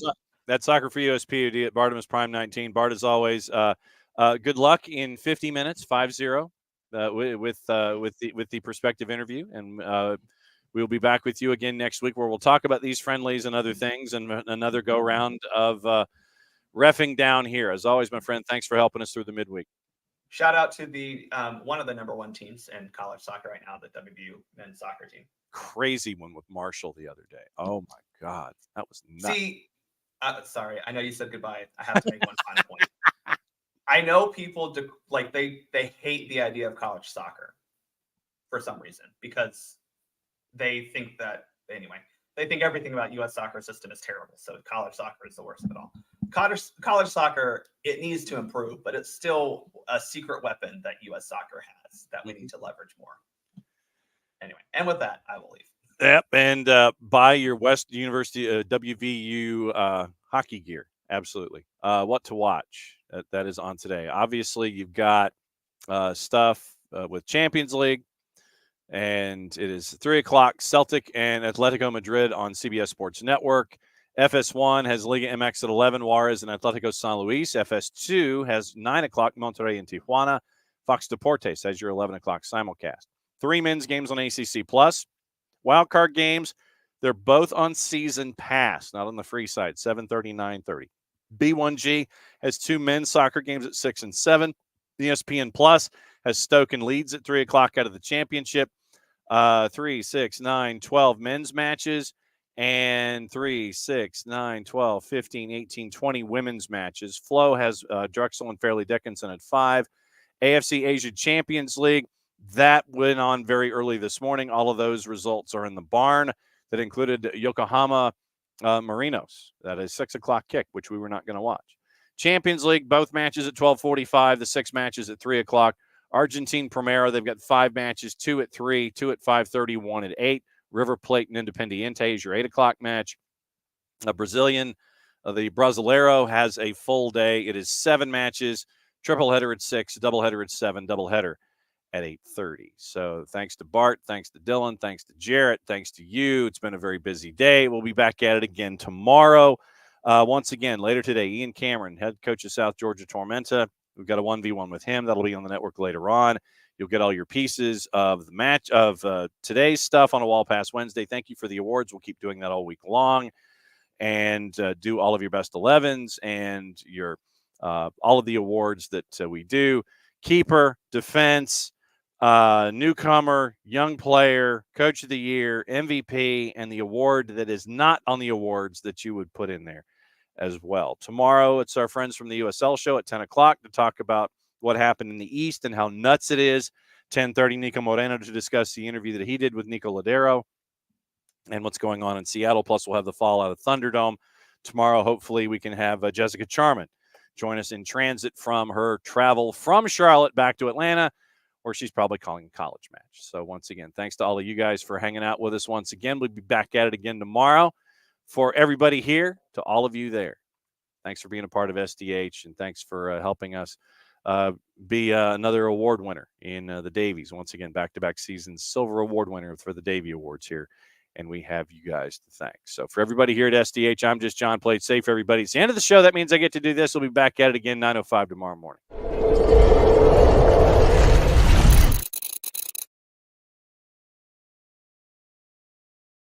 that's Soccer for US POD at Bartimus Prime 19. Bart, as always, good luck in 50 minutes, 5-0, with the prospective interview, and we'll be back with you again next week, where we'll talk about these friendlies and other things, and another go round of reffing down here. As always, my friend, thanks for helping us through the midweek. shout out to the one of the number one teams in college soccer right now, the WVU men's soccer team. Crazy one with Marshall the other day. Oh my God, that was nuts. See, sorry, I know you said goodbye. I have to make one final point. I know people they hate the idea of college soccer for some reason, because they think that they think everything about U.S. soccer system is terrible. So college soccer is the worst of it all. College soccer, it needs to improve, but it's still a secret weapon that U.S. soccer has that we need to leverage more. Anyway, and with that, I will leave. Yep, and buy your West University WVU hockey gear. Absolutely. What to watch? That is on today. Obviously, you've got stuff with Champions League, and it is 3:00. Celtic and Atletico Madrid on CBS Sports Network. FS1 has Liga MX at 11. Juarez and Atletico San Luis. FS2 has 9:00. Monterrey and Tijuana. Fox Deportes has your 11:00 simulcast. 3 men's games on ACC Plus. Wildcard games, they're both on season pass, not on the free side, 7:30, 9:30. B1G has 2 men's soccer games at 6 and 7. ESPN Plus has Stoke and Leeds at 3:00 out of the championship. 3, 6, 9, 12 men's matches, and 3, 6, 9, 12, 15, 18, 20 women's matches. Flo has Drexel and Fairleigh Dickinson at 5. AFC Asia Champions League, that went on very early this morning. All of those results are in the barn. That included Yokohama Marinos. That is 6:00 kick, which we were not going to watch. Champions League, both matches at 12:45. The 6 matches at 3:00. Argentine Primera, they've got 5 matches, 2 at 3, 2 at 5:30, 1 at 8. River Plate and Independiente is your 8:00 match. Brazilian, the Brasileiro has a full day. It is 7 matches, triple header at 6, double header at 7, double header at 8:30. So thanks to Bart, thanks to Dylan, thanks to Jarrett, thanks to you. It's been a very busy day. We'll be back at it again tomorrow. Once again, later today, Ian Cameron, head coach of South Georgia Tormenta. We've got a 1v1 with him. That'll be on the network later on. You'll get all your pieces of the match of today's stuff on a Wall Pass Wednesday. Thank you for the awards. We'll keep doing that all week long, and do all of your best 11s and your all of the awards that we do. Keeper, defense, newcomer, young player, coach of the year, MVP, and the award that is not on the awards that you would put in there as well. Tomorrow, it's our friends from the USL show at 10:00 to talk about what happened in the East and how nuts it is. 10:30, Nico Moreno to discuss the interview that he did with Nico Ladero and what's going on in Seattle. Plus, we'll have the fallout of Thunderdome. Tomorrow, hopefully, we can have Jessica Charman join us in transit from her travel from Charlotte back to Atlanta, where she's probably calling a college match. So once again, thanks to all of you guys for hanging out with us once again. We'll be back at it again tomorrow. For everybody here, to all of you there, thanks for being a part of SDH, and thanks for helping us be another award winner in the Davies. Once again, back-to-back seasons, silver award winner for the Davy Awards here, and we have you guys to thank. So for everybody here at SDH, I'm just John. Play it safe, everybody. It's the end of the show. That means I get to do this. We'll be back at it again, 9:05 tomorrow morning.